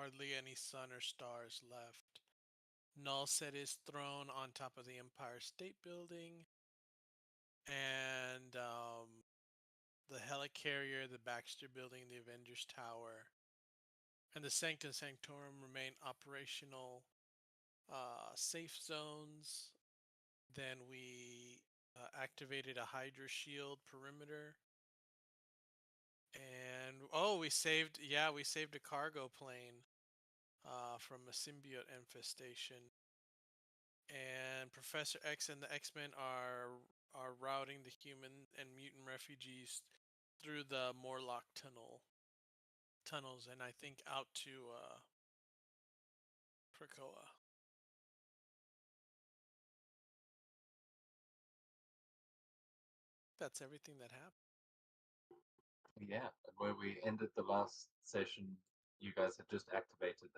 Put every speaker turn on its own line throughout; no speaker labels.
hardly any sun or stars left. Null set is thrown on top of the Empire State Building, and the helicarrier, the Baxter Building, the Avengers Tower, and the Sanctum Sanctorum remain operational safe zones. Then we activated a Hydra shield perimeter. And we saved, yeah, we saved a cargo plane from a symbiote infestation. And Professor X and the X-Men are routing the human and mutant refugees through the Morlock tunnels, and I think out to Krakoa. That's everything that happened.
Yeah, and where we ended the last session, you guys had just activated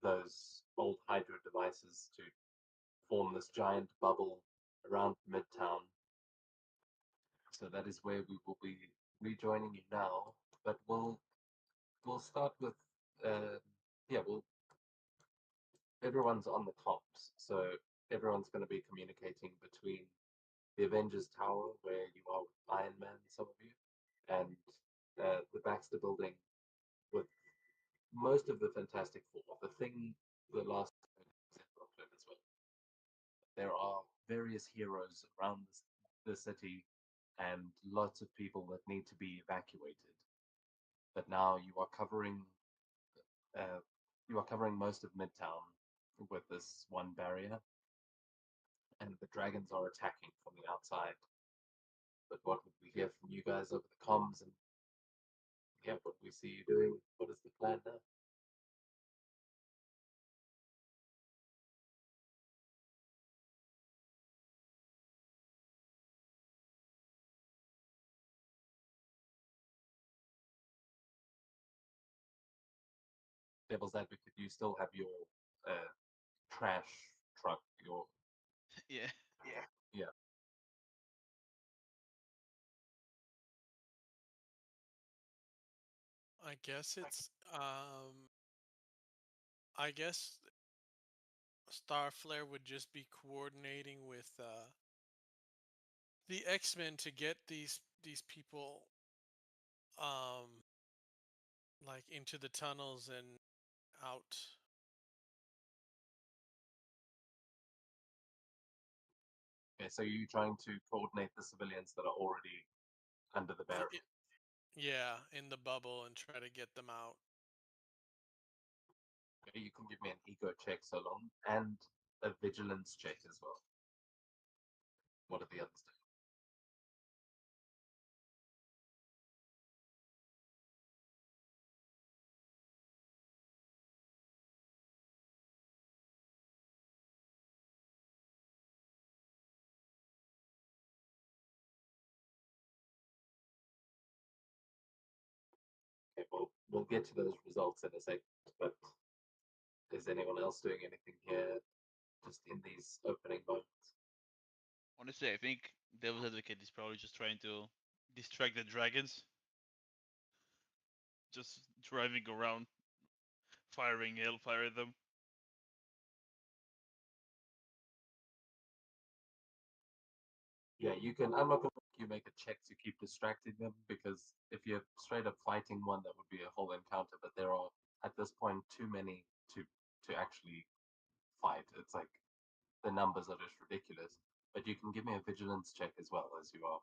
those old Hydra devices to form this giant bubble around Midtown. So that is where we will be rejoining you now. But we'll start with everyone's on the comps, so everyone's going to be communicating between the Avengers Tower, where you are with Iron Man, some of you, and the Baxter Building with most of the Fantastic Four. The last in Brooklyn as well. There are various heroes around the city and lots of people that need to be evacuated. But now uh, you are covering most of Midtown with this one barrier, and the dragons are attacking from the outside. But what would we hear from you guys over the comms, and what we see you doing? What is the plan now? Devil's advocate, you still have your trash truck, your
Yeah.
yeah.
I guess I guess Starflare would just be coordinating with the X-Men to get these people um like into the tunnels and out.
Okay, so you're trying to coordinate the civilians that are already under the barrier.
Yeah, in the bubble and try to get them out.
Okay, you can give me an ego check so long, and a vigilance check as well. What are the others doing? Okay, we'll get to those results in a second, but is anyone else doing anything here just in these opening moments?
Honestly, I think Devil's Advocate is probably just trying to distract the dragons. Just driving around, firing hellfire at them.
Yeah, you can. I'm not going to make you make a check to keep distracting them, because if you're straight up fighting one, that would be a whole encounter. But there are at this point too many to actually fight. It's like the numbers are just ridiculous. But you can give me a vigilance check as well as you are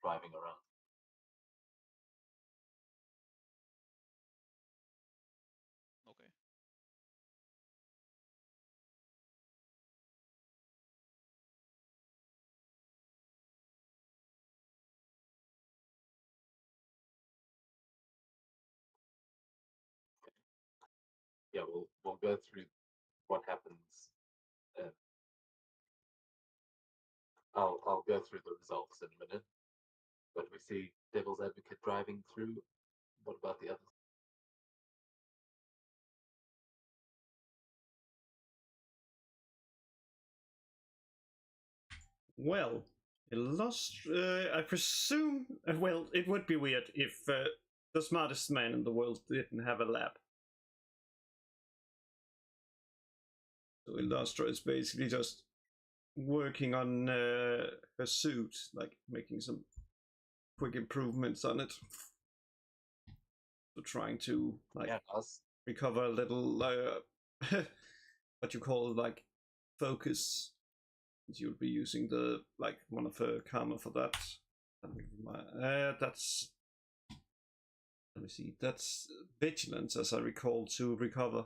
driving around.
Okay.
Yeah, we'll go through what happens. Uh, I'll go through the results in a minute. But we see Devil's Advocate driving through. What about the others?
Well, I presume. Well, it would be weird if the smartest man in the world didn't have a lab. So Illustra is basically just working on her suit, like making some quick improvements on it. So trying to like
Yeah, us.
recover a little what you call like focus. You'll be using the like one of her karma for that. That's let me see. That's vigilance, as I recall, to recover.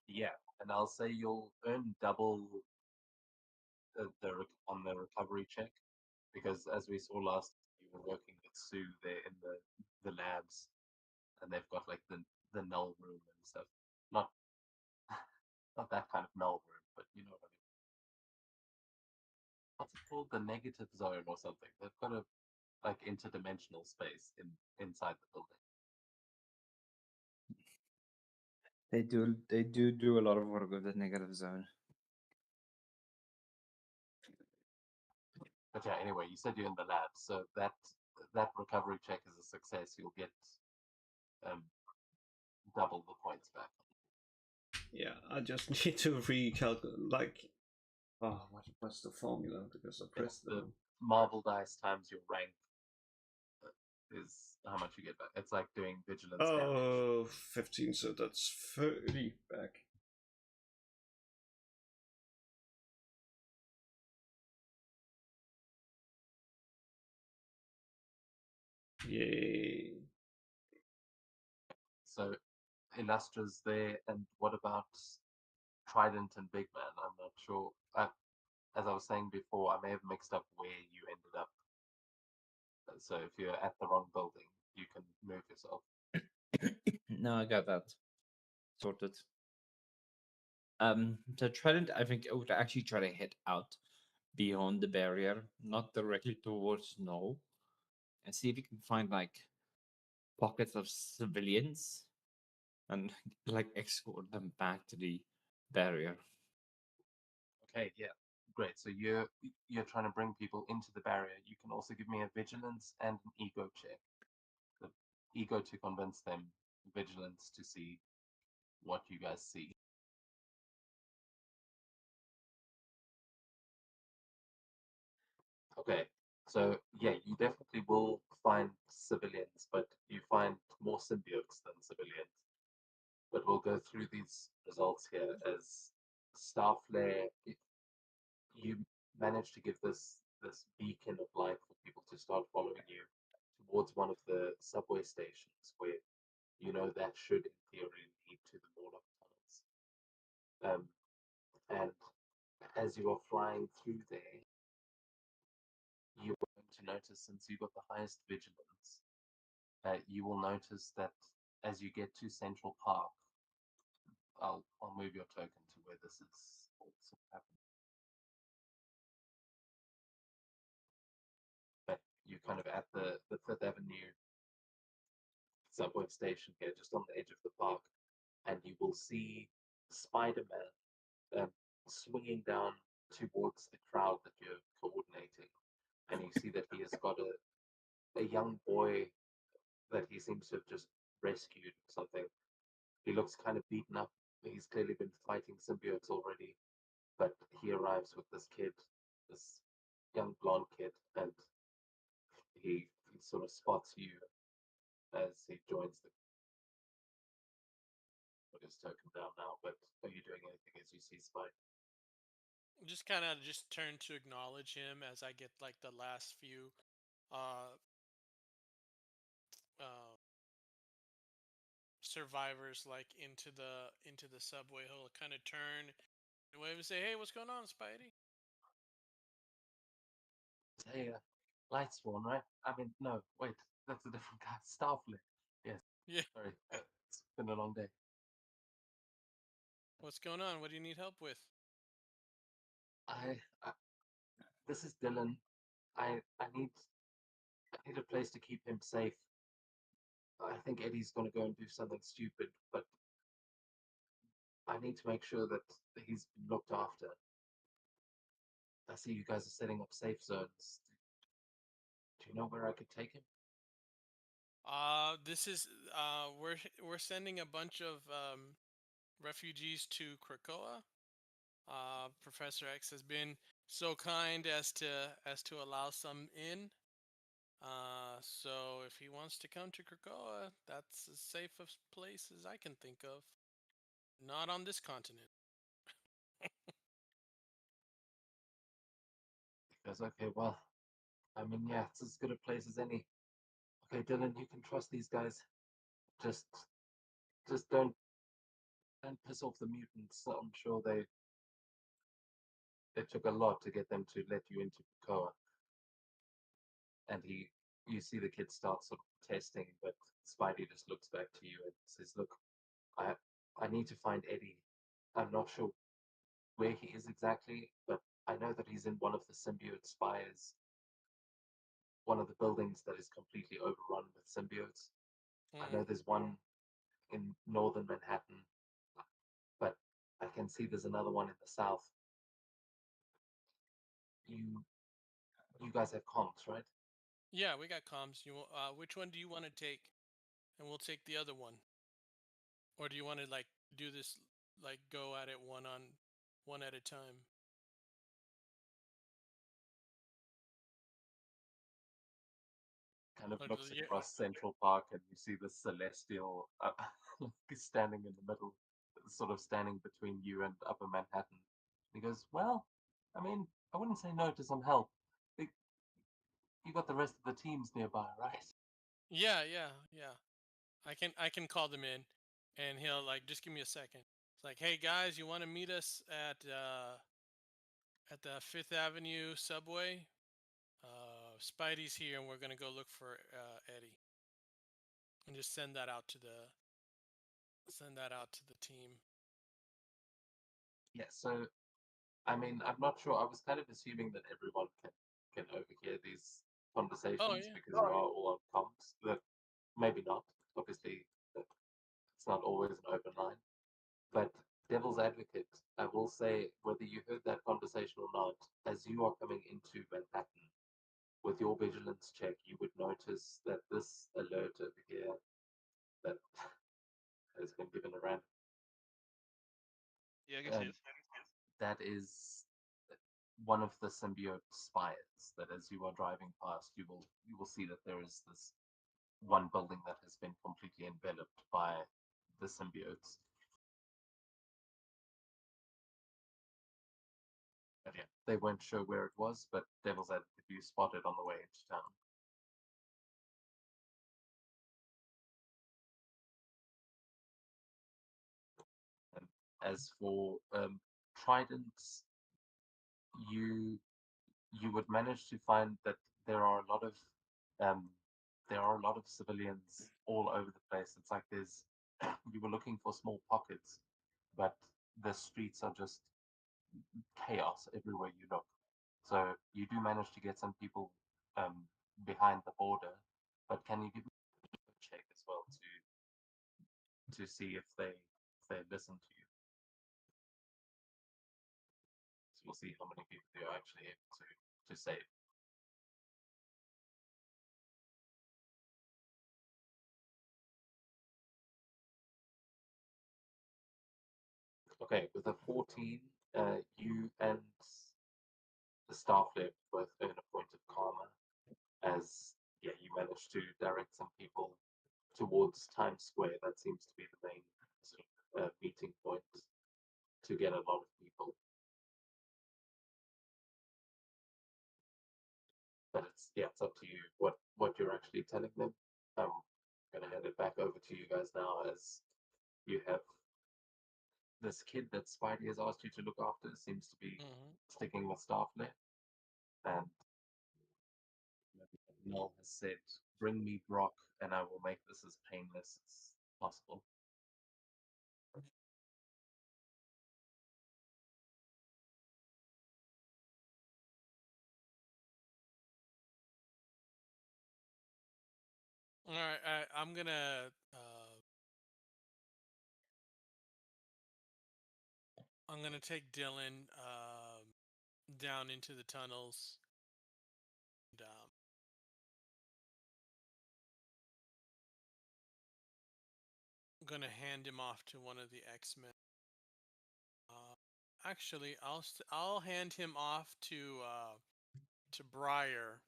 Yeah, and I'll say you'll earn double on the recovery check, because as we saw last, you were working with Sue there in the labs, and they've got like the null room and stuff. Not not that kind of null room, but you know what I mean. What's it called? The negative zone or something. They've got a like interdimensional space inside the building.
They do a lot of work with the negative zone.
But yeah, anyway, you said you're in the lab, so that recovery check is a success. You'll get double the points back.
Yeah, I just need to recalculate. Like, oh, what's the formula? Because I
It's
pressed
the
the
Marvel dice times your rank is how much you get back. It's like doing vigilance damage.
oh 15, so that's 30 back. Yay.
So Illustra's there, and what about Trident and Big Man? I'm not sure. As I was saying before, I may have mixed up where you ended up. So if you're at the wrong building, you can move yourself.
No, I got that sorted. So Trident, I think I would actually try to head out beyond the barrier, not directly towards Null, and see if you can find like pockets of civilians and like escort them back to the barrier.
Okay, yeah, great. So you're trying to bring people into the barrier. You can also give me a vigilance and an ego check. The ego to convince them, vigilance to see what you guys see. Okay, so yeah, you definitely will find civilians, but you find more symbiotes than civilians. But we'll go through these results here as Starflare. You manage to give this beacon of light for people to start following you towards one of the subway stations, where you know that should, in theory, lead to the Morlock tunnels. And as you are flying through there, you're going to notice, since you've got the highest vigilance, you will notice that as you get to Central Park, I'll move your token to where this is also happening. But you're kind of at the Fifth Avenue subway station here, just on the edge of the park, and you will see Spider-Man swinging down towards the crowd that you're coordinating, and you see that he has got a young boy that he seems to have just rescued or something. He looks kind of beaten up. He's clearly been fighting symbiotes already, but he arrives with this kid, this young blonde kid, and he sort of spots you as he joins the. Put his token down now, but are you doing anything as you see Spike?
Just kind of just turn to acknowledge him as I get like the last few uh survivors like into the subway. He'll kind of turn and wave and say, "Hey, what's going on, Spidey?"
Hey, Lightsworn, right? I mean, no, wait, that's a different guy. Starflare. Yes.
Yeah.
Sorry, it's been a long day.
What's going on? What do you need help with?
I this is Dylan. I need a place to keep him safe. I think Eddie's gonna go and do something stupid, but I need to make sure that he's been looked after. I see you guys are setting up safe zones. Do you know where I could take him?
This is we're sending a bunch of refugees to Krakoa. Professor X has been so kind as to allow some in. So if he wants to come to Krakoa, that's as safe a place as I can think of. Not on this continent.
He goes, okay, well, I mean, yeah, it's as good a place as any. Okay, Dylan, you can trust these guys. Just don't piss off the mutants. I'm sure they took a lot to get them to let you into Krakoa. And you see the kid start sort of testing, but Spidey just looks back to you and says, "Look, I need to find Eddie. I'm not sure where he is exactly, but I know that he's in one of the symbiote spires, one of the buildings that is completely overrun with symbiotes. I know there's one in northern Manhattan, but I can see there's another one in the south. You guys have comms, right?
Yeah, we got comms. Which one do you want to take? And we'll take the other one. Or do you want to like do this, like go at it one at a time?
Kind of
Like,
looks
yeah.
across Central Park and you see the Celestial standing in the middle, sort of standing between you and Upper Manhattan. He goes, "Well, I mean, I wouldn't say no to some help. You got the rest of the teams nearby, right?"
Yeah, yeah, yeah. I can call them in, and he'll like just give me a second. It's like, hey guys, you want to meet us at the Fifth Avenue subway? Spidey's here, and we're gonna go look for Eddie, and just send that out to the team.
Yeah, so I mean, I'm not sure. I was kind of assuming that everyone can overhear these conversations
Yeah.
because you are all on comms. But maybe not. Obviously, it's not always an open line. But devil's advocate, I will say, whether you heard that conversation or not, as you are coming into Manhattan with your vigilance check, you would notice that this alert over here that has been given a random,
Yeah, I can see it.
that is one of the symbiote spires. That as you are driving past, you will see that there is this one building that has been completely enveloped by the symbiotes. But yeah, they weren't sure where it was, but Devil's Advocate, you spotted on the way into town. And as for Tridents, you would manage to find that there are a lot of um, civilians all over the place. It's like there's you were looking for small pockets, but the streets are just chaos everywhere you look. So you do manage to get some people behind the border, but can you give me a check as well to see if they listen to you? So we'll see how many people you're actually able to save. Okay, with a 14, you and the staff left both earn a point of karma as yeah, you managed to direct some people towards Times Square. That seems to be the main sort of meeting point to get a lot of people. But it's up to you what you're actually telling them. I'm gonna hand it back over to you guys now as you have this kid that Spidey has asked you to look after seems to be sticking with Starfleet, and Null has said, "Bring me Brock, and I will make this as painless as possible."
All right, I'm gonna take Dylan down into the tunnels. And, I'm gonna hand him off to one of the X-Men. Actually, I'll hand him off to Briar.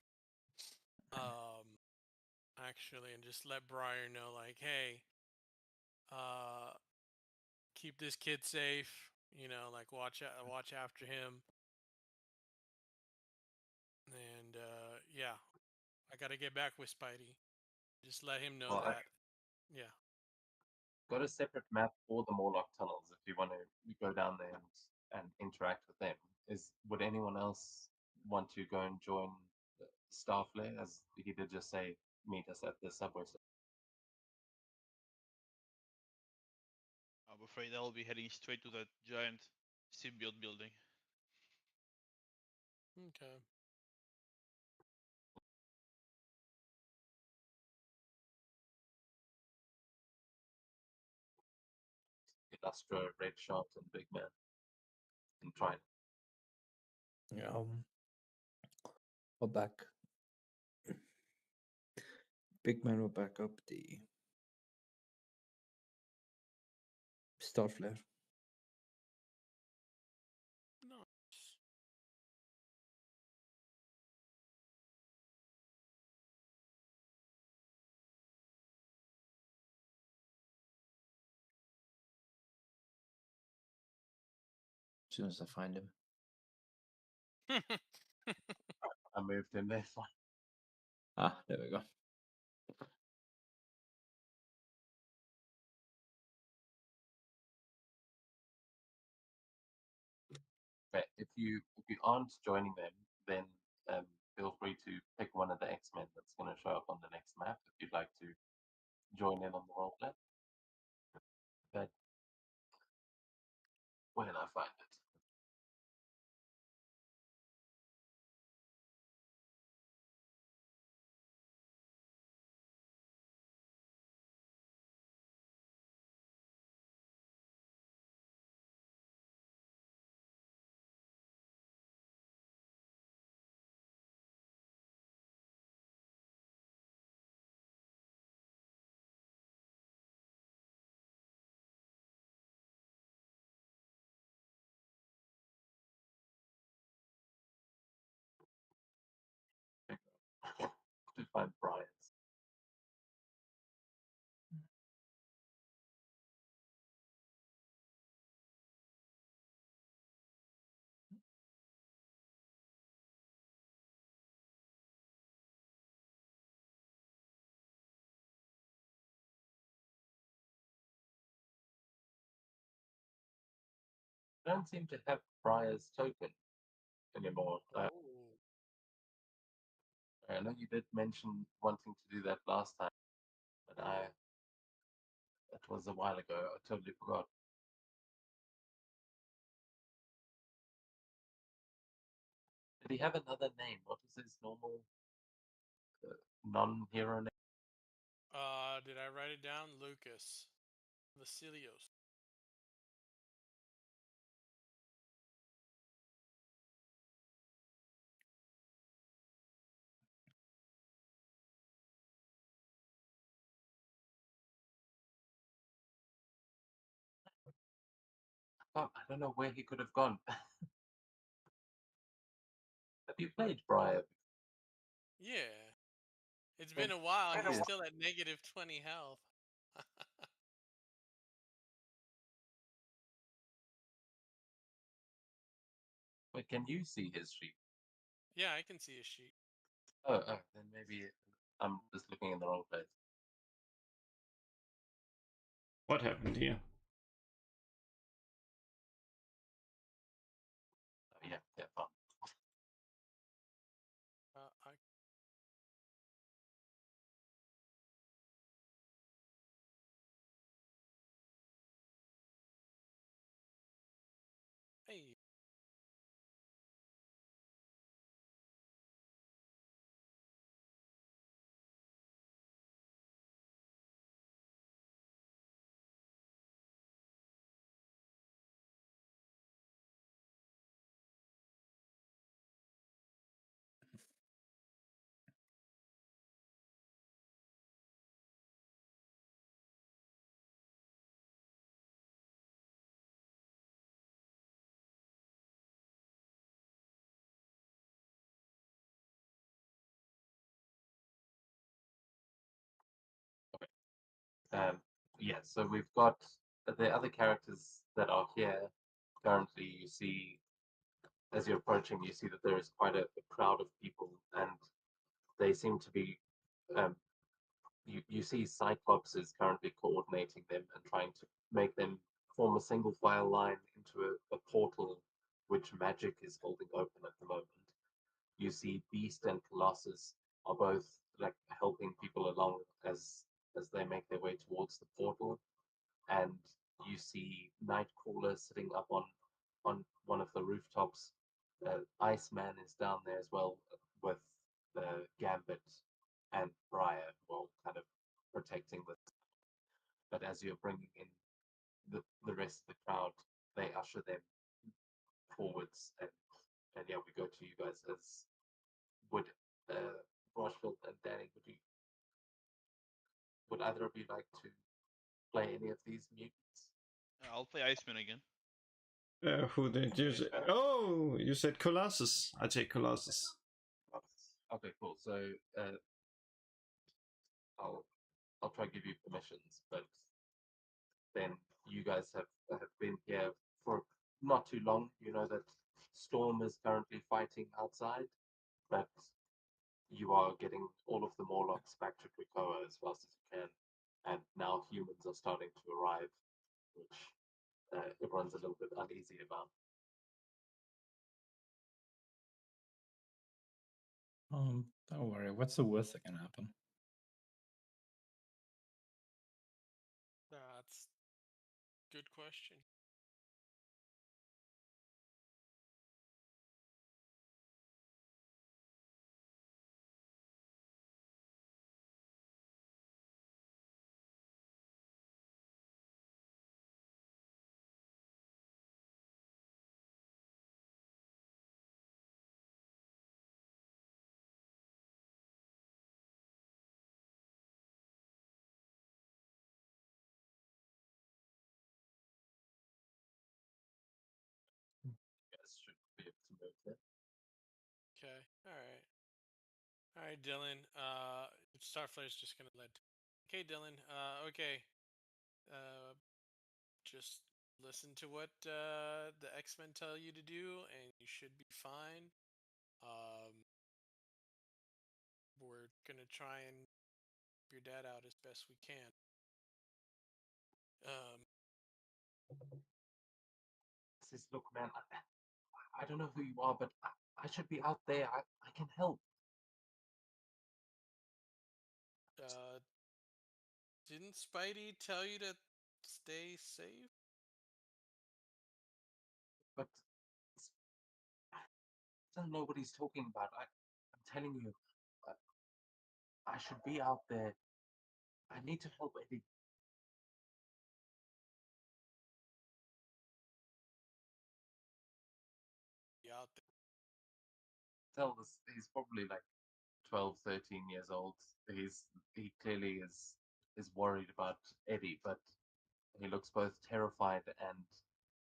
Actually, and just let Briar know, like, hey, uh, keep this kid safe. You know, like watch after him. And yeah, I gotta get back with Spidey. Just let him know
Well,
that. Yeah.
got a separate map for the Morlock tunnels if you want to go down there and interact with them. Would anyone else want to go and join Starflare, as he did just say, meet us at the subway station?
I'm afraid I'll be heading straight to that giant symbiote building.
Okay.
Illustra, Red Shot, and Big Man, and try.
Yeah. We're back. Big Man will back up the Starflare.
Nice.
As soon as I find him.
I moved him there. Fine.
Ah, there we go.
But if you aren't joining them, then feel free to pick one of the X-Men that's going to show up on the next map if you'd like to join in on the roleplay. But when I find it. To find Brian's. I don't seem to have Briar's token anymore.
Oh.
I know you did mention wanting to do that last time, but that was a while ago. I totally forgot. Did he have another name? What was his normal non-hero name?
Did I write it down? Lucas Vasilios.
Oh, I don't know where he could have gone. Have you played Briar?
Yeah. It's
Then
been a while.
been a
He's
while.
still at negative 20 health.
Wait, can you see his sheet?
Yeah, I can see a sheet.
Oh, then maybe I'm just looking in the wrong place.
What happened here?
Oh, yeah, fine.
I Hey,
Yeah, so we've got the other characters that are here. Currently, you see, as you're approaching, you see that there is quite a crowd of people, and they seem to be. You see Cyclops is currently coordinating them and trying to make them form a single file line into a portal which magic is holding open at the moment. You see Beast and Colossus are both like helping people along as they make their way towards the portal, and you see Nightcrawler sitting up on one of the rooftops. Iceman is down there as well with Gambit and Briar, who are kind of protecting the. But as you're bringing in the rest of the crowd, they usher them forwards, and yeah, we go to you guys as would Rochfield and Danny. Would either of you like to play any of these mutants?
I'll play Iceman again.
Who did you say? Oh, you said Colossus. I take Colossus.
Okay, cool. So I'll try to give you permissions, but then you guys have been here for not too long. You know that Storm is currently fighting outside, but you are getting all of the Morlocks back to Krakoa as fast as you can, and now humans are starting to arrive, which everyone's a little bit uneasy about.
Don't worry. What's the worst that can happen?
That's good question.
You guys should be able to move there.
Okay. All right. All right, Dylan. Starflare's just gonna let. Okay, Dylan. Okay. Uh, just listen to what the X-Men tell you to do, and you should be fine. We're gonna try and help your dad out as best we can.
Says, look, man, I don't know who you are, but I should be out there. I can help.
Didn't Spidey tell you to stay safe?
But I don't know what he's talking about. I'm telling you, I should be out there. I need to help Eddie.
Be out there.
Tell this, he's probably like 12, 13 years old. He clearly is worried about Eddie, but he looks both terrified and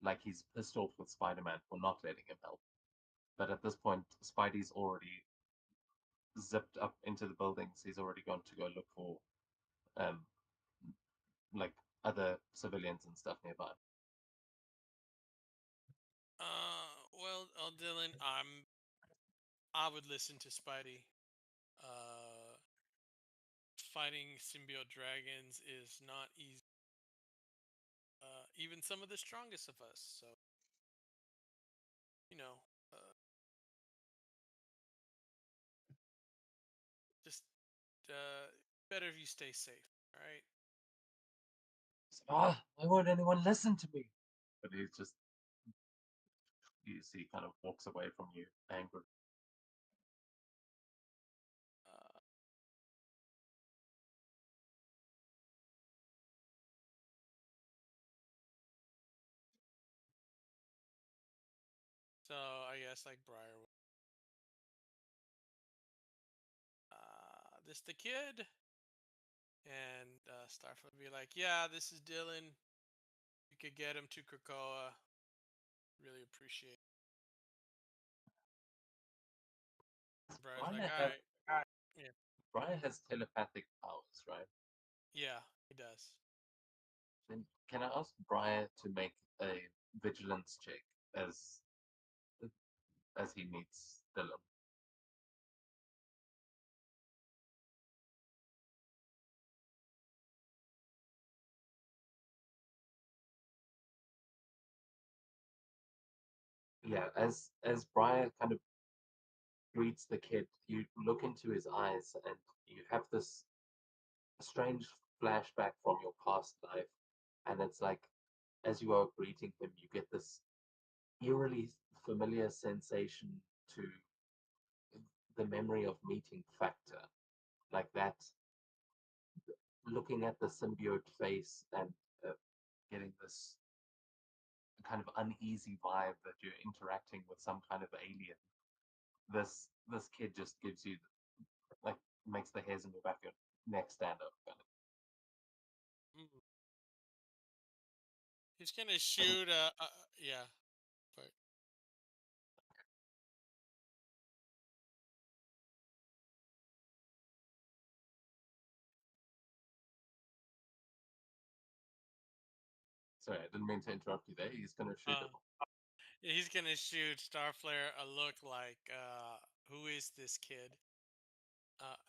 like he's pissed off with Spider-Man for not letting him help. But at this point, Spidey's already zipped up into the buildings. He's already gone to go look for um like other civilians and stuff nearby.
Well, Dylan, I would listen to Spidey. Fighting symbiote dragons is not easy. Even some of the strongest of us. So, you know, just better if you stay safe. All right.
Why won't anyone listen to me? But he's just, you see, kind of walks away from you, angry.
So I guess like Briar. This the kid? And Starflame would be like, yeah, this is Dylan. You could get him to Krakoa. Really appreciate it. Briar's like,
Briar
all right. Yeah.
Briar has telepathic powers, right?
Yeah. He does.
Then can I ask Briar to make a vigilance check as he meets Dylan? Yeah, as Briar kind of greets the kid, you look into his eyes and you have this strange flashback from your past life, and it's like as you are greeting him, you get this eerily familiar sensation to the memory of meeting Factor, like that, looking at the symbiote face and getting this kind of uneasy vibe that you're interacting with some kind of alien. This kid just gives you like makes the hairs in your back of your neck stand up. Kind of.
Mm. He's gonna shoot. Yeah. But
Sorry, I didn't mean to interrupt you there. He's gonna shoot him.
he's gonna shoot Starflare a look like, who is this kid?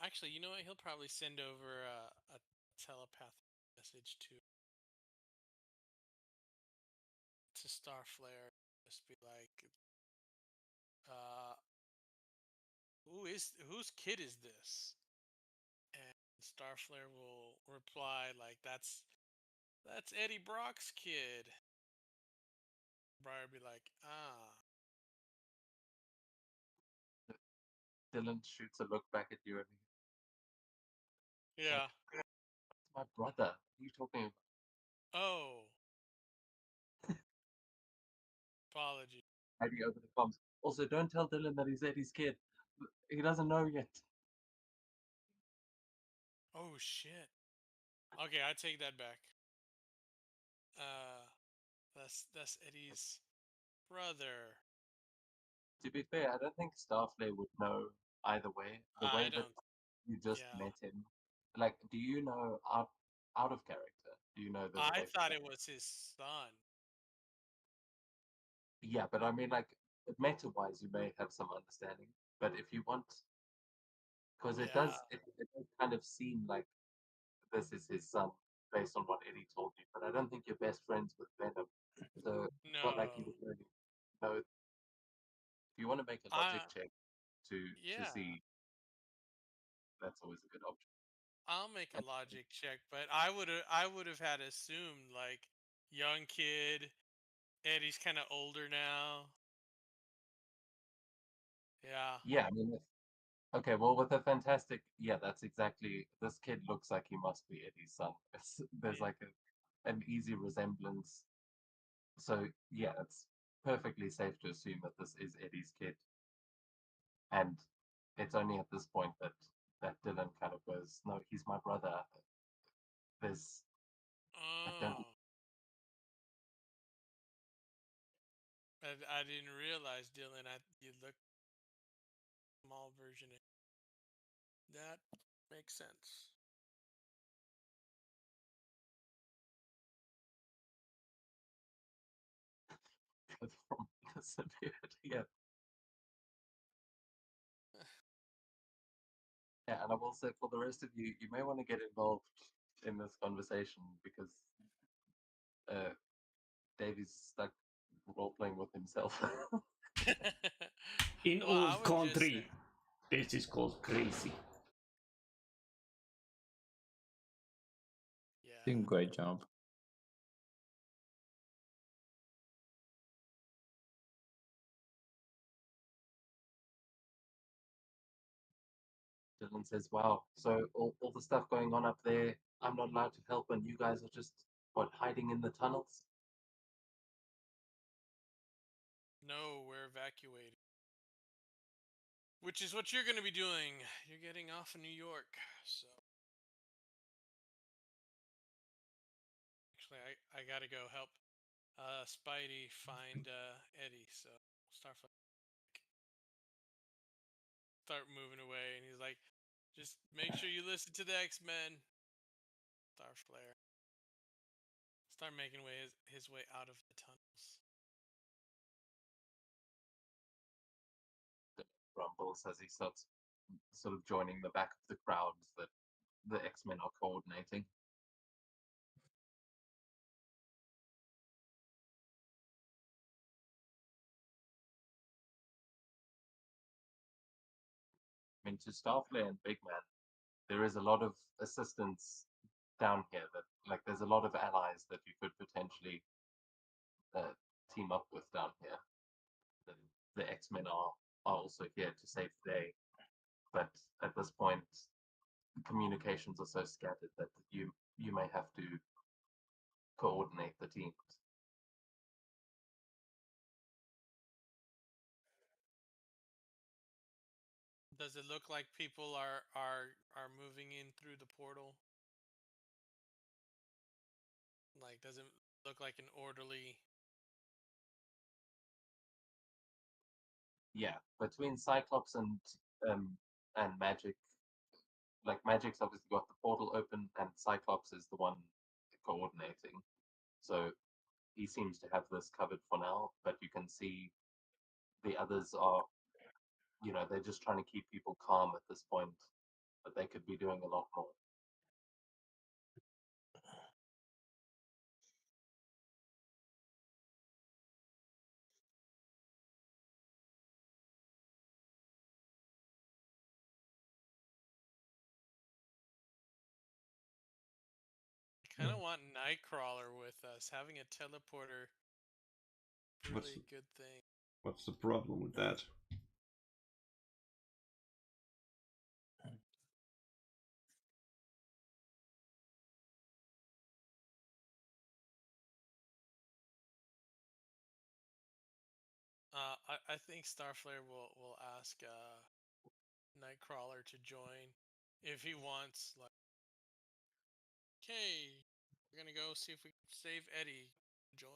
Actually, you know what? He'll probably send over a telepathic message to Starflare. Just be like, uh, whose kid is this? And Starflare will reply like, that's Eddie Brock's kid. Briar be like, ah.
Dylan shoots a look back at you and
Yeah.
it's my brother. What are you talking about?
Oh. Apology.
Maybe over the comms. Also, don't tell Dylan that he's Eddie's kid. He doesn't know yet.
Oh shit. Okay, I take that back. That's Eddie's brother.
To be fair, I don't think Starflare would know either way. The
I
way that
don't.
you just
Yeah.
met him, like, do you know out of character? Do you know the
I thought
relationship?
it was his son.
Yeah, but I mean, like, meta-wise, you may have some understanding. But if you want, because it
Yeah.
does, it does kind of seem like this is his son based on what Eddie told you. But I don't think you're best friends with Venom, so it's not like you
No.
would really know. If you want to make a
I
logic check to
yeah.
see, that's always a good option.
I'll make a
And
logic check, but I would have had assumed like young kid. Eddie's kind of older now. Yeah.
yeah, I mean, okay, well, with a fantastic, yeah, that's exactly. This kid looks like he must be Eddie's son. There's like an easy resemblance. So yeah, it's perfectly safe to assume that this is Eddie's kid, and it's only at this point that Dylan kind of goes, "No, he's my brother." There's, I don't.
Oh. I didn't realize, Dylan. You look small version. That makes sense.
From the symbiote, yeah, yeah, and I will say for the rest of you, you may want to get involved in this conversation because Davey's stuck role playing with himself.
In
Well, I
old
would just
country,
say,
this is called crazy.
yeah.
Doing great job.
Dylan says, "Wow, so all the stuff going on up there, I'm not allowed to help, and you guys are just what hiding in the tunnels."
No, we're evacuating. Which is what you're going to be doing. You're getting off of New York. So, actually, I got to go help Spidey find Eddie. So, start moving away. And he's like, just make sure you listen to the X-Men. Starflare. Start making his way out of the tunnels.
Grumbles as he starts sort of joining the back of the crowds that the X-Men are coordinating. I mean, to Starflare and Big Man, there is a lot of assistance down here. That like, there's a lot of allies that you could potentially team up with down here. The X-Men are also here to save the day, but at this point, communications are so scattered that you may have to coordinate the teams.
Does it look like people are moving in through the portal? Like, does it look like an orderly?
Yeah, between Cyclops and Magic, like Magic's obviously got the portal open, and Cyclops is the one coordinating. So he seems to have this covered for now, but you can see the others are, they're just trying to keep people calm at this point, but they could be doing a lot more.
I kind of want Nightcrawler with us. Having a teleporter, really good thing.
What's the problem with that?
I think Starflare will ask Nightcrawler to join if he wants. Like, okay, we're gonna go see if we can save Eddie. Join.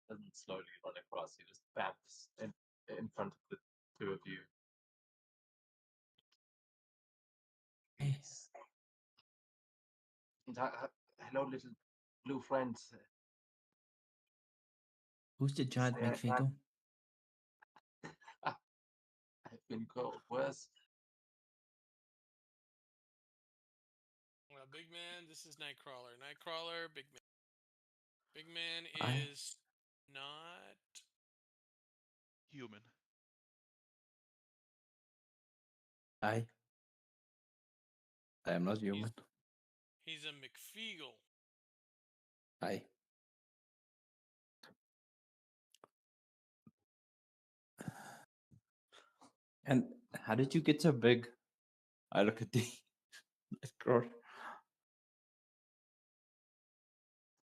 Doesn't slowly run across, he just bamps in front of the two of you. Yes. And hello, little blue friends.
Who's the giant
Yeah,
McFigo?
I've been called worse.
Well, Big Man, this is Nightcrawler. Nightcrawler, Big Man. Big Man
Aye.
is not.
Human.
I am not human.
He's a McFeagle.
Aye. And how did you get so big? I look at the Nightcrawler.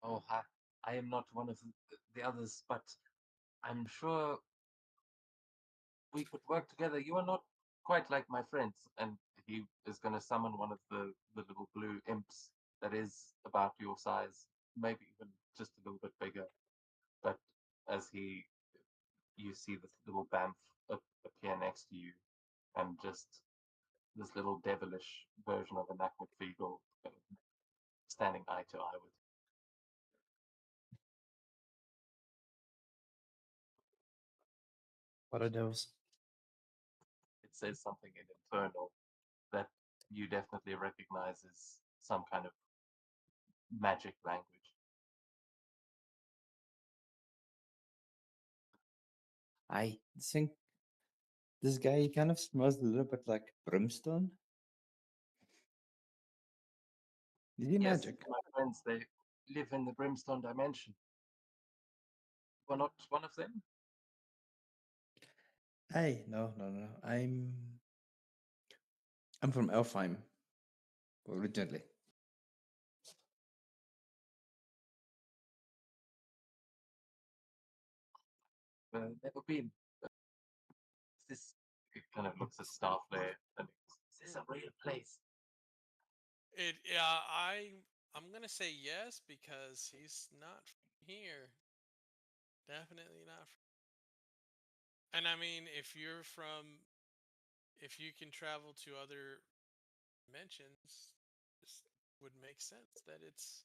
Oh, I am not one of the others, but I'm sure we could work together. You are not quite like my friends. And he is going to summon one of the little blue imps that is about your size, maybe even just a little bit bigger. But as you see this little bamf appear next to you, and just this little devilish version of a Nack McFeagle standing eye to eye with.
What are those?
It says something in Infernal that you definitely recognize as some kind of magic language.
I think this guy kind of smells a little bit like brimstone. Is he
Yes,
magic?
my friends, they live in the Brimstone dimension. We're not one of them?
Aye, no. I'm from Elfheim originally.
Never been. This kind of looks at Starflare and is this a real place?
I'm gonna say yes because he's not from here. Definitely not. And I mean, if you can travel to other dimensions, this would make sense that it's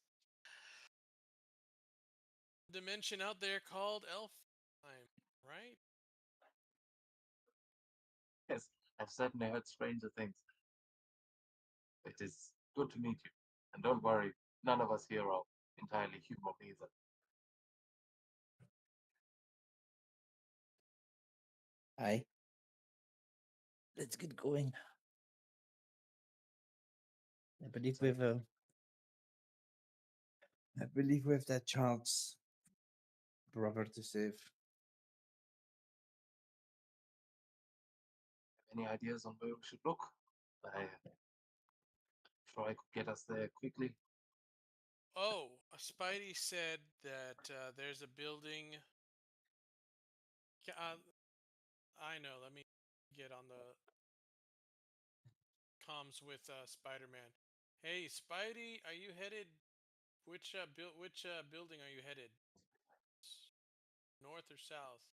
a dimension out there called Elfheim, right?
Yes, I've certainly heard stranger things. It is good to meet you. And don't worry, none of us here are entirely human either.
Aye. Let's get going. I believe we have that child's brother to save.
Any ideas on where we should look? I'm sure I could get us there quickly.
Oh, Spidey said that there's a building. I know. Let me get on the comms with Spider-Man. Hey, Spidey, are you headed? Which building are you headed? North or south?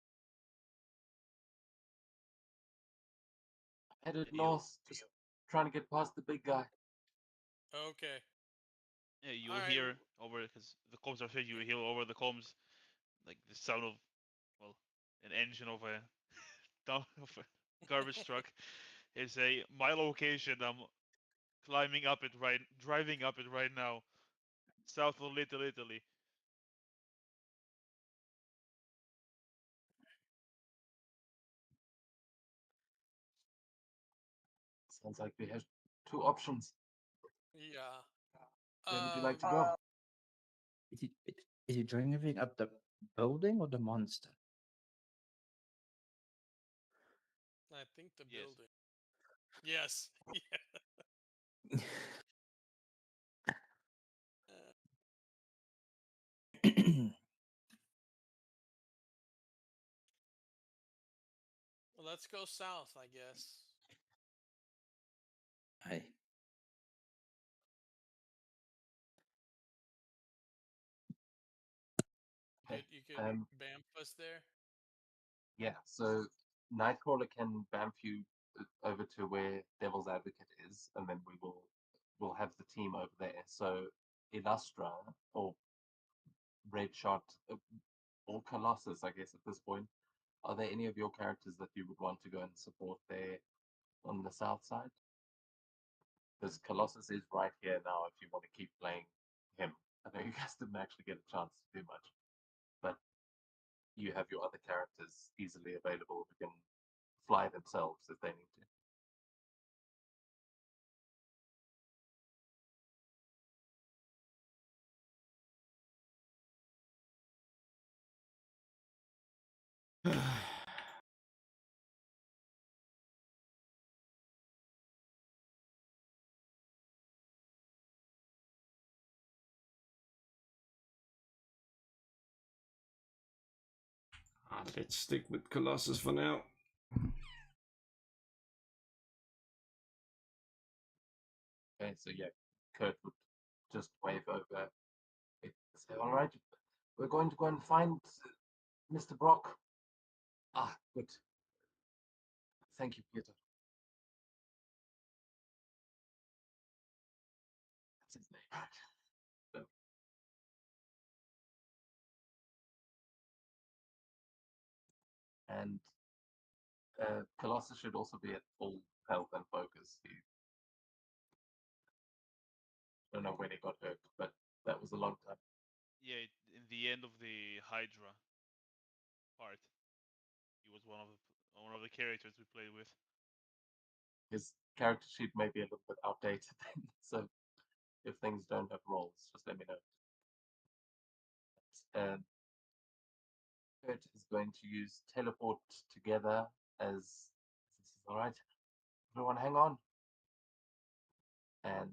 Headed
Yeah,
north, just trying to get past the big guy.
Okay.
yeah, you'll
All right.
hear over because the comms are fed. You will hear over the comms like the sound of an engine of a of a garbage truck. They say my location. I'm driving up it right now, south of Little Italy.
Sounds like we have two options.
Yeah.
Where would you like to go?
Is he driving up the building or the monster?
I think the
Yes.
building. Yes. Well, let's go south, I guess.
Aye.
You could
Um,
bamf us there.
Yeah, so Nightcrawler can bamf you over to where Devil's Advocate is, and then we'll have the team over there. So Illustra or Red Shot or Colossus, I guess at this point, are there any of your characters that you would want to go and support there on the south side? Because Colossus is right here now if you want to keep playing him. I know you guys didn't actually get a chance to do much, but you have your other characters easily available who can fly themselves if they need to.
Let's stick with Colossus for now.
Okay, so yeah, Kurt would just wave over and say, "All right, we're going to go and find Mr. Brock." Ah, good. Thank you, Peter. That's his name. So, and Colossus should also be at full health and focus. He, I don't know when he got hurt, but that was a long time.
Yeah, in the end of the Hydra part, he was one of the characters we played with.
His character sheet may be a little bit outdated, so if things don't have roles, just let me know. And Kurt is going to use teleport together as this is all right. Everyone, hang on. And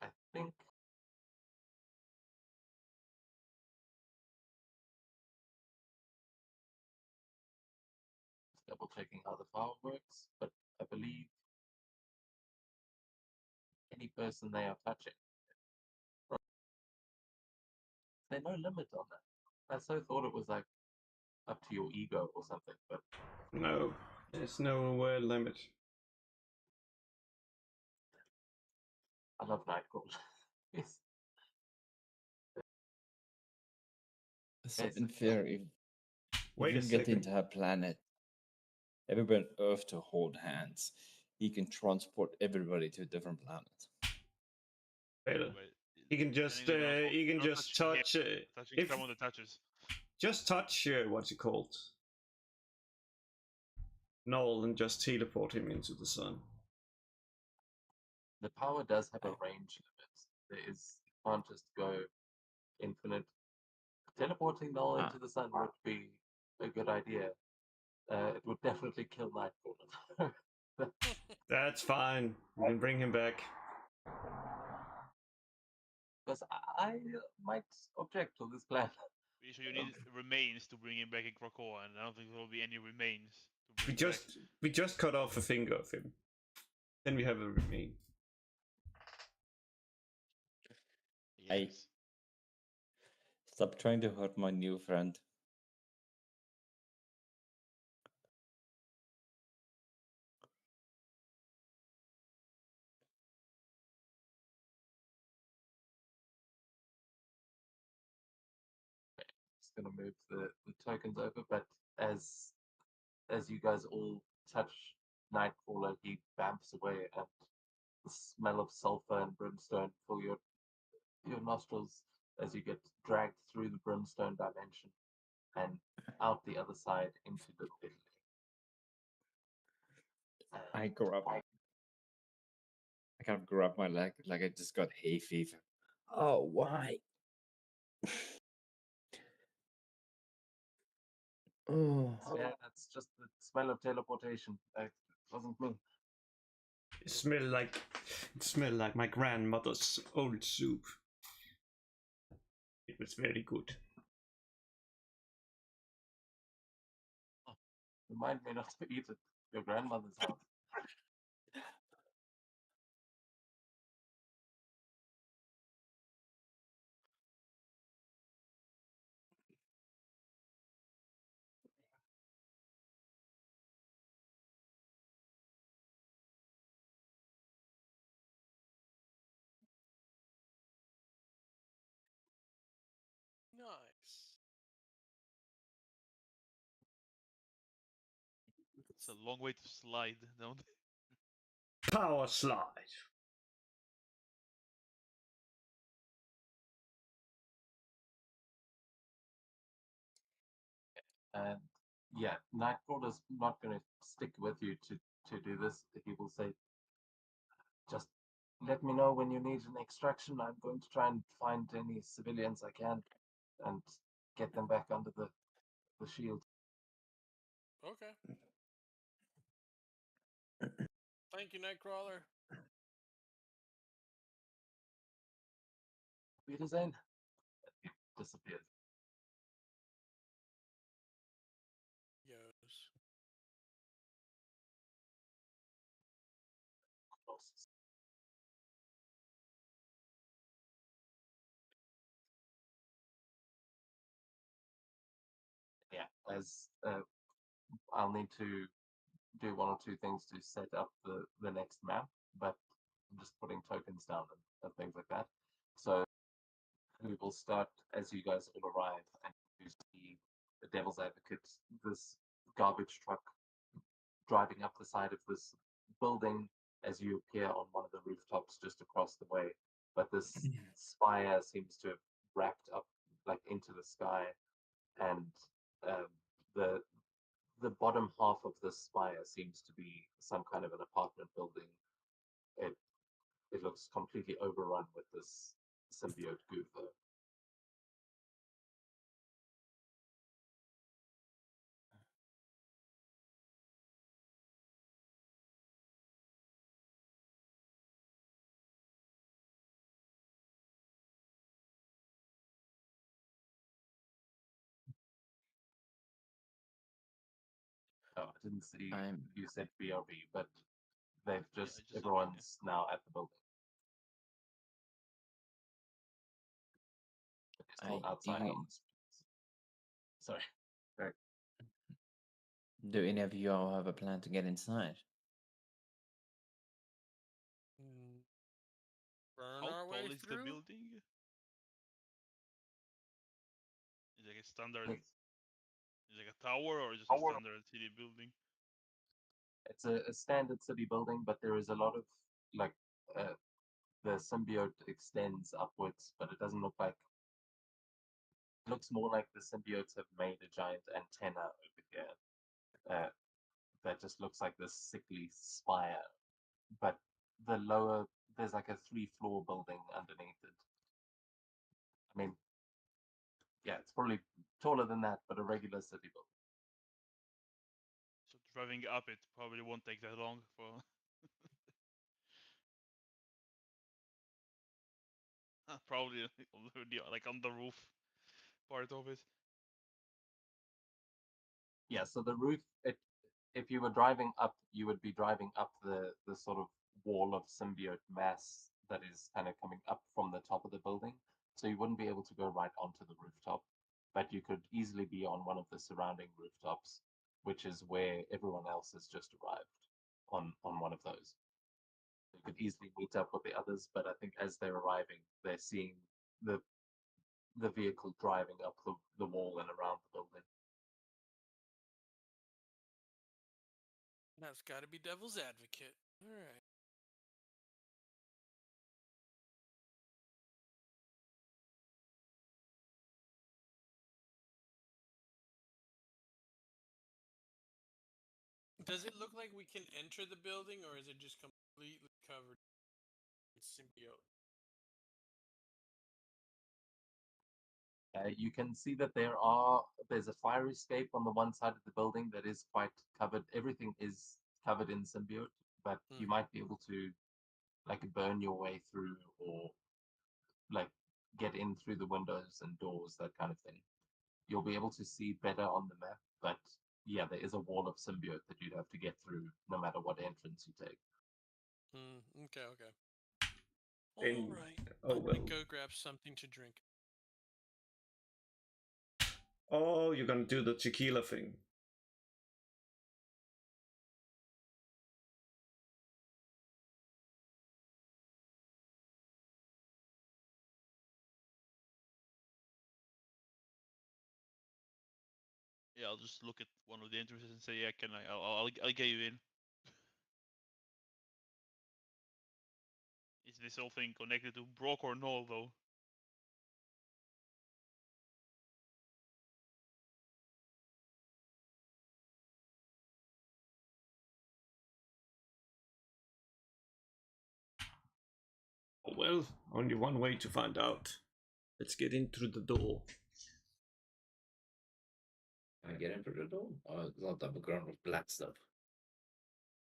I think just double checking how the file works, but I believe any person they are touching, there's no limit on that. I so thought it was like up to your ego or something. But
No, there's no limit.
I love Nightcrawler. Yes.
So
Yes,
in theory, if
Wait
you
a
can get
second.
into her planet, everybody on Earth to hold hands, he can transport everybody to a different planet.
Wait a-
But
He can
then
just
you're not
he can
not
just
touching him,
touch
touching
if
someone that touches.
just touch what's it called, Null, and just teleport him into the sun.
the power does have a
I-
range limit. There is, you can't just go infinite. Teleporting Null into the sun would be a good idea. It would definitely kill Nightcrawler.
That's fine. We can bring him back.
Because I might object to this plan.
So you need remains to bring him back in Krakoa, and I don't think there will be any remains to
We
bring back.
just cut off a finger of him. Then we have a remain.
Hey.
Yes.
Stop trying to hurt my new friend.
Just gonna move the tokens over, but as you guys all touch Nightcrawler, he bamps away, and the smell of sulfur and brimstone fill your nostrils as you get dragged through the brimstone dimension and out the other side into the pit.
I grab. I kind of grab my leg like I just got hay fever. Oh, why? Oh,
Yeah, that's just the smell of teleportation. It wasn't me.
It smell like my grandmother's old soup. It was very good.
Remind me not to eat at your grandmother's house.
Nice.
It's a long way to slide, don't they?
Power slide.
And yeah, Nightcrawler's not going to stick with you to do this. He will say, just let me know when you need an extraction. I'm going to try and find any civilians I can and get them back under the shield.
Okay. Thank you, Nightcrawler.
Wiedersehen. He disappears.
Yos.
Yeah, as I'll need to do one or two things to set up the next map, but I'm just putting tokens down and things like that. So we will start as you guys all arrive, and you see the Devil's Advocate, this garbage truck driving up the side of this building as you appear on one of the rooftops just across the way. But this spire seems to have wrapped up like into the sky, and um, the bottom half of the spire seems to be some kind of an apartment building. It looks completely overrun with this symbiote goo though. Oh, I didn't see you said BRB, but they've just
I just said
everyone's now at the building. They're still outside on the streets. Sorry.
Do any of you all have a plan to get inside?
Burn
How
our way
tall is the
through.
building? Is it like a standard?
It's,
Is it like a tower or just a standard city building?
it's a standard city building, but there is a lot of like the symbiote extends upwards, but it doesn't look like. It looks more like the symbiotes have made a giant antenna over here that just looks like this sickly spire. But the lower, there's like a 3-floor building underneath it. I mean, yeah, it's probably taller than that, but a regular city building.
So driving up it probably won't take that long for. Probably like on the roof part of it.
Yeah, so the roof, if you were driving up, you would be driving up the sort of wall of symbiote mass that is kind of coming up from the top of the building. So you wouldn't be able to go right onto the rooftop, but you could easily be on one of the surrounding rooftops, which is where everyone else has just arrived on one of those. You could easily meet up with the others, but I think as they're arriving, they're seeing the vehicle driving up the wall and around the building.
That's got to be devil's advocate. All right. Does it look like we can enter the building, or is it just completely covered in symbiote?
You can see that there's a fire escape on the one side of the building that is quite covered. Everything is covered in symbiote, but you might be able to like burn your way through or like get in through the windows and doors, that kind of thing. You'll be able to see better on the map, but yeah, there is a wall of symbiote that you'd have to get through no matter what entrance you take.
Okay, okay.
Then-
All right.
oh,
I'm
well.
gonna go grab something to drink.
Oh, you're gonna do the tequila thing.
Yeah, I'll just look at one of the entrances and say, yeah, can I? I'll get you in. Is this whole thing connected to Brock or Null though?
Oh, well, only one way to find out. Let's get in through the door.
Can I get in through the door? Oh, it's not double ground with black stuff.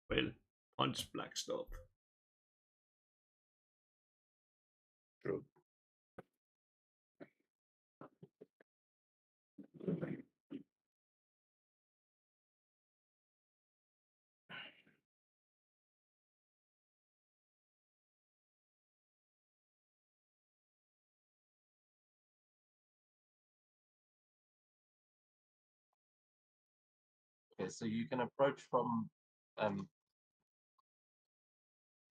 Well, punch black stuff.
True.
Okay, so you can approach from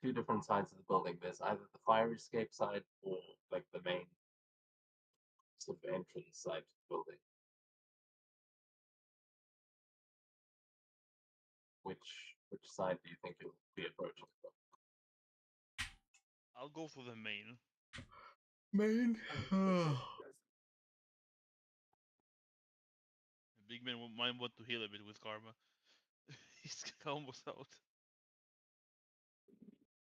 two different sides of the building. There's either the fire escape side or like the main sort of entrance side to the building. Which side do you think you'll be approaching from?
I'll go for the main.
Main.
Big man might want to heal a bit with karma. He's almost out.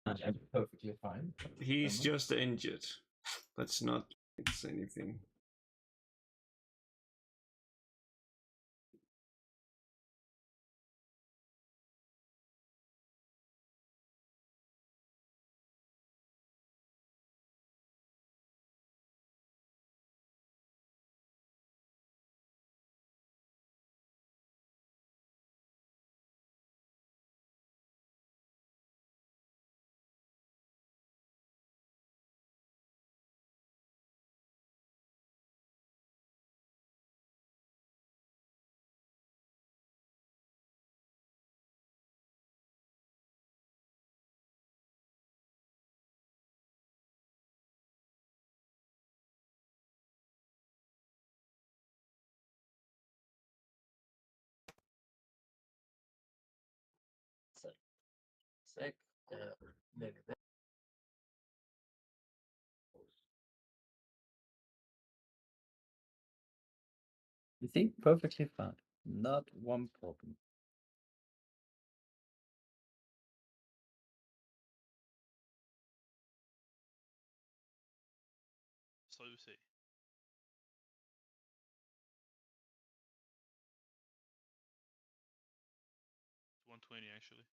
I'm perfectly fine.
He's just injured. That's not it's anything.
sec. Nearly there.
You think perfectly fine. Not one problem.
So you say. 120 actually.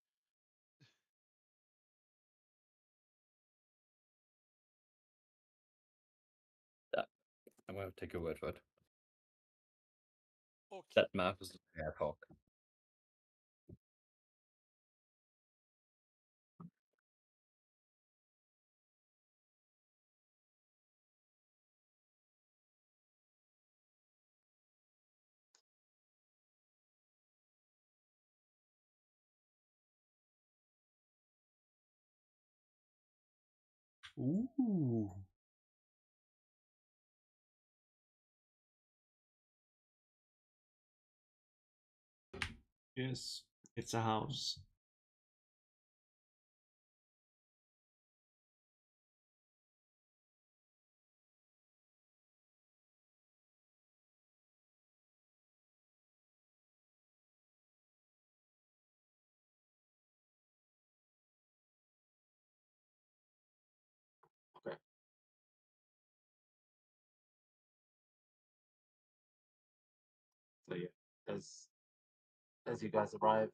I'm gonna take your word for it.
Okay.
That math is ad hoc.
Ooh. Yes, it's a house.
Okay. So yeah, as you guys arrive,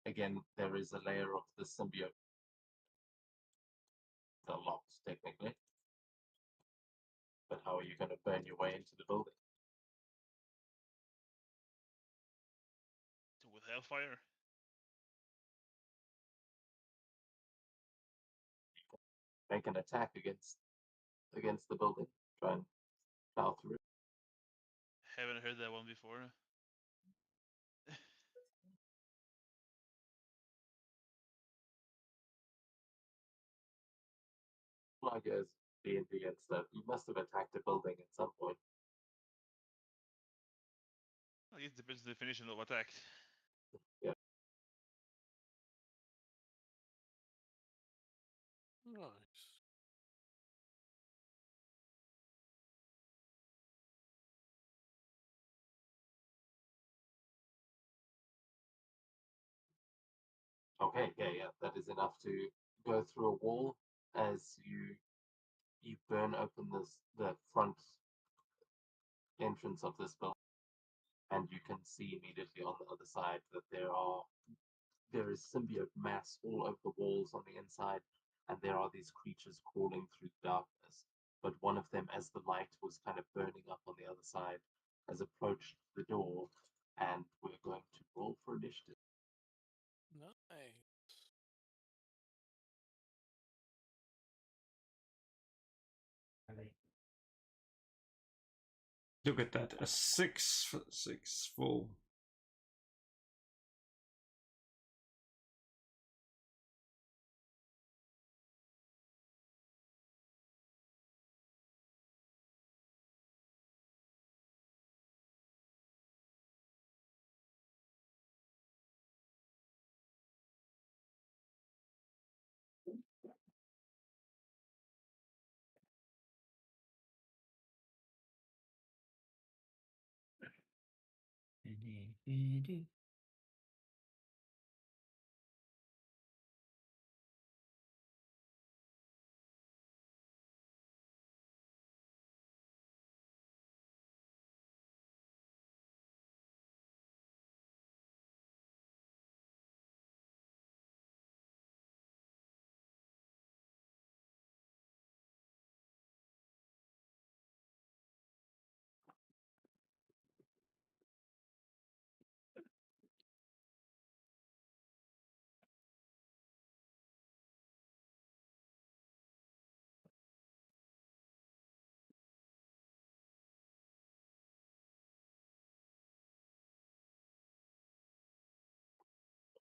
again there is a layer of the symbiote. They're locked technically, but how are you going to burn your way into the building?
With hellfire.
Make an attack against the building. Try and plow through.
Haven't heard that one before.
I guess D&D and stuff. You must have attacked a building at some point.
I guess it depends on the definition of attack.
Nice.
Okay, yeah, that is enough to go through a wall as you burn open the front entrance of this building, and you can see immediately on the other side that there is symbiote mass all over the walls on the inside, and there are these creatures crawling through the darkness. But one of them, as the light was kind of burning up on the other side, has approached the door, and we're going to roll for initiative.
Nice.
Look at that, a 6 full.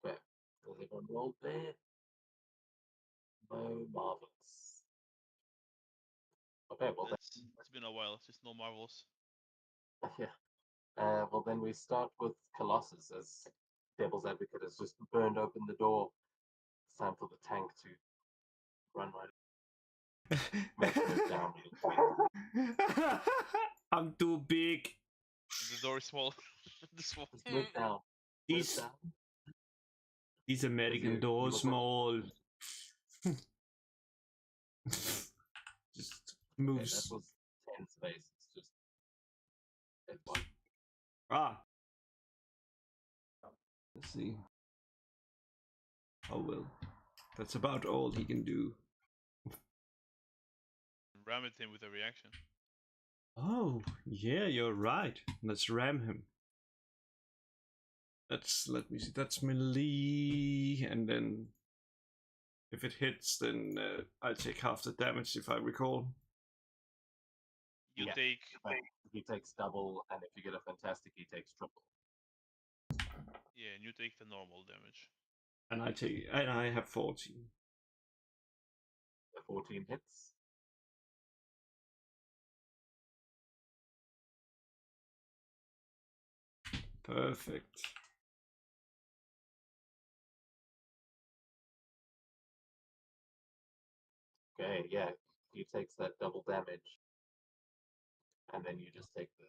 Okay, has everyone rolled there? No marvelous. Okay, well
It's been a while. It's just no marvels.
then, yeah. Well then we start with Colossus as Devil's Advocate has just burned open the door, it's time for the tank to run right. Make it move down.
I'm too big.
The door is small. The small.
Just move down. Move
These
down.
these American
you
doors
look
small. Just
Okay,
moves.
that was 10 space. It's just F1.
Ah. Let's see. Oh well. That's about all he can do.
Ram at him with a reaction.
Oh, yeah, you're right. Let's ram him. Let me see. That's melee, and then if it hits, then I take half the damage if I recall.
You
Yeah.
take.
But he takes double, and if you get a fantastic, he takes triple.
Yeah, and you take the normal damage.
And I have 14.
The 14 hits.
Perfect.
Okay, yeah, he takes that double damage, and then you just take the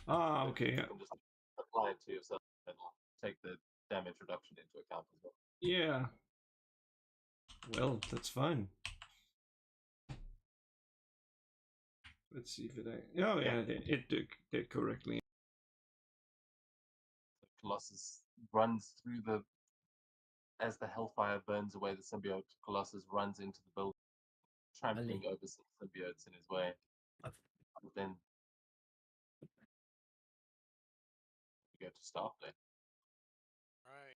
Ah, okay.
You can just apply it to yourself, and I'll take the damage reduction into account as well.
Yeah. Well, that's fine. Let's see if it. Oh yeah, it did correctly.
Colossus runs through the. As the hellfire burns away the symbiote, Colossus runs into the building, trampling over some symbiotes in his way. But then you go to start there.
Right.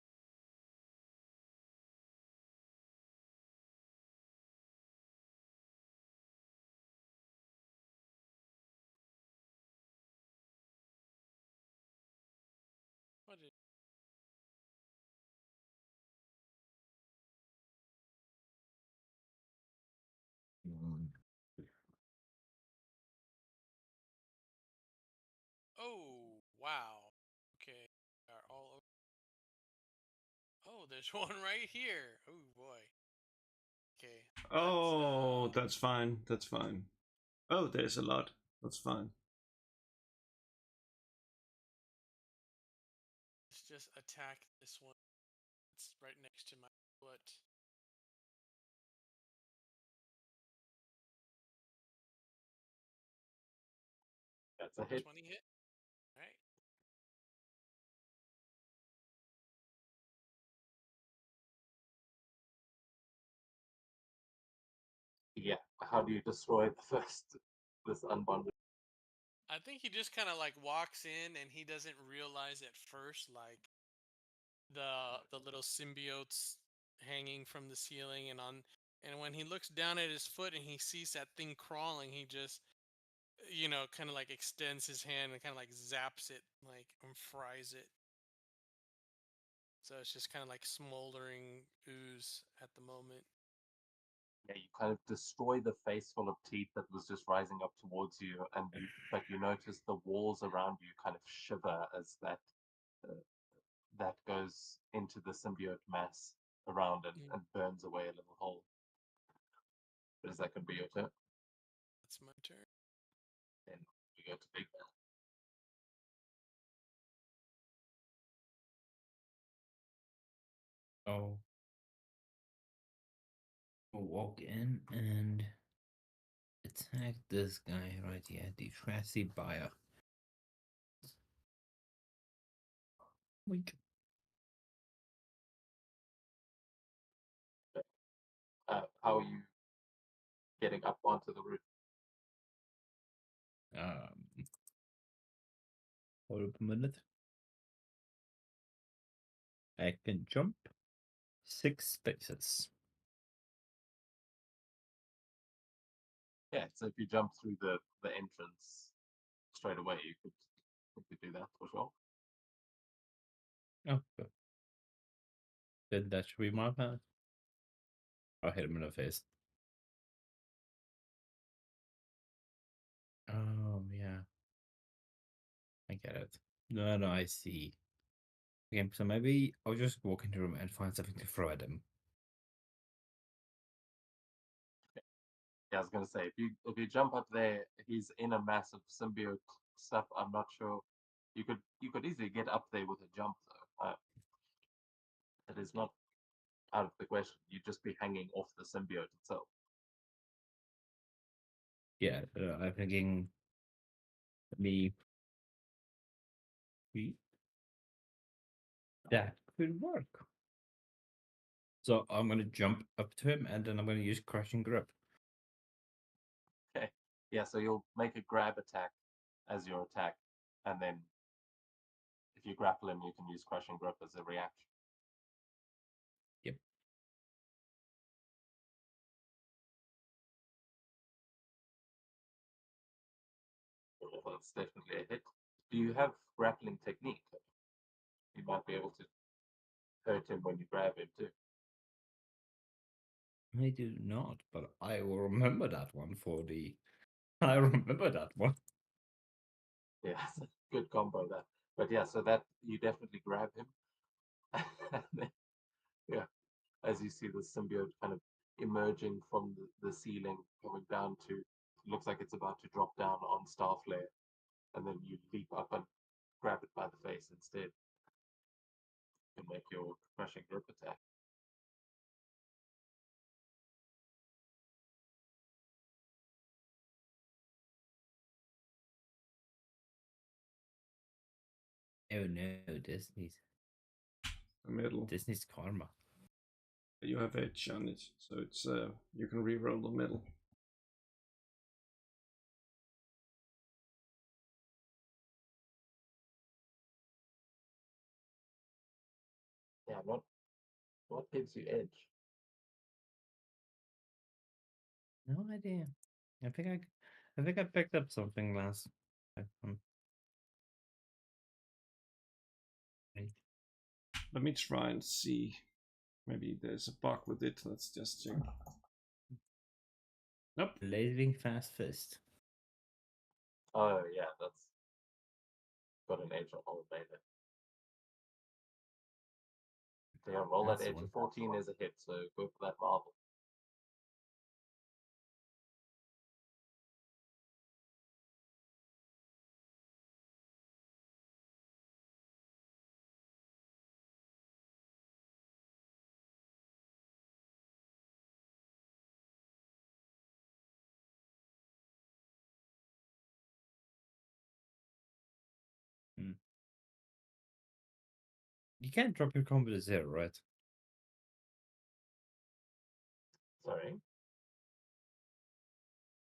What did? Oh, wow. Okay. Are all over. Oh, there's one right here. Oh boy. Okay.
Oh, that's fine. That's fine. Oh, there's a lot. That's fine.
Let's just attack this one. It's right next to my foot.
That's a hit.
20 hit. All right.
Yeah. How do you destroy the first this unbonded?
I think he just kind of like walks in and he doesn't realize at first like the little symbiotes hanging from the ceiling and when he looks down at his foot and he sees that thing crawling, he just kind of like extends his hand and kind of like zaps it like and fries it. So it's just kind of like smoldering ooze at the moment.
Yeah, you kind of destroy the face full of teeth that was just rising up towards you, but you notice the walls around you kind of shiver as that goes into the symbiote mass around and burns away a little hole. But is that going to be your turn?
That's my turn.
Then we go to Big Man.
Oh. We'll walk in and attack this guy right here, the Tracy buyer. Weak.
How are you getting up onto the roof?
Hold up a minute. I can jump 6 spaces.
Yeah, so if you jump through the entrance straight away, you could do that for sure.
Oh, good. Then that should be my path. I'll hit him in the face. Oh, yeah. I get it. No, I see. Okay, so maybe I'll just walk into the room and find something to throw at him.
Yeah, I was gonna say if you jump up there, he's in a massive symbiote stuff. I'm not sure. You could easily get up there with a jump though. It is not out of the question. You'd just be hanging off the symbiote itself.
Yeah, I'm thinking maybe that could work. So I'm gonna jump up to him and then I'm gonna use crushing grip.
Okay. Yeah, so you'll make a grab attack as your attack, and then if you grapple him, you can use crushing grip as a reaction.
Yep.
Well, that's definitely a hit. Do you have grappling technique? You might be able to hurt him when you grab him too.
I do not, but I will remember that one for the. I remember that one.
Yeah, it's a good combo there. But yeah, so that you definitely grab him. And then, yeah, as you see the symbiote kind of emerging from the ceiling, coming down to, looks like it's about to drop down on Starflare, and then you leap up and grab it by the face instead. And make your crushing grip attack.
Oh no, Disney's
The middle.
Disney's karma.
You have edge on it, so it's you can reroll the middle.
Yeah, what gives you edge?
No idea. I think I picked up something last time.
Let me try and see. Maybe there's a bug with it. Let's just check. Nope.
Blazing fast fist.
Oh yeah, that's got an edge on holiday there. So yeah, roll
That's
that
the
edge.
one.
14 is a hit, so go for that marble.
You can't drop your combo to 0, right?
Sorry.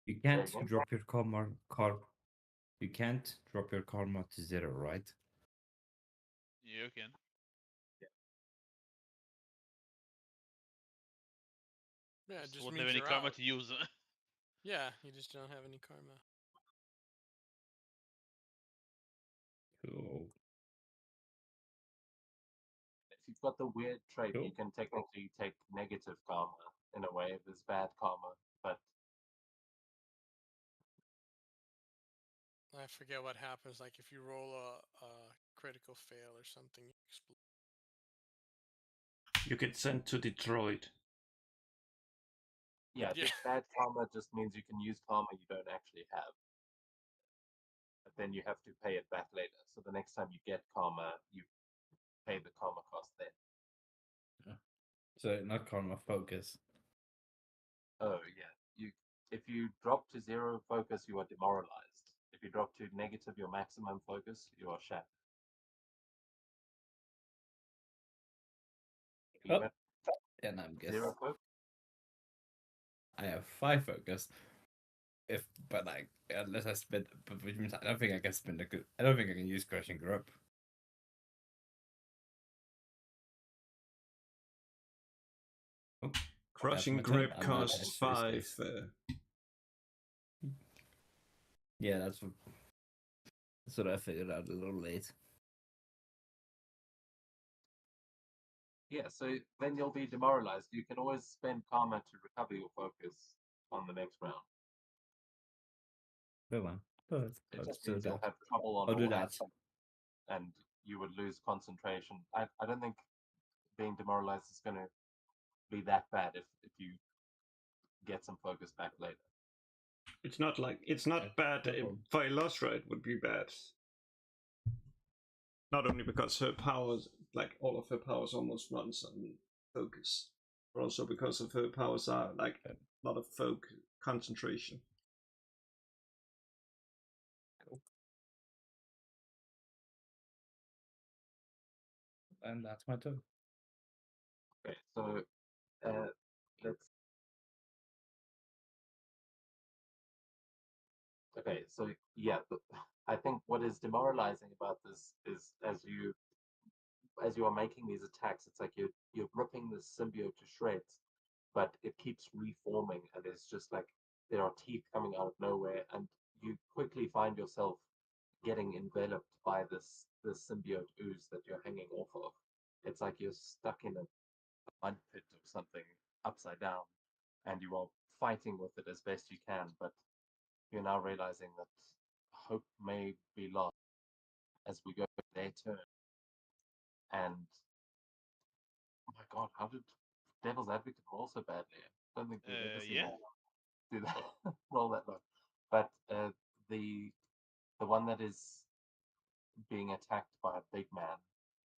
You can't
again?
drop your You can't drop your karma to 0, right?
You can.
Yeah, it
Just
just
wouldn't have
means
any
you're
karma
out.
to use.
Yeah, you just don't have any karma.
Cool.
If you've got the weird trait, you
Cool.
can technically take negative karma in a way. There's bad karma, but
I forget what happens. Like if you roll a critical fail or something, you explode.
You get sent to Detroit.
yeah,
Yeah.
just bad karma just means you can use karma you don't actually have. But then you have to pay it back later. So the next time you get karma, you pay the karma cost then.
So not karma, focus.
Oh yeah. If you drop to 0 focus, you are demoralized. If you drop to negative your maximum focus, you are shattered. You
Oh,
have
and I'm guessing
0 focus?
I have 5 focus. But like unless I spend, but which means I don't think I can spend a good. I don't think I can use crushing grip. Oh,
Crushing
my turn.
grip
I'm not
costs
in this
5.
case. Yeah, that's what I figured out a little late.
Yeah, so then you'll be demoralized. You can always spend karma to recover your focus on the next round.
Good one. Good.
It
Let's
just
do
means you'll
that.
have trouble on
I'll do
all
that.
aspects, and you would lose concentration. I don't think being demoralized is going to be that bad if you get some focus back later.
It's not bad. Philosra would be bad. Not only because her powers, like all of her powers, almost runs on focus, but also because of her powers are like a lot of concentration.
And that's my turn.
Okay, so let's. Okay, so yeah, I think what is demoralizing about this is as you are making these attacks, it's like you're ripping the symbiote to shreds, but it keeps reforming, and it's just like there are teeth coming out of nowhere, and you quickly find yourself getting enveloped by this symbiote ooze that you're hanging off of. It's like you're stuck in a mud pit or something upside down, and you are fighting with it as best you can, but you're now realizing that hope may be lost as we go to their turn. And oh my god, how did Devil's Advocate roll so badly? I don't think we've ever seen
Yeah.
that do that roll that low. But the one that is being attacked by a big man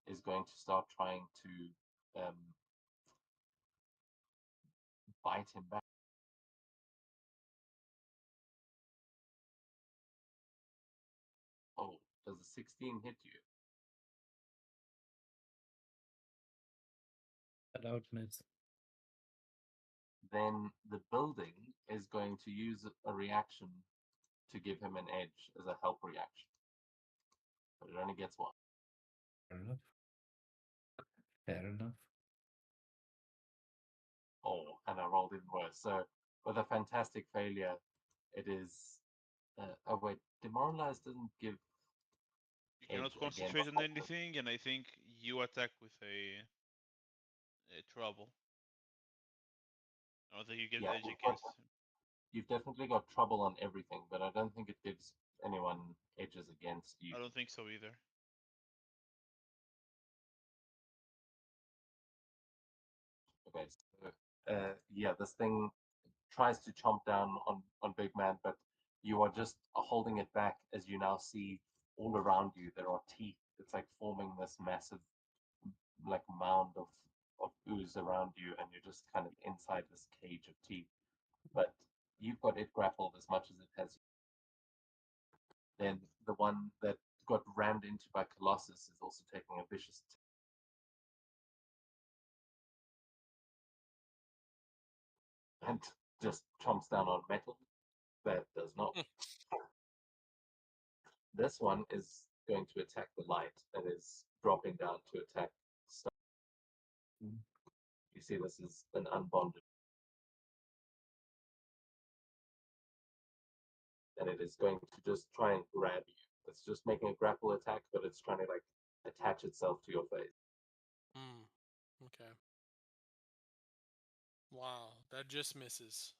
is going to start trying to bite him back. Oh, does a 16 hit you?
That out miss.
Then the building is going to use a reaction to give him an edge as a help reaction. But it only gets one.
Fair enough. Fair enough.
Oh, and I rolled even worse. So with a fantastic failure, it is. Oh wait, demoralized doesn't give.
You cannot
Edge
concentrate
against
on anything, and I think you attack with a trouble. I don't think you get
Yeah,
edge against him.
you've definitely got trouble on everything, but I don't think it gives anyone edges against you.
I don't think so either.
Okay, so yeah, this thing tries to chomp down on Big Man, but you are just holding it back as you now see all around you there are teeth. It's like forming this massive like mound of ooze around you, and you're just kind of inside this cage of teeth. But you've got it grappled as much as it has you. Then the one that got rammed into by Colossus is also taking a vicious and just chomps down on metal. That does not. This one is going to attack the light and is dropping down to attack stuff. You see, this is an unbonded. And it is going to just try and grab you. It's just making a grapple attack, but it's trying to like attach itself to your face.
Okay. Wow, that just misses.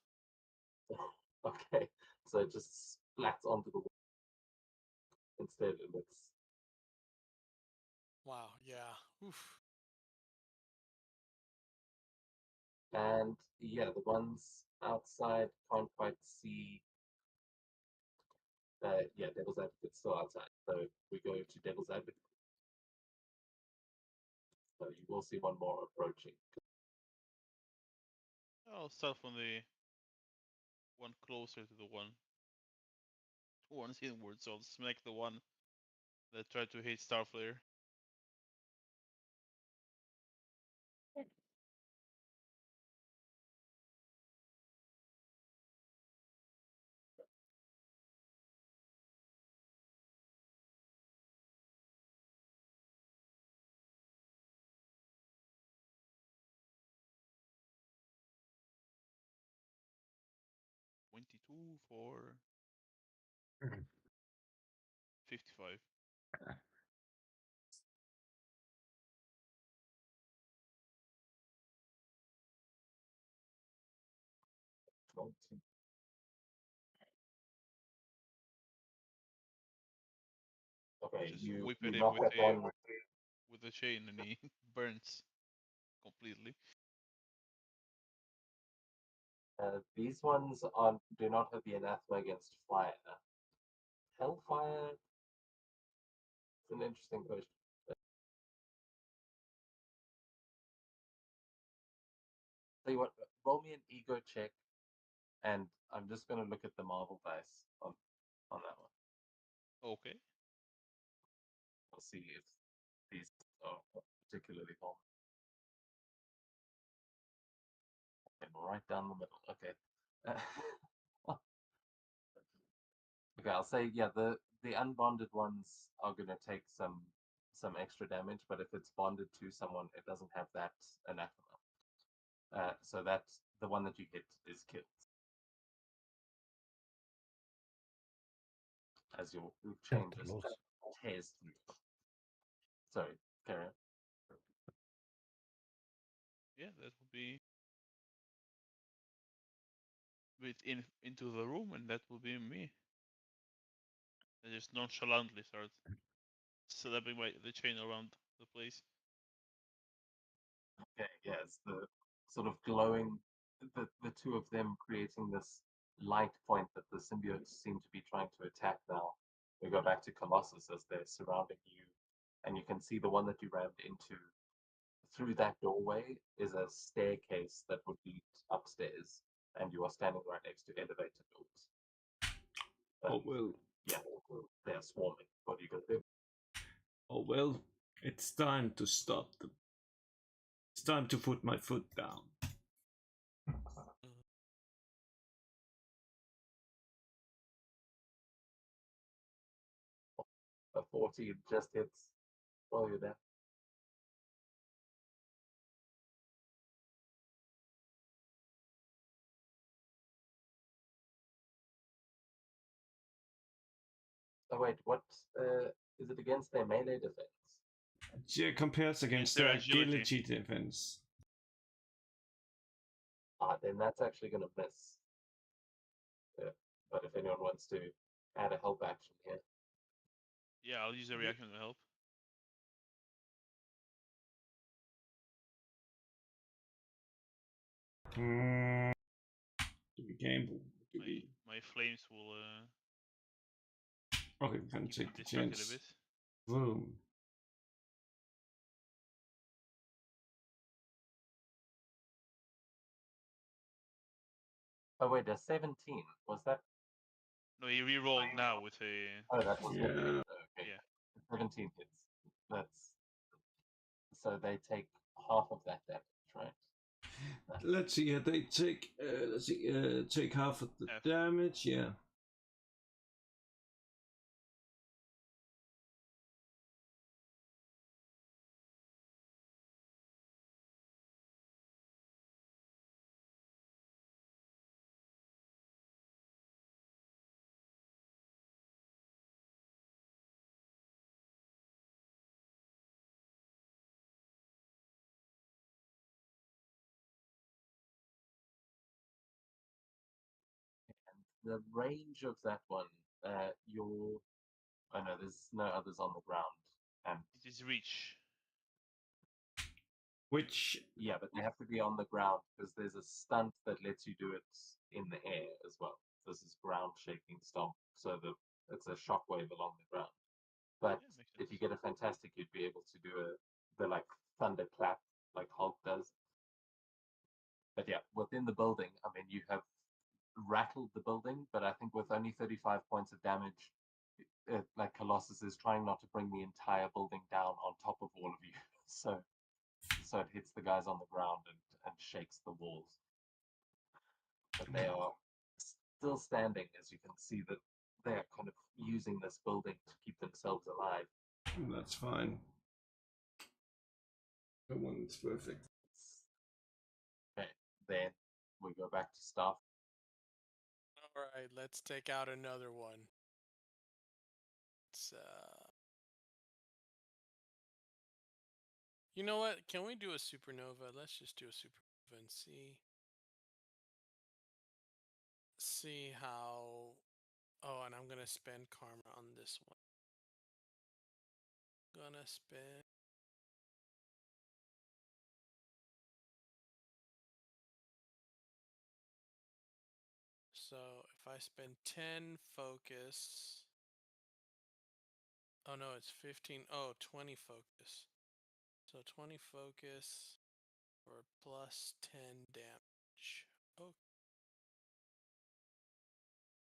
Okay, so it just splats onto the wall. Instead, it looks.
Wow, yeah. Oof.
And yeah, the ones outside can't quite see. Yeah, Devil's Advocate's still outside. So we go to Devil's Advocate. So you will see one more approaching.
I'll start from the one closer to the one towards inward, so I'll smack the one that tried to hit Starflare. $22 for 55.
19. Okay,
Just
you
whip at him
knock
with
at
a
one.
with a chain, and he burns completely.
These ones do not have the anathema against fire. Hellfire. It's an interesting question. Tell you what, roll me an ego check, and I'm just going to look at the marble dice on that one.
Okay.
I'll see if these are particularly vulnerable. And right down the middle. Okay. Okay, I'll say yeah. The unbonded ones are going to take some extra damage, but if it's bonded to someone, it doesn't have that anathema. So that's the one that you hit is killed. As your chain just
Loss.
tears through. Sorry, carry on.
Yeah, that would be into the room, and that will be me. I just nonchalantly start slapping the chain around the place.
Okay, yeah, it's the sort of glowing, the two of them creating this light point that the symbiotes seem to be trying to attack now. We go back to Colossus as they're surrounding you, and you can see the one that you rammed into. Through that doorway is a staircase that would lead upstairs, and you are standing right next to elevator doors.
Oh well.
Yeah, they're swarming. What are you gonna do?
Oh well. It's time to stop them. It's time to put my foot down.
A 14 just hits while you're there. Oh wait, what is it against their melee defense?
Yeah, compares against
their
their
agility.
agility defense.
Then that's actually going to miss. Yeah. But if anyone wants to add a help action here,
Yeah, I'll use a reaction to help.
Do we gamble?
My flames will
Okay, we can
keep me
take the
distracted a
chance.
bit.
Boom.
oh wait, a 17 was that?
No, he re-rolled now with a.
Oh, that was
Yeah.
okay.
Yeah.
17 hits. That's so they take half of that damage, right?
Let's see. Yeah, they take. Take half of the
Half.
damage. Yeah.
The range of that one, your. I know there's no others on the ground, and
It is reach.
Which
yeah, but they have to be on the ground because there's a stunt that lets you do it in the air as well. This is ground shaking stomp, so that it's a shockwave along the ground. But
Yeah, makes
if you
sense.
get a fantastic, you'd be able to do the like thunder clap like Hulk does. But yeah, within the building, I mean, you have rattled the building, but I think with only 35 points of damage, like Colossus is trying not to bring the entire building down on top of all of you. So it hits the guys on the ground and shakes the walls. But they are still standing, as you can see that they are kind of using this building to keep themselves alive.
that's fine. The one's perfect.
Okay, then we go back to staff.
All right, let's take out another one. It's you know what? Can we do a supernova? Let's just do a supernova and see. see how. Oh, and I'm gonna spend karma on this one. Gonna spend. So if I spend 10 focus. Oh no, it's 15. Oh, 20 focus. So 20 focus for plus 10 damage. Oh,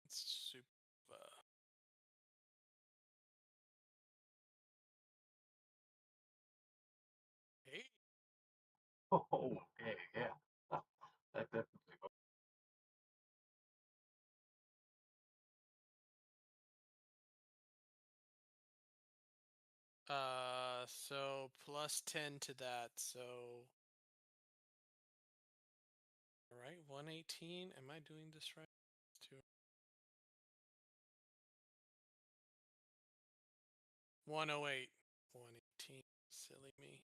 it's super. Hey.
Oh, okay, yeah. That definitely works.
So plus 10 to that. So, all right, 118. Am I doing this right? Two. 108. 118. Silly me.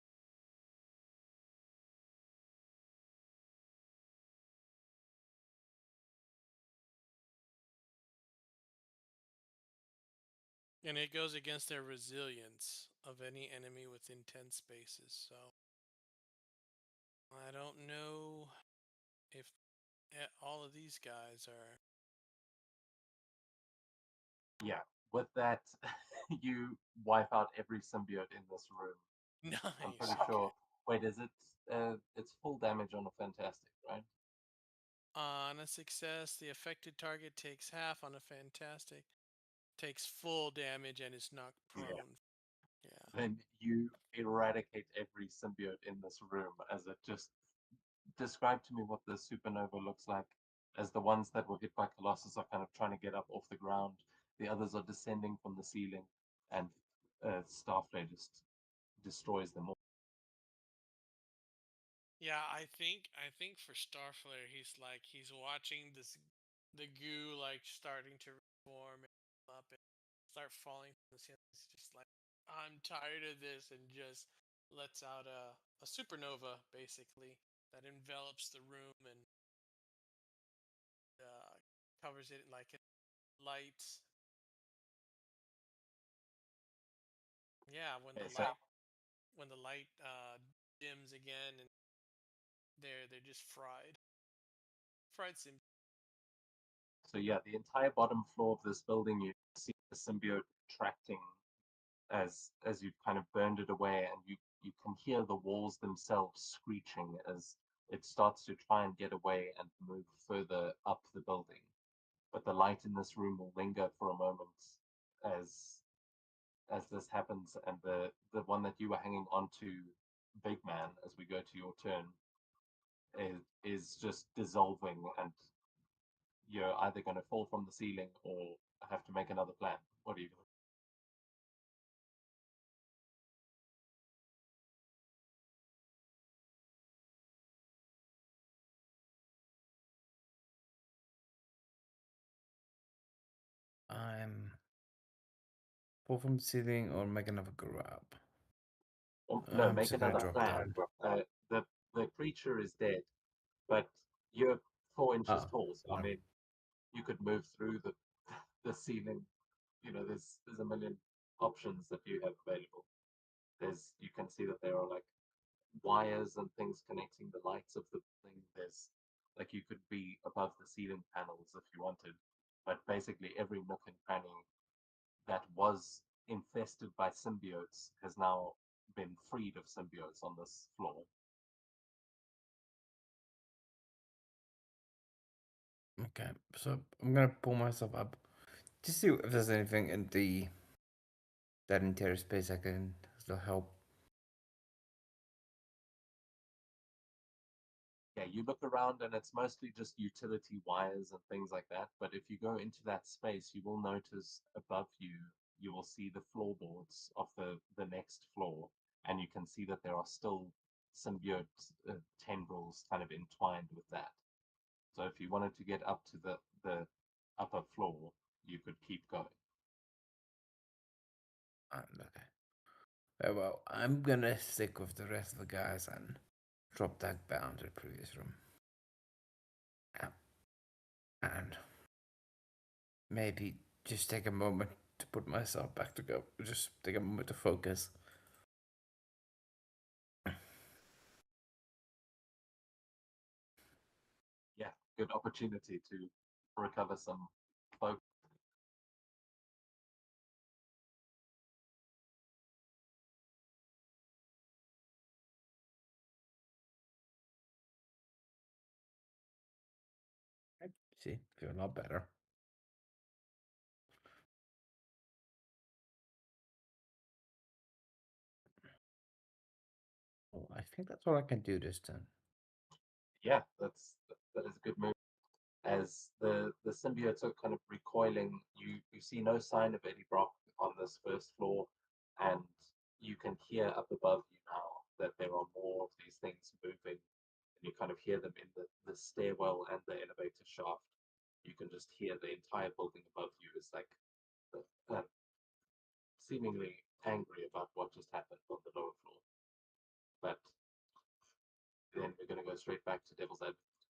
And it goes against their resilience of any enemy within 10 spaces. So I don't know if all of these guys are.
Yeah, with that, you wipe out every symbiote in this room. I'm
Nice.
pretty
Okay.
sure. Wait, is it? It's full damage on a fantastic, right?
On a success, the affected target takes half. On a fantastic, takes full damage and is knocked
Yeah.
prone. Yeah.
Then you eradicate every symbiote in this room as it just describe to me what the supernova looks like as the ones that were hit by Colossus are kind of trying to get up off the ground. The others are descending from the ceiling, and Starflare just destroys them all.
Yeah, I think for Starflare, he's watching the goo like starting to reform and up and start falling from the ceiling. He's just like, I'm tired of this, and just lets out a supernova basically that envelops the room and covers it like in light. Yeah, when the
Okay, so
light dims again, and they're just fried sim.
so yeah, the entire bottom floor of this building, you see the symbiote tracting as you've kind of burned it away, and you can hear the walls themselves screeching as it starts to try and get away and move further up the building. But the light in this room will linger for a moment as this happens, and the one that you were hanging onto, Big Man, as we go to your turn, is just dissolving, and you're either going to fall from the ceiling or have to make another plan. What are you doing?
I'm fall from the ceiling or make another grab.
No,
I'm
make
just gonna
another
drop
plan.
down.
The creature is dead, but you're 4 inches
Oh,
tall, so I mean, you could move through the ceiling. You know, there's a million options that you have available. You can see that there are like wires and things connecting the lights of the building. There's like you could be above the ceiling panels if you wanted, but basically every nook and cranny that was infested by symbiotes has now been freed of symbiotes on this floor.
okay. So I'm gonna pull myself up to see if there's anything in that interior space I can still help.
Yeah, you look around and it's mostly just utility wires and things like that. But if you go into that space, you will notice above you, you will see the floorboards of the next floor, and you can see that there are still symbiote tendrils kind of entwined with that. So if you wanted to get up to the upper floor, you could keep going.
Okay. Well, I'm gonna stick with the rest of the guys and drop that down to the previous room. Yeah. And maybe just take a moment to put myself back to go. Just take a moment to focus.
Yeah, good opportunity to recover some focus.
See, feel a lot better. Oh, I think that's all I can do this turn.
Yeah, that is a good move. As the symbiotes are kind of recoiling, you see no sign of Eddie Brock on this first floor, and you can hear up above you now that there are more of these things moving, and you kind of hear them in the stairwell and the elevator shaft. You can just hear the entire building above you is like seemingly angry about what just happened on the lower floor. But then we're going to go straight back to Devil's Advocate.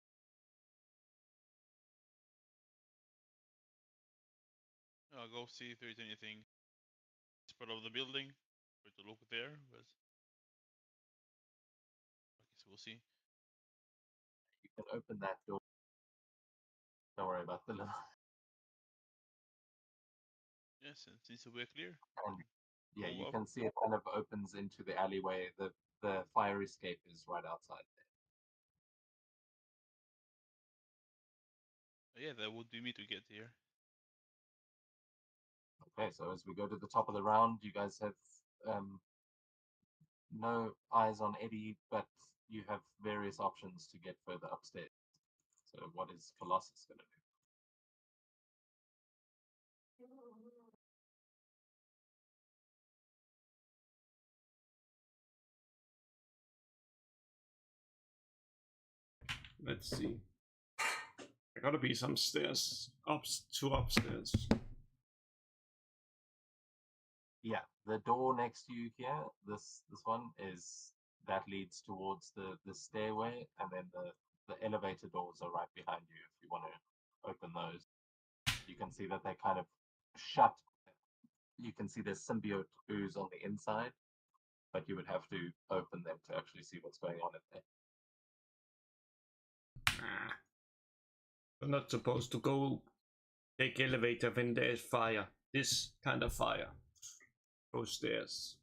I'll go see if there's anything spread over the building. Try to look there, but I guess we'll see.
You can open that door. Don't worry about the little.
Yes, and since we're clear.
And yeah,
Oh,
you
wow.
can see it kind of opens into the alleyway. The fire escape is right outside there.
Yeah, that would be me to get here.
Okay, so as we go to the top of the round, you guys have no eyes on Eddie, but you have various options to get further upstairs. So what is Colossus going to do?
Let's see. There gotta be some stairs. Two upstairs.
Yeah, the door next to you here, this one is that leads towards the stairway, and then the elevator doors are right behind you if you want to open those. You can see that they kind of shut. You can see there's symbiote ooze on the inside, but you would have to open them to actually see what's going on in there.
You're not supposed to go take elevator when there's fire. This kind of fire. Go stairs.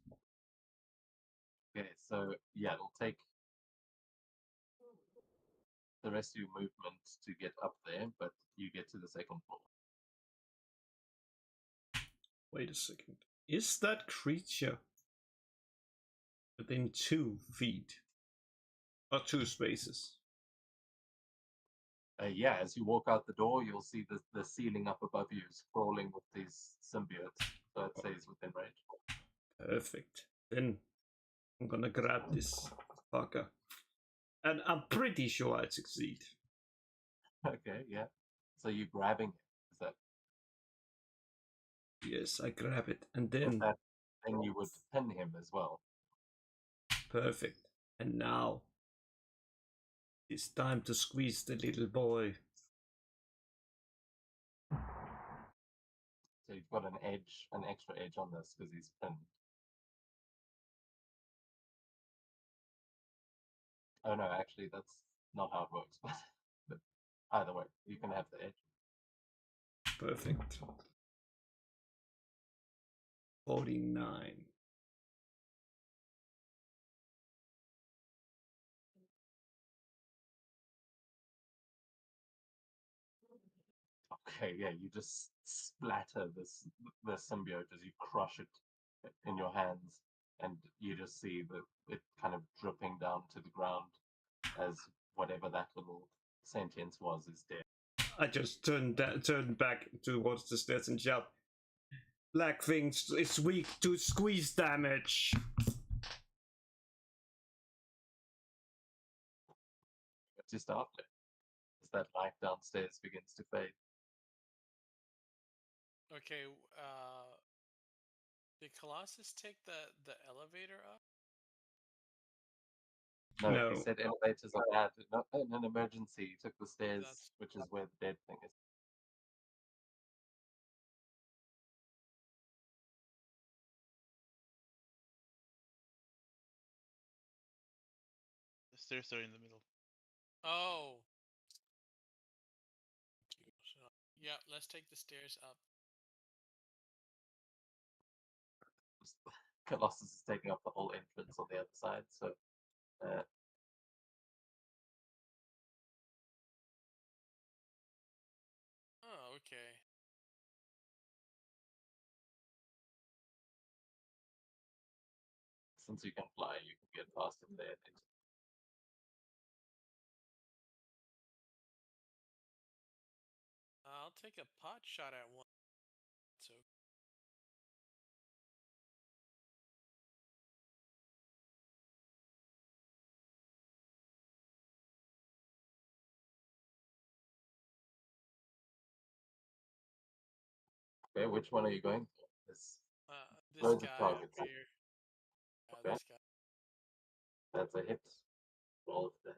Okay, so yeah, it'll take the rest of your movement to get up there, but you get to the second floor.
Wait a second. Is that creature within 2 feet? Or 2 spaces?
Yeah, as you walk out the door, you'll see the ceiling up above you is crawling with these symbiotes, so it stays within range.
Perfect. Then I'm gonna grab this fucker. And I'm pretty sure I'd succeed.
Okay, yeah. So you're grabbing it. Is that
Yes, I grab it. And
with
then
that thing you would pin him as well?
perfect. And now it's time to squeeze the little boy.
So you've got an edge, an extra edge on this because he's pinned. Oh no, actually that's not how it works. But either way, you can have the edge.
Perfect. 49.
Okay, yeah, you just splatter the symbiote as you crush it in your hands, and you just see it kind of dripping down to the ground as whatever that little sentience was is dead.
I just turned back towards the stairs and shout, Blackfang is weak to squeeze damage.
Just after, as that light downstairs begins to fade.
Okay, did Colossus take the elevator up?
No,
No.
he said elevators are bad. Not in an emergency. He took the stairs,
That's-
which is where the dead thing is.
stairs are in the middle.
Oh. Yeah, let's take the stairs up.
Colossus is taking up the whole entrance on the other side, so
Oh, okay.
since you can fly, you can get past him there.
I'll take a pot shot at one. So
Okay, which one are you going for? There's
this
loads of
guy up
targets.
here.
Okay.
This guy.
That's a hit. Roll it then.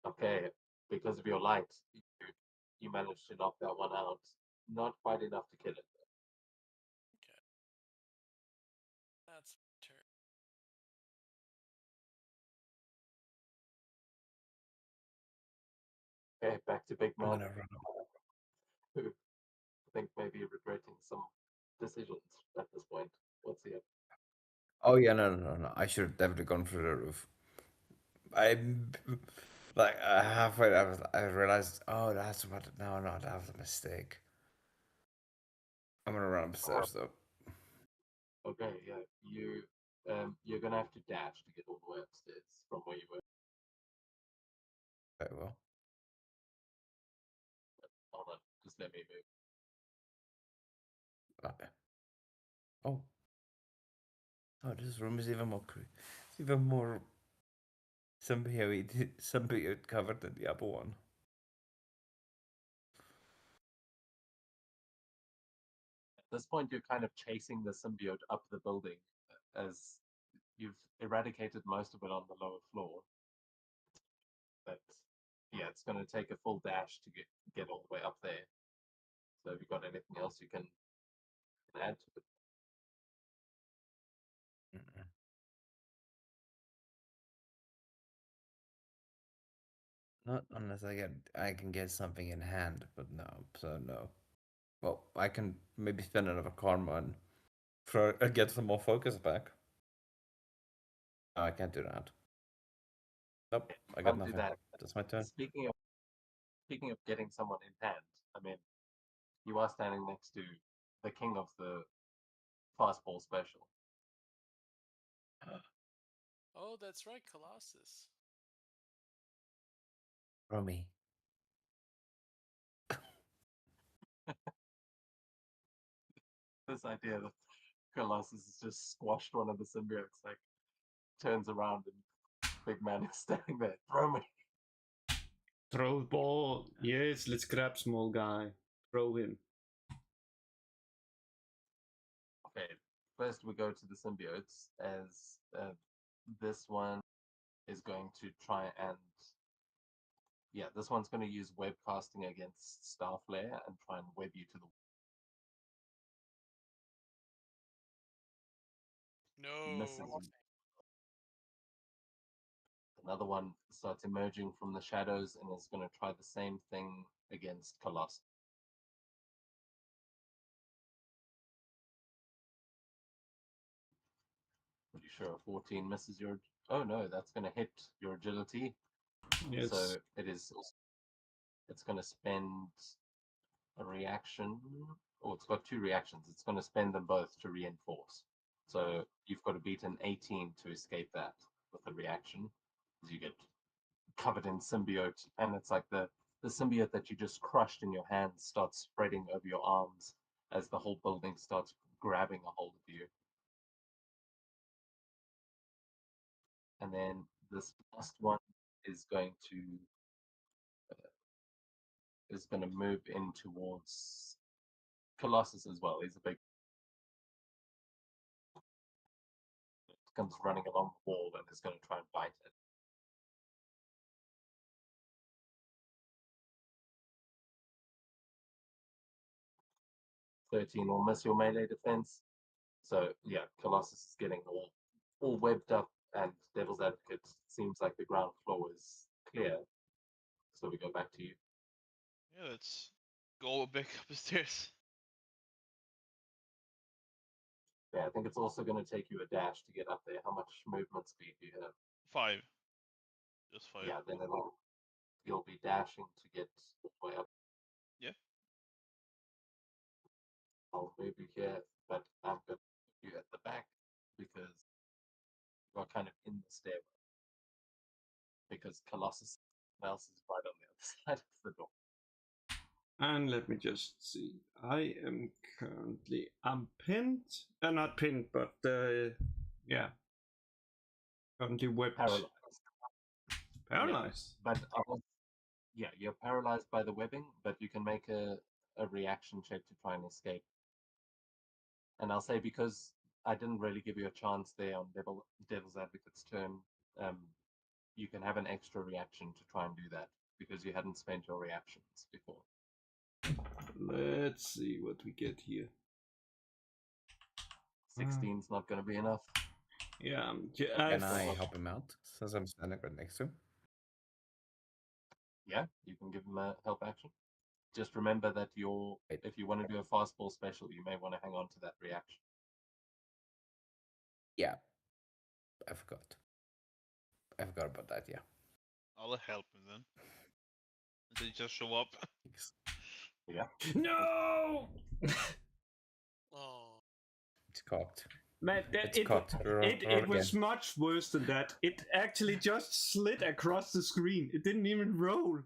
Okay, because of your light, you managed to knock that one out. Not quite enough to kill it.
Okay. That's my turn.
Okay, back to Big
I'm
Man,
gonna run up.
who I think may be regretting some decisions at this point. What's he up?
Oh yeah, no. I should have definitely gone through the roof. I like halfway. I realized. Oh, that's what. No, that was a mistake. I'm gonna run upstairs though.
Okay, yeah, you're gonna have to dash to get all the way upstairs from where you were.
Very well.
Hold on, just let me move.
Okay. Oh. Oh, this room is even more it's even more symbiote covered than the other one.
At this point, you're kind of chasing the symbiote up the building as you've eradicated most of it on the lower floor. But yeah, it's going to take a full dash to get all the way up there. So have you got anything else you can add to it?
Mm-mm. Not unless I can get something in hand, but no. So no. Well, I can maybe spend another karma and get some more focus back. No, I can't do that. Nope, I got
Can't do
nothing.
that.
That's my turn.
Speaking of getting someone in hand, I mean, you are standing next to the king of the fastball special.
Oh, that's right, Colossus.
Romy.
This idea that Colossus has just squashed one of the symbiotes, like turns around and Big Man is standing there. Throw me.
Throw the ball. Yes, let's grab small guy. Throw him.
Okay, first we go to the symbiotes as this one is going to try and yeah, this one's going to use web casting against Starflare and try and web you to the
No.
misses. Another one starts emerging from the shadows and is going to try the same thing against Colossus. Pretty sure 14 misses your. Oh no, that's going to hit your agility.
Yes.
So it is. It's going to spend a reaction. Oh, it's got two reactions. It's going to spend them both to reinforce. So you've got to beat an 18 to escape that with a reaction, because you get covered in symbiote, and it's like the symbiote that you just crushed in your hands starts spreading over your arms as the whole building starts grabbing a hold of you. And then this last one is going to move in towards Colossus as well. He's a big comes running along the wall and is going to try and bite it. "13 will miss your melee defense. So yeah, Colossus is getting all webbed up, and Devil's Advocate seems like the ground floor is clear. So we go back to you.
Yeah, let's go back upstairs.
Yeah, I think it's also going to take you a dash to get up there. How much movement speed do you have?
5. Just 5.
Yeah, then you'll be dashing to get all the way up.
Yeah.
I'll move you here, but I'm going to put you at the back because you are kind of in the stairway. Because Colossus else is right on the other side of the door.
And let me just see. I am currently I'm pinned. Not pinned, but yeah. Currently whipped.
Paralyzed.
Paralyzed.
But yeah, you're paralyzed by the webbing, but you can make a reaction check to try and escape. And I'll say, because I didn't really give you a chance there on Devil's Advocate's turn, you can have an extra reaction to try and do that because you hadn't spent your reactions before.
Let's see what we get here.
16's not going to be enough.
Yeah,
Can I help him out since I'm standing right next to him?
Yeah, you can give him a help action. Just remember that if you want to do a fastball special, you may want to hang on to that reaction.
Yeah, I forgot. I forgot about that. Yeah.
I'll help him then. Until you just show up.
Thanks.
Yeah.
No!
Oh.
It's cocked.
Man,
It's cocked.
it was much worse than that. It actually just slid across the screen. It didn't even roll.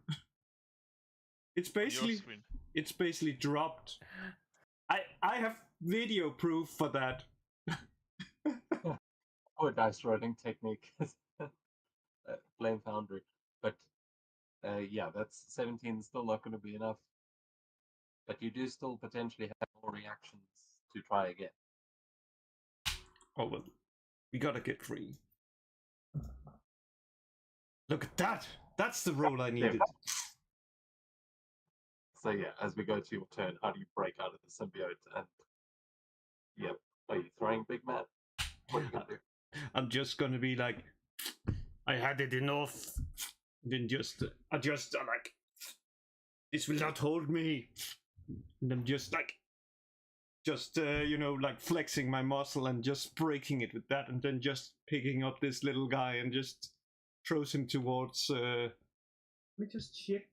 It's
Your
basically
screen.
it's basically dropped. I have video proof for that.
Or dice rolling technique. Flame Foundry. But yeah, that's 17 still not going to be enough. But you do still potentially have more reactions to try again.
Oh well, we gotta get free. Look at that! That's the roll I needed.
So yeah, as we go to your turn, how do you break out of the symbiote? And yeah, are you throwing big man? What are you gonna do?
I'm just gonna be like, I had it enough. Then just like, this will not hold me. And I'm just like, like flexing my muscle and just breaking it with that, and then just picking up this little guy and just throws him towards. Let me just check.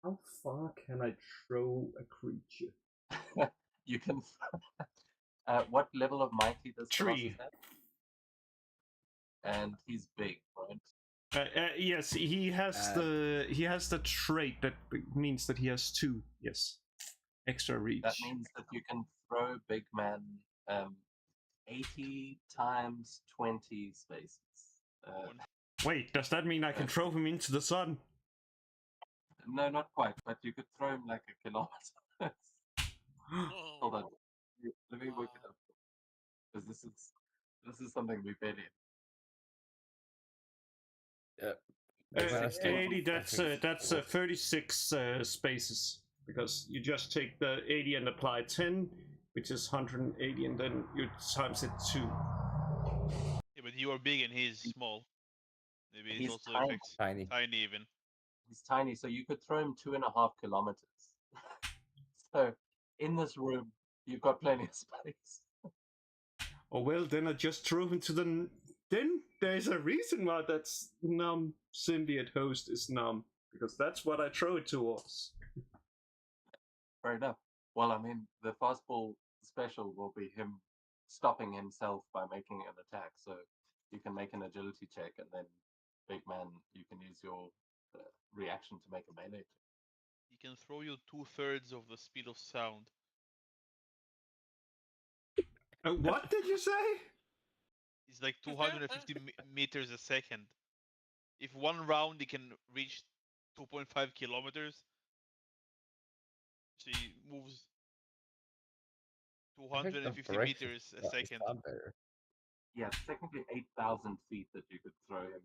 How far can I throw a creature?
You can. What level of mighty does
Three.
Colossus have? And he's big, right?
Yes, he has the trait that means that he has 2. Yes, extra reach.
That means that you can throw big man 80 times 20 spaces.
Wait, does that mean I can throw him into the sun?
No, not quite, but you could throw him like a kilometer. Hold on, let me work it up, because this is something we barely.
80. That's 36 spaces, because you just take the 80 and apply 10, which is 180, and then you times it 2.
Yeah, but you are big and he's small. Maybe
He's
also
tiny.
affects
Tiny.
tiny even.
He's tiny, so you could throw him 2.5 kilometers. So in this room, you've got plenty of space.
Oh well, then I just throw him to the. Then there's a reason why that's numb symbiote host is numb, because that's what I throw it towards.
Fair enough. Well, I mean, the fastball special will be him stopping himself by making an attack. So you can make an agility check, and then big man, you can use your reaction to make a melee check.
He can throw you 2/3 of the speed of sound.
What did you say?
It's like 250 meters a second. If one round he can reach 2.5 kilometers, so he moves 250 meters a second.
Yeah, it's technically 8,000 feet that you could throw him.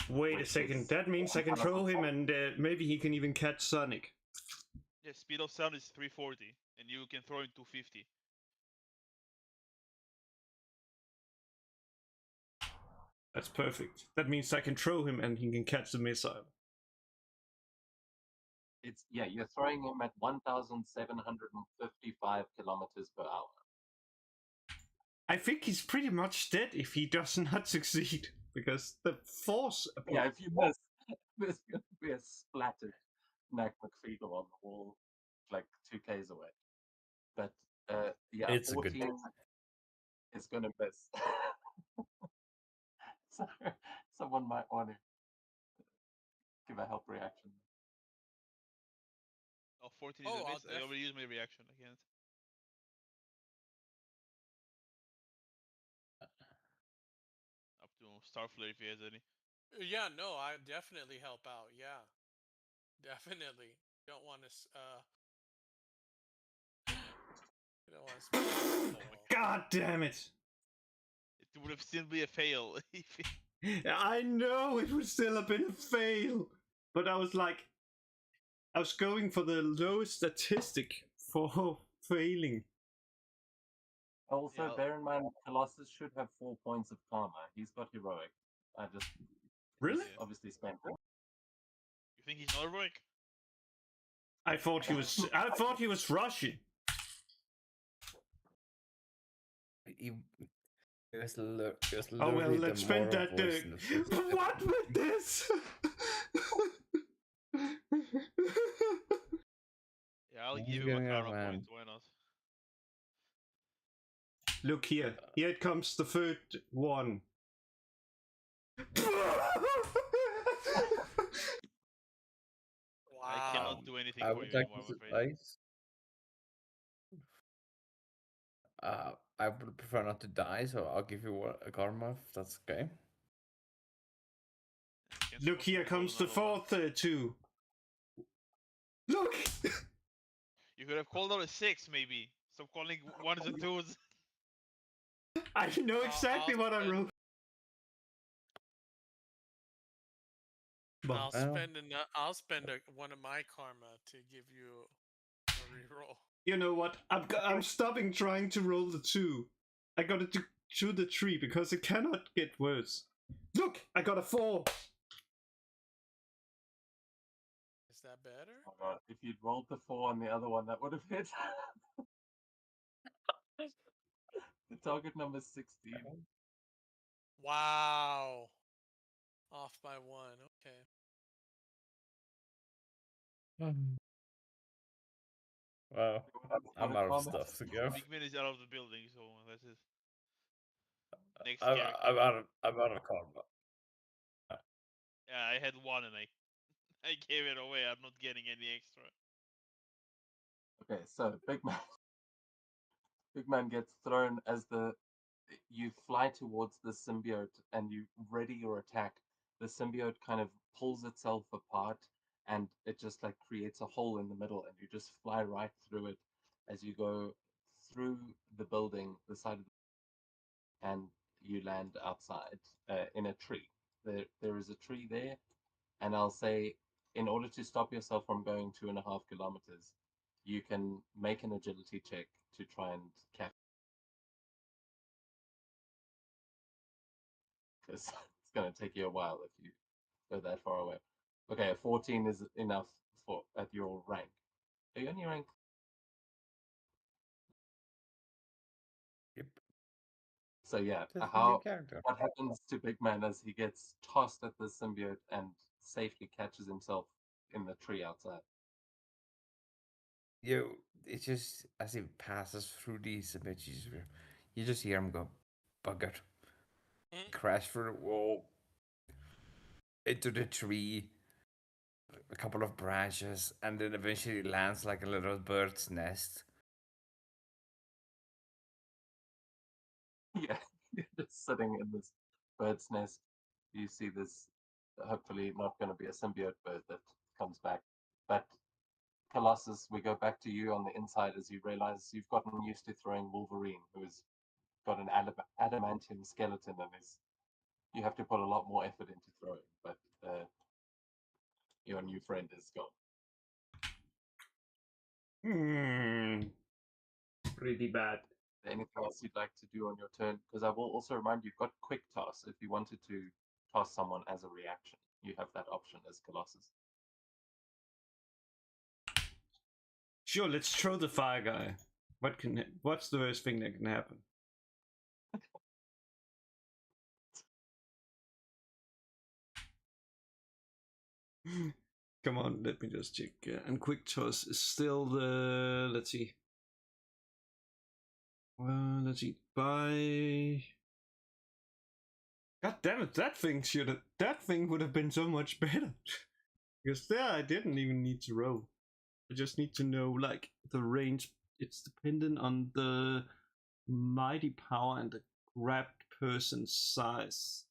Wait a
Which
second.
is
That means I can throw him, and maybe he can even catch Sonic.
Yeah, speed of sound is 340, and you can throw him 250.
That's perfect. That means I can throw him and he can catch the missile.
It's you're throwing him at 1,755 kilometers per hour.
I think he's pretty much dead if he does not succeed, because the force.
Yeah, if you miss, there's going to be a splattered Knack McFeegle on the wall, like 2Ks away. But
It's a good
14 is going to miss. So someone might want to give a help reaction.
Oh, 14
Oh,
is a
I'll
miss. I already used my reaction. I can't. Up to Starflare if he has any.
Yeah, no, I definitely help out. Yeah, definitely. Don't want to. You don't want to.
God damn it!
It would have still be a fail if
I know it would still have been a fail, but I was going for the lowest statistic for failing.
Also,
Yeah.
bear in mind, Colossus should have 4 points of karma. He's got heroic. I just
Really?
he's obviously spent it.
You think he's not heroic?
I thought he was. I thought he was Russian.
It was, it was
Oh well,
literally
let's
the
spend
moral
that.
voice in the first
What with this?
Yeah, I'll
He's
give him a
getting out,
karma
man.
point. Why not?
Look here. Here it comes the third one.
I
Wow.
cannot do anything
I
for
would
you
like
anymore,
to
I'm afraid.
dice. I would prefer not to die, so I'll give you a karma if that's okay.
Can't
Look,
suppose
here
you can roll
comes the
another one.
fourth two. Look!
You could have called out a 6, maybe. Stop calling ones and twos.
I know exactly what I
spend-
wrote.
I'll
Well.
spend one of my karma to give you a reroll.
You know what? I'm stopping trying to roll the 2. I got it to the 3 because it cannot get worse. Look, I got a 4.
Is that better?
Oh God, if you'd rolled the 4 on the other one, that would have hit. The target number 16.
Wow. Off by 1. Okay.
Well, I'm out of
Karma.
stuff to give.
Big Man is out of the building, so that's it. Next
I'm
character.
I'm out of karma.
Yeah, I had 1 and I gave it away. I'm not getting any extra.
Okay, so Big Man gets thrown as you fly towards the symbiote and you ready your attack. The symbiote kind of pulls itself apart and it just like creates a hole in the middle and you just fly right through it as you go through the building, the side of and you land outside in a tree. There is a tree there, and I'll say, in order to stop yourself from going 2.5 kilometers, you can make an agility check to try and catch. Because it's going to take you a while if you go that far away. Okay, a 14 is enough for at your rank. Are you on your rank?
Yep.
So yeah,
Just a new character.
what happens to Big Man as he gets tossed at the symbiote and safely catches himself in the tree outside?
It's just as he passes through these images, you just hear him go, bugger, crash through the wall, into the tree, a couple of branches, and then eventually lands like a little bird's nest.
Yeah, you're just sitting in this bird's nest. You see this, hopefully not going to be a symbiote bird that comes back. But Colossus, we go back to you on the inside as you realize you've gotten used to throwing Wolverine, who's got an adamantium skeleton and you have to put a lot more effort into throwing. But your new friend is gone.
Pretty bad.
there anything else you'd like to do on your turn? Because I will also remind you, you've got quick toss. If you wanted to toss someone as a reaction, you have that option as Colossus.
Sure, let's throw the fire guy. What's the worst thing that can happen? Come on, let me just check. And quick toss is still the. Let's see. Well, let's see. By. God damn it! That thing would have been so much better. Because there, I didn't even need to roll. I just need to know like the range. It's dependent on the mighty power and the grabbed person's size.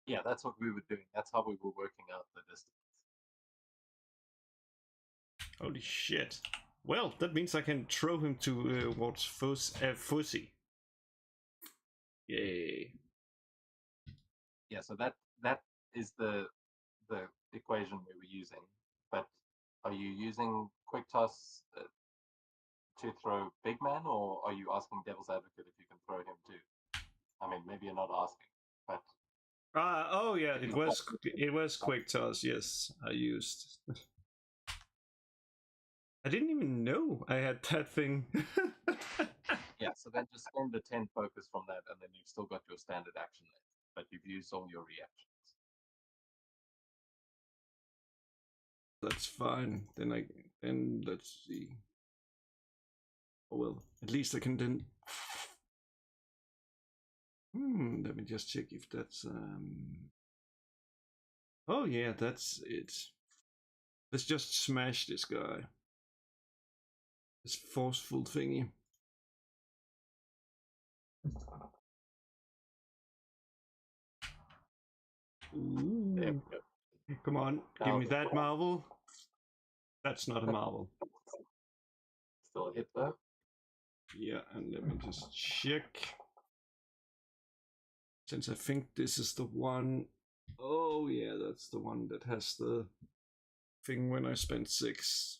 Yeah, that's what we were doing. That's how we were working out the distance.
Holy shit. Well, that means I can throw him towards Fussy. Yay.
Yeah, so that is the equation we were using. But are you using quick toss to throw big man, or are you asking devil's advocate if you can throw him too? I mean, maybe you're not asking, but
Oh yeah, it was quick toss. Yes, I used. I didn't even know I had that thing.
yeah. So then just spend the 10 focus from that, and then you've still got your standard action left, but you've used all your reactions.
That's fine. Then let's see. Oh well, at least I can then. Let me just check if that's Oh yeah, that's it. Let's just smash this guy. This forceful thingy. Ooh.
There we go.
Come on, give me that marble. That's not a marble.
Still a hit though.
Yeah, and let me just check. Since I think this is the one. Oh yeah, that's the one that has the thing when I spent 6.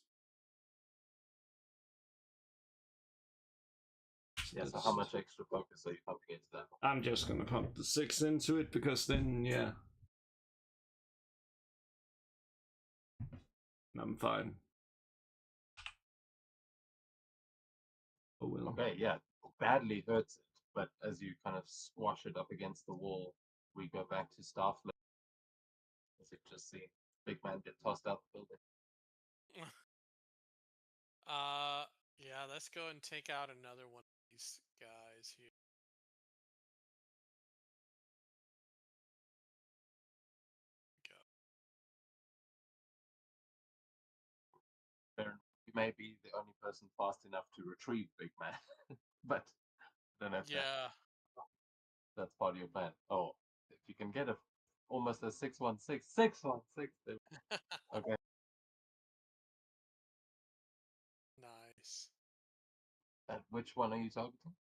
Yeah, so how much extra focus are you pumping into that?
I'm just gonna pump the 6 into it because then, yeah. I'm fine. Oh well.
Okay, yeah, badly hurts it, but as you kind of squash it up against the wall, we go back to staff level. As you just see, big man get tossed out the building.
Yeah, let's go and take out another one of these guys here.
You may be the only person fast enough to retrieve big man, but I don't know if that's part of your plan. Oh, if you can get almost a 616, 616. Okay.
Nice.
And which one are you targeting?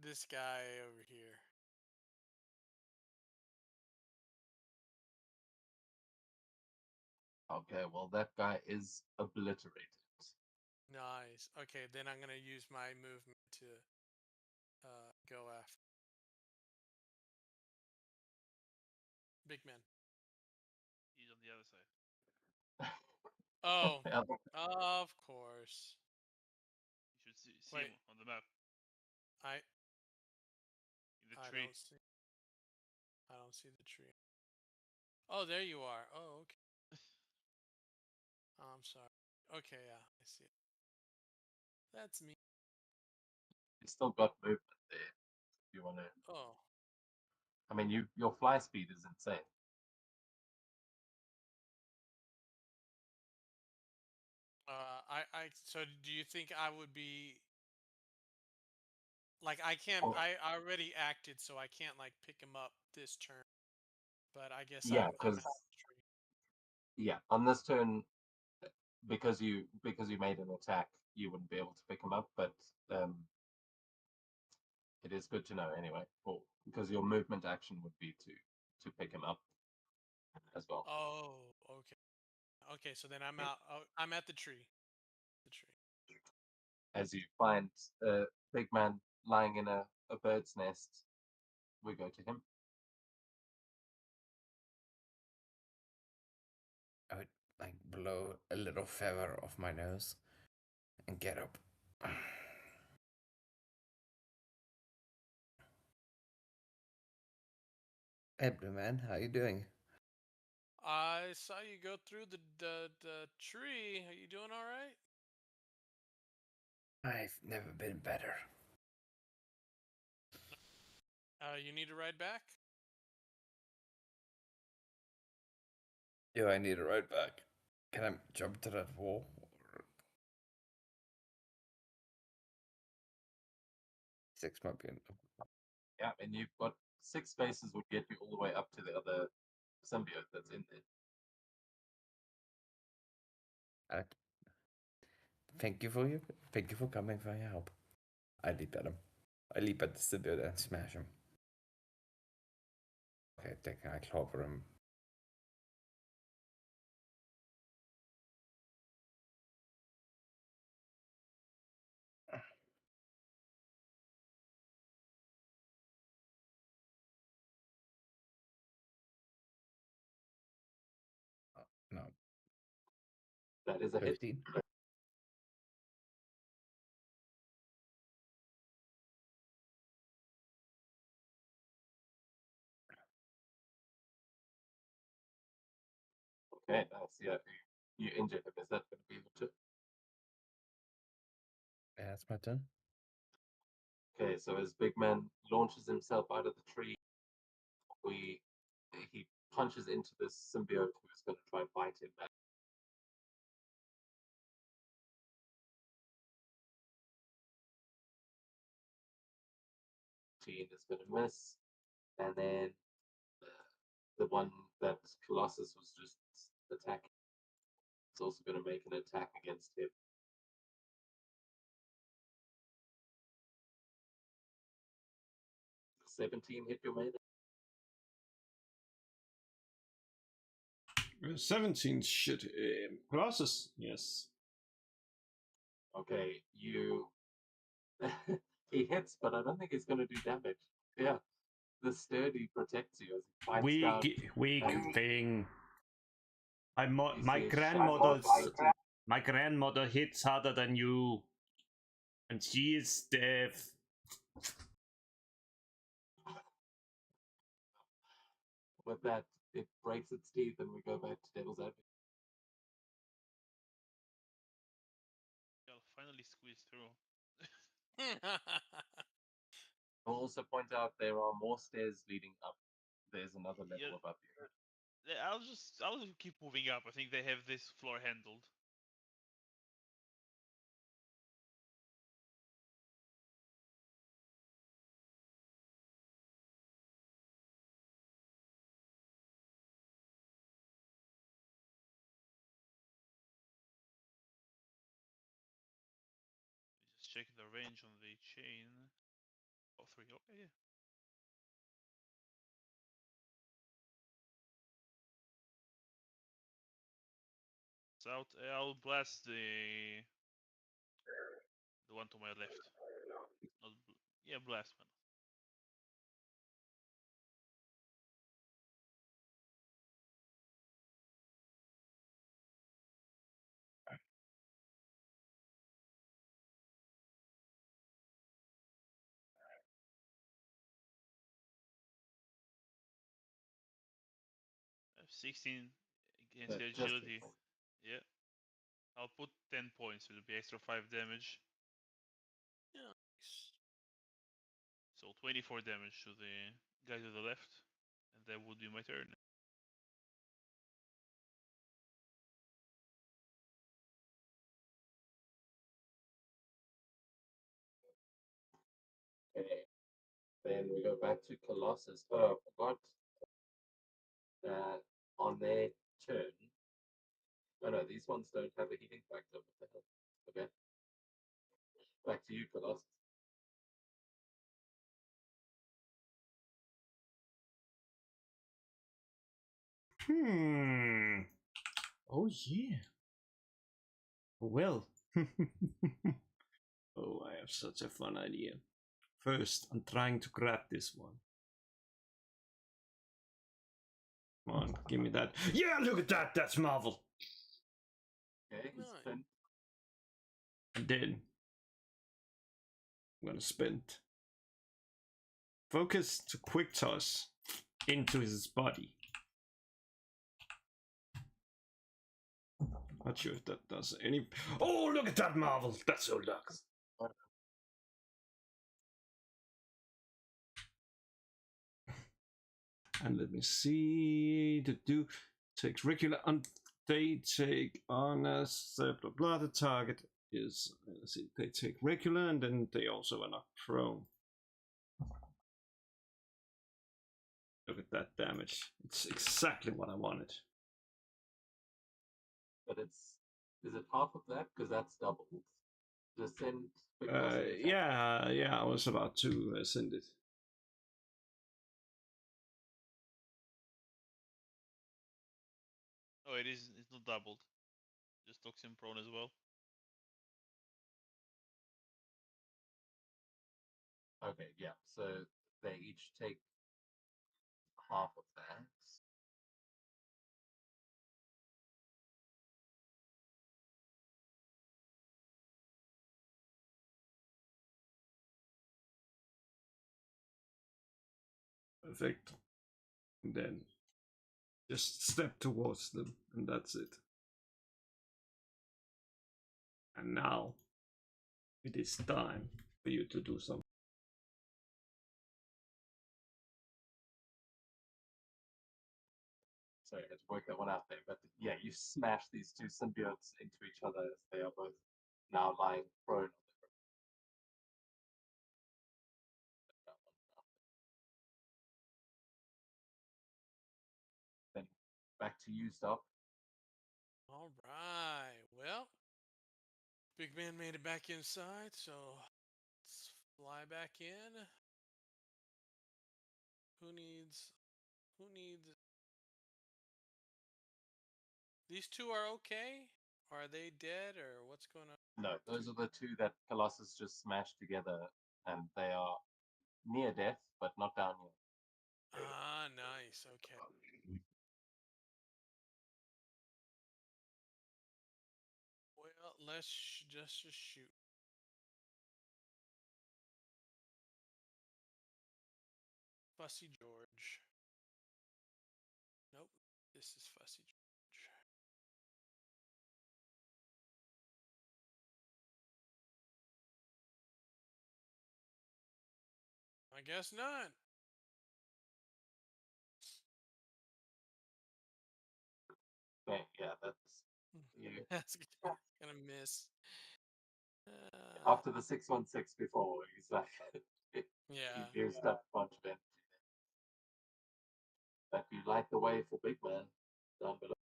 This guy over here.
Okay, well that guy is obliterated.
Nice. Okay, then I'm gonna use my movement to go after big man.
He's on the other side.
Oh,
Yeah,
of course.
You should see
Wait.
him on the map
I
in the tree.
I don't see the tree. Oh, there you are. Oh, okay. Oh, I'm sorry. Okay, yeah, I see it. That's me.
you still got movement there. If you want to.
Oh,
I mean, your fly speed is insane.
so do you think I would be like I can't?
Oh.
I already acted, so I can't like pick him up this turn. But I guess
Yeah,
I'm
because
at the tree.
yeah, on this turn, because you made an attack, you wouldn't be able to pick him up. But it is good to know anyway, because your movement action would be to pick him up as well.
Oh, okay. Okay, so then I'm out. Oh, I'm at the tree. The tree.
As you find a big man lying in a bird's nest, we go to him.
I would like blow a little feather off my nose and get up. Hey, Blue Man, how you doing?
I saw you go through the tree. Are you doing all right?
I've never been better.
You need a ride back?
Do I need a ride back? Can I jump to that wall? Or... 6 might be enough.
Yeah, and you've got 6 spaces would get you all the way up to the other symbiote that's in there.
Thank you for coming for your help. I leap at him. I leap at the symbiote and smash him. Okay, I clobber him. No,
That is a hit.
15.
Okay, nice. Yeah, you injured him. Is that going to be your turn?
Yeah, that's my turn.
Okay, so as Big Man launches himself out of the tree, he punches into this symbiote who's going to try and bite him back. Is going to miss, and then the one that Colossus was just attacking is also going to make an attack against him. 17 hit your melee.
17 shit. Colossus, yes.
Okay, you. He hits, but I don't think he's going to do damage. Yeah, the sturdy protects you as he fights down.
Weak
and
thing.
you
My
see
grandmother's
Shadow fighting.
my grandmother hits harder than you, and she is deaf.
With that, it breaks its teeth, and we go back to Devil's Advocate.
I'll finally squeeze through.
I'll also point out there are more stairs leading up. There's another level
Yeah.
above you.
I'll just keep moving up. I think they have this floor handled. Just checking the range on the chain. Oh, 3. Okay, yeah. South. I'll blast the one to my left. Not yeah, blast man. I have 16 against the
That just
agility.
hits.
Yeah. I'll put 10 points. It'll be extra 5 damage.
Nice.
So 24 damage to the guy to the left. And that would be my turn.
Okay. Then we go back to Colossus. Oh, I forgot that on their turn. Oh no, these ones don't have a healing factor. What the hell? Okay. Back to you, Colossus.
Oh yeah. Well. Oh, I have such a fun idea. First, I'm trying to grab this one. Come on, give me that. Yeah, look at that. That's Marvel.
Okay, he's
Nice.
spent.
And then I'm gonna spend focus to quick toss into his body. Not sure if that does any. Oh, look at that Marvel. That's so luck. And let me see. To do takes regular on. They take on us. Blah blah. The target is. Let's see. They take regular, and then they also are not prone. Look at that damage. It's exactly what I wanted.
But is it half of that? Because that's doubled. Just send quick toss and attack.
Yeah, I was about to send it.
Oh, it is. It's not doubled. Just knocks him prone as well.
Okay, yeah. So they each take half of that.
Perfect. And then just step towards them, and that's it. And now it is time for you to do something.
Sorry, I had to work that one out there. But yeah, you smash these two symbiotes into each other as they are both now lying prone on the ground. Then back to you, Stop.
All right. Well, Big Man made it back inside, so let's fly back in. Who needs? These two are okay? Are they dead or what's going on?
No, those are the two that Colossus just smashed together, and they are near death, but not down yet.
Ah, nice. Okay. Well, let's just shoot. Fussy George. Nope. This is Fussy George. I guess not.
Okay, yeah, that's you.
That's gonna miss.
After the 616 before, he's like,
Yeah.
he used up a bunch of energy. But you light the way for Big Man down below.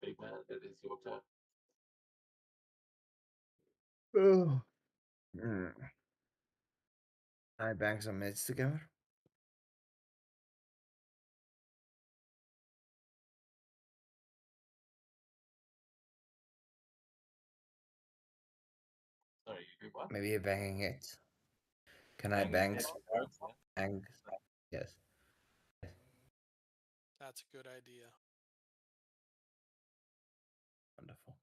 Big Man, it is your turn.
Oh. I bang some mids together.
Sorry, you do what?
Maybe a banging it. Can I
Banging
bang?
hits cards, yeah?
Bang. Yes.
That's a good idea.
Wonderful.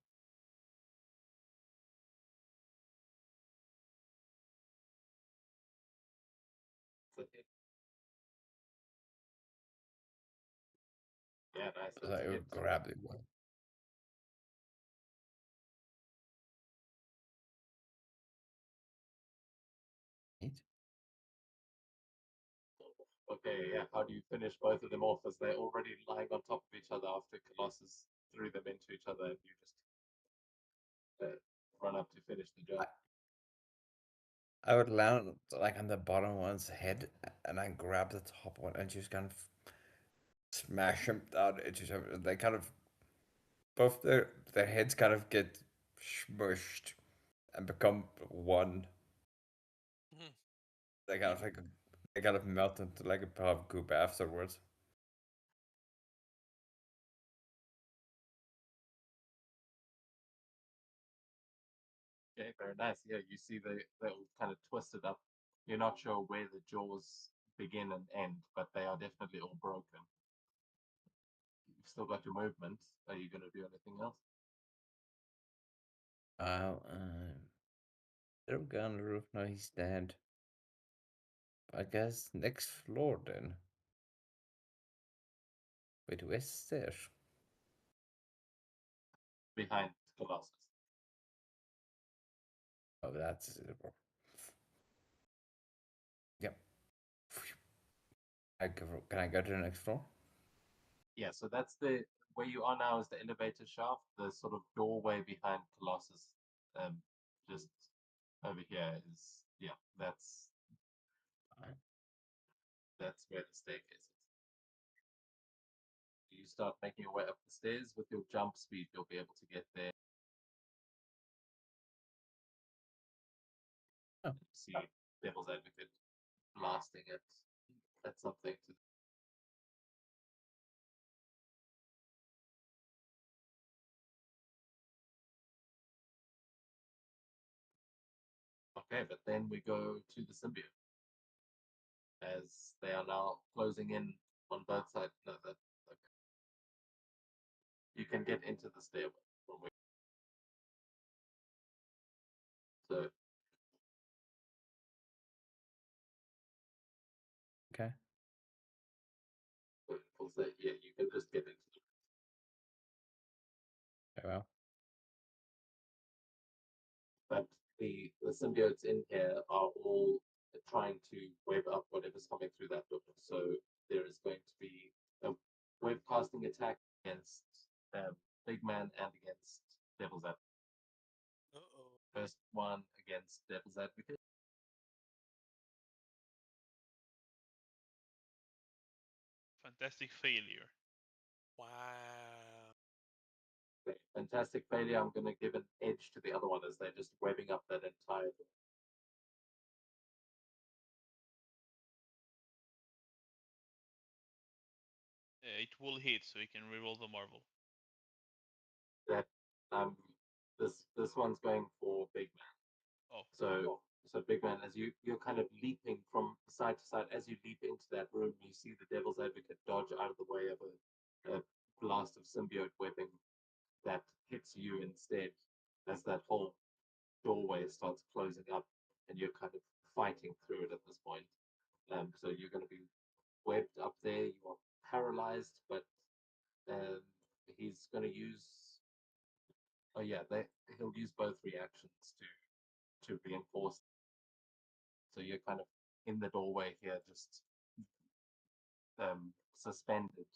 It's a hit. Yeah, nice.
So
That's
I
a
will
hit.
grab the one. Neat.
Okay, yeah. How do you finish both of them off as they're already lying on top of each other after Colossus threw them into each other and you just run up to finish the job?
I would land like on the bottom one's head and then grab the top one and just kind of smash them down into something. They kind of both their heads kind of get smushed and become one.
Mhm.
They kind of like they kind of melt into like a pile of goop afterwards.
Okay, very nice. Yeah, you see they're all kind of twisted up. You're not sure where the jaws begin and end, but they are definitely all broken. You've still got your movement. Are you going to do anything else?
Throw a gun on the roof. No, he's dead. I guess next floor then. Wait, where's there?
Behind Colossus.
Oh, that's yep. Can I go to the next floor?
Yeah, so that's the where you are now is the elevator shaft. The sort of doorway behind Colossus, just over here is that's
Alright.
that's where the staircase is. You start making your way up the stairs with your jump speed. You'll be able to get there.
Oh.
See Devil's Advocate blasting at something. Okay, but then we go to the symbiote as they are now closing in on both sides. No, that okay. You can get into the stairway from where. So
Okay.
we'll say, yeah, you can just get into the.
Very well.
But the symbiotes in here are all trying to web up whatever's coming through that door. So there is going to be a web casting attack against Big Man and against Devil's Advocate.
Uh-oh.
First one against Devil's Advocate.
Fantastic failure.
Wow.
Okay, fantastic failure. I'm going to give an edge to the other one as they're just webbing up that entire door.
It will hit, so you can reroll the marble.
That this one's going for Big Man.
Oh,
So Big Man, as you're kind of leaping from side to side, as you leap into that room, you see the Devil's Advocate dodge out of the way of a blast of symbiote webbing that hits you instead, as that whole doorway starts closing up, and you're kind of fighting through it at this point. So you're going to be webbed up there. You are paralyzed, but he's going to use. Oh yeah, he'll use both reactions to reinforce. So you're kind of in the doorway here, just suspended,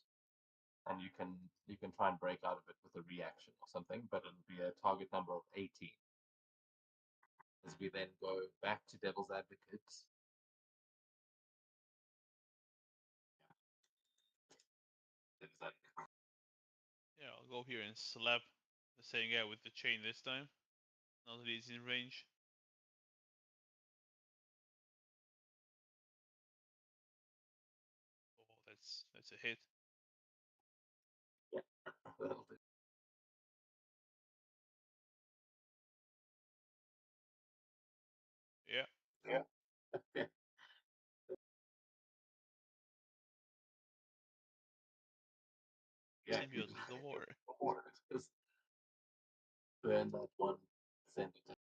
and you can try and break out of it with a reaction or something, but it'll be a target number of 18. As we then go back to Devil's Advocate. Devil's Advocate.
yeah, I'll go here and slap the same guy with the chain this time. Now that he's in range. Oh, that's a hit.
Yeah, that'll do.
Yeah.
Yeah. Yeah,
Symbiote of the war.
just burn that one center.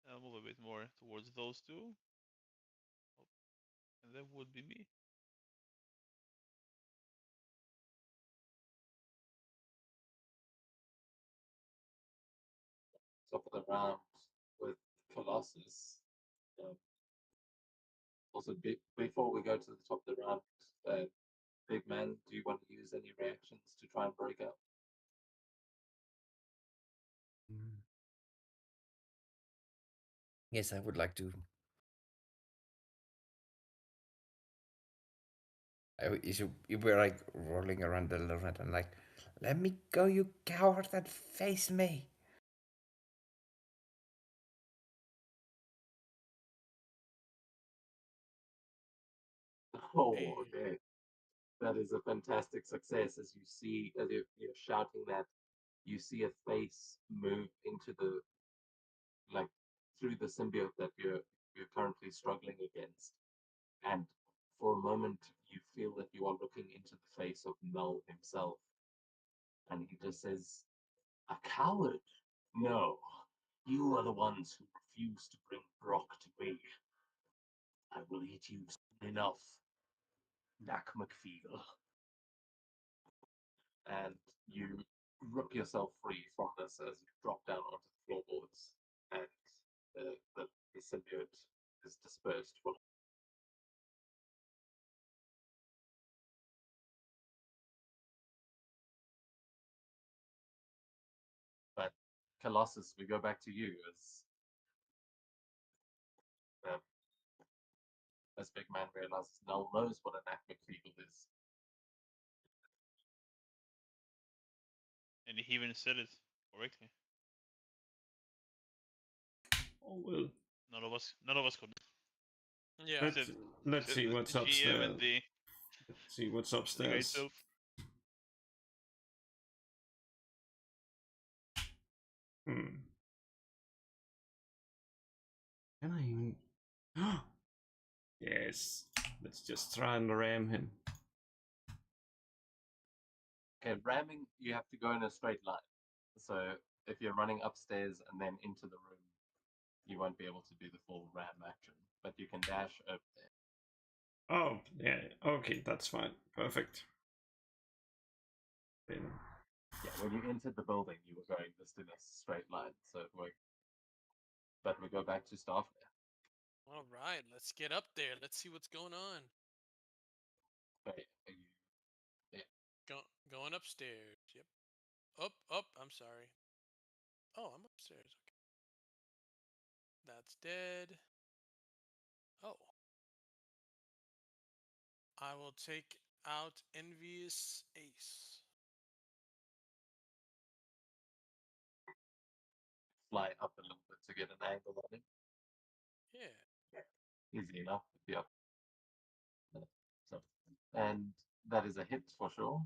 I'll move a bit more towards those two. Oh, and that would be me.
Top of the round with Colossus. Um, also, before we go to the top of the round, Big Man, do you want to use any reactions to try and break out?
Yes, I would like to. You were like rolling around a little bit and like, let me go, you coward that face me.
Oh,
Hey.
okay. That is a fantastic success. As you see, as you're shouting that, you see a face move into the like through the symbiote that you're currently struggling against, and for a moment you feel that you are looking into the face of Null himself, and he just says, "A coward? No, you are the ones who refuse to bring Brock to me. I will eat you soon enough, Dak McFeegle." And you rip yourself free from this as you drop down onto the floorboards, and the symbiote is dispersed. But Colossus, we go back to you um, as Big Man realizes Null knows what an acme feeble is.
And he even said it correctly.
Oh well.
None of us could.
Yeah.
Let's see what's
the GM
upstairs.
and the
Let's see what's
guy
upstairs.
itself.
Hmm. Can I even? Yes. Let's just try and ram him.
Okay, ramming, you have to go in a straight line. So if you're running upstairs and then into the room, you won't be able to do the full ram action, but you can dash over there.
Oh, yeah. Okay, that's fine. Perfect. Then
Yeah, when you entered the building, you were going just in a straight line, so it worked. But we go back to Starflare.
All right, let's get up there. Let's see what's going on.
Wait,
Going upstairs. Yep. Up. I'm sorry. Oh, I'm upstairs. Okay. That's dead. Oh. I will take out Envious Ace.
fly up a little bit to get an angle on him.
Yeah.
Easy enough. Yep. So, and that is a hit for sure.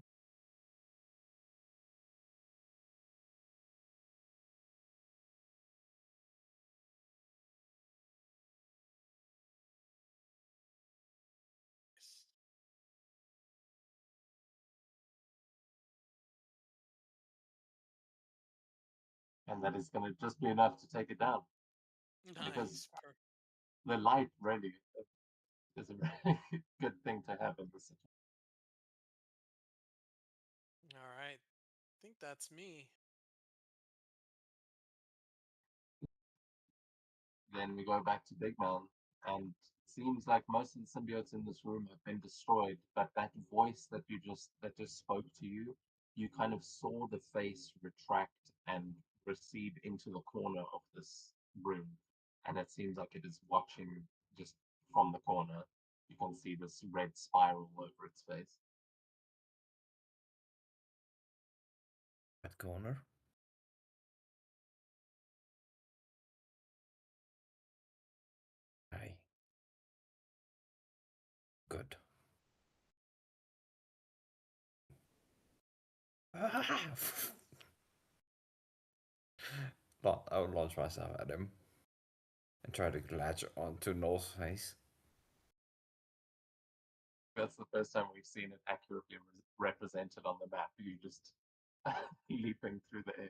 Nice.
And that is going to just be enough to take it down. Because
Nice.
the light really is a very good thing to have in this situation.
All right. I think that's me.
Then we go back to Big Man, and it seems like most of the symbiotes in this room have been destroyed, but that voice that just spoke to you, you kind of saw the face retract and recede into the corner of this room, and it seems like it is watching just from the corner. You can see this red spiral over its face.
That corner. Aye. Good. I would launch myself at him and try to latch onto Null's face.
That's the first time we've seen it accurately represented on the map. You just leaping through the air.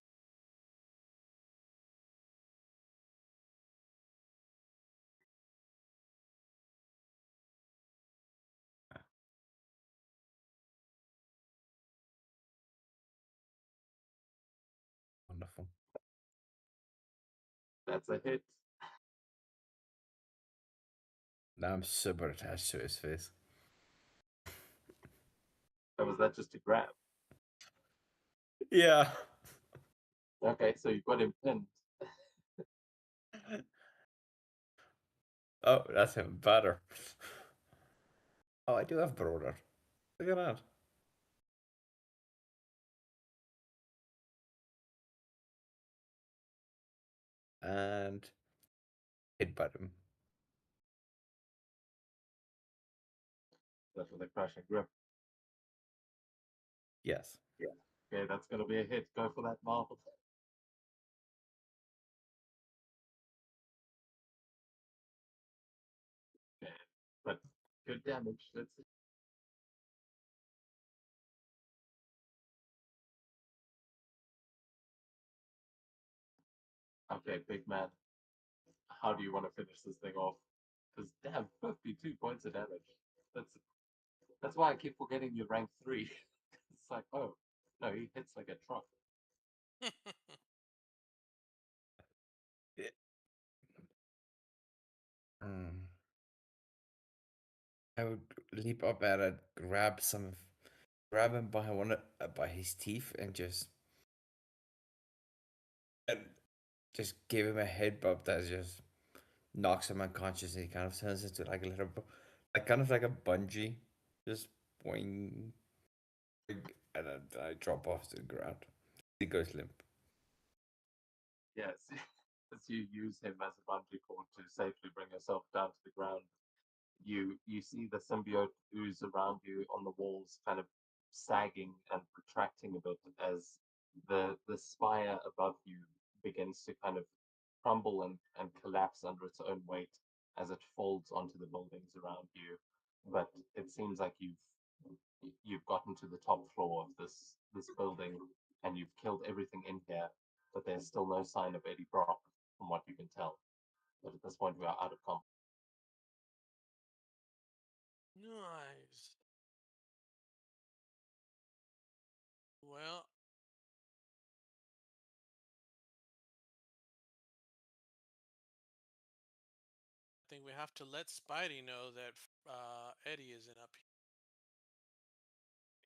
Wonderful.
That's a hit.
Now I'm super attached to his face.
Or was that just a grab?
Yeah.
Okay, so you've got him pinned.
Oh, that's even better. Oh, I do have Broder. Look at that. And hit button.
That's with a crushing grip.
Yes.
Okay, that's gonna be a hit. Go for that marble. Okay, but good damage. That's it. Okay, big man. How do you want to finish this thing off? Because damn, 52 points of damage. That's why I keep forgetting you rank 3. It's like, oh no, he hits like a truck.
Mm. I would leap up at it, grab him by by his teeth, and just give him a head bump that just knocks him unconscious. And he kind of turns into like a little, like kind of like a bungee, just boing, and then I drop off to the ground. He goes limp.
Yes, as you use him as a bungee cord to safely bring yourself down to the ground, you see the symbiote ooze around you on the walls, kind of sagging and retracting a bit as the spire above you begins to kind of crumble and collapse under its own weight as it folds onto the buildings around you. But it seems like you've gotten to the top floor of this building and you've killed everything in here, but there's still no sign of Eddie Brock from what you can tell. But at this point, we are out of combat.
Nice. Well, I think we have to let Spidey know that Eddie isn't up here.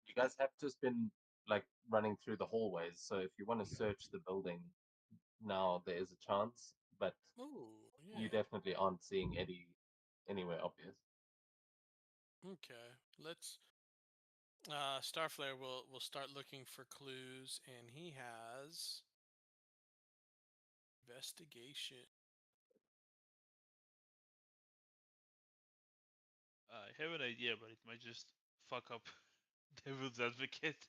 You guys have just been like running through the hallways, so if you want to search the building now, there is a chance, but
Ooh,
you
yeah.
definitely aren't seeing Eddie anywhere obvious.
Okay, let's. Starflare will start looking for clues, and he has investigation.
I have an idea, but it might just fuck up Devil's Advocate.